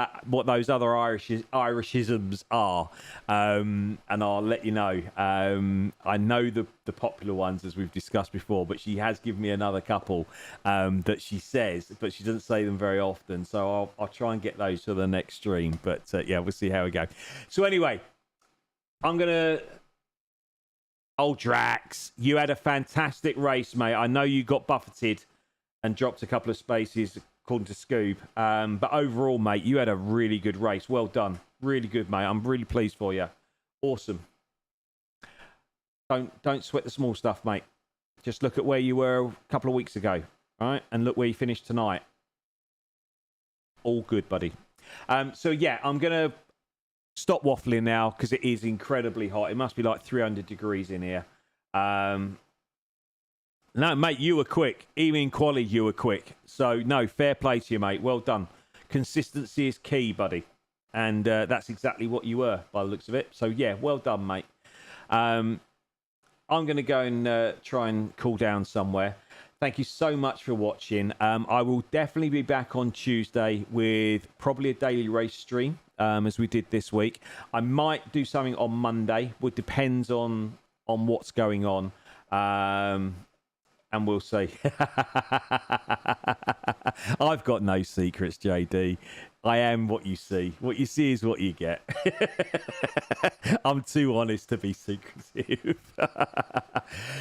those other Irishisms are, and I'll let you know. I know the popular ones, as we've discussed before, but she has given me another couple that she says, but she doesn't say them very often. So I'll try and get those for the next stream. But yeah, we'll see how we go. So anyway, I'm gonna. Old Drax, you had a fantastic race, mate. I know you got buffeted and dropped a couple of spaces, according to Scoob. But overall, mate, you had a really good race. Well done. Really good, mate. I'm really pleased for you. Awesome. don't sweat the small stuff, mate. Just look at where you were a couple of weeks ago, right? And look where you finished tonight. All good, buddy. So yeah, I'm gonna stop waffling now because it is incredibly hot. It must be like 300 degrees in here. No, mate, you were quick. Even in quali, you were quick. So, no, fair play to you, mate. Well done. Consistency is key, buddy. And that's exactly what you were, by the looks of it. So, yeah, well done, mate. I'm going to go and try and cool down somewhere. Thank you so much for watching. I will definitely be back on Tuesday with probably a daily race stream, as we did this week. I might do something on Monday. It depends on what's going on. And we'll see. I've got no secrets, JD. I am what you see. What you see is what you get. I'm too honest to be secretive.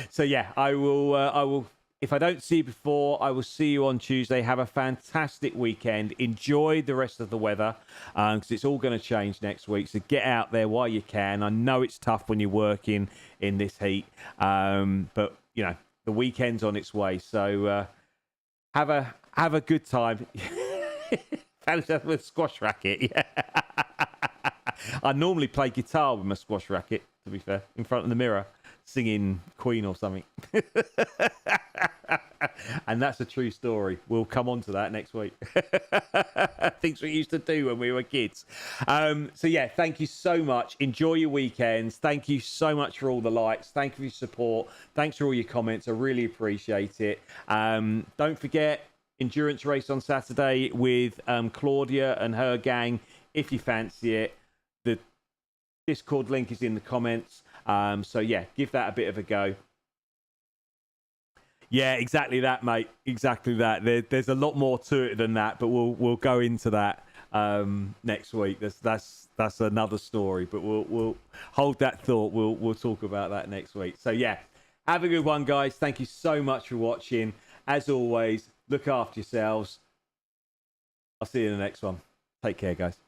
So yeah, I will. If I don't see you before, I will see you on Tuesday. Have a fantastic weekend. Enjoy the rest of the weather, because it's all going to change next week. So get out there while you can. I know it's tough when you're working in this heat, but you know, the weekend's on its way, so have a good time. Found yourself with a squash racket. Yeah. I normally play guitar with my squash racket, to be fair, in front of the mirror, singing Queen or something. And that's a true story. We'll come on to that next week. Things we used to do when we were kids. So yeah, thank you so much. Enjoy your weekends. Thank you so much for all the likes. Thank you for your support. Thanks for all your comments. I really appreciate it. Don't forget, endurance race on Saturday with Claudia and her gang, if you fancy it. The Discord link is in the comments. So yeah, give that a bit of a go. Yeah, exactly that, mate. Exactly that. There's a lot more to it than that, but we'll go into that next week. That's another story, but we'll hold that thought. We'll talk about that next week. So yeah, have a good one, guys. Thank you so much for watching. As always, look after yourselves. I'll see you in the next one. Take care, guys.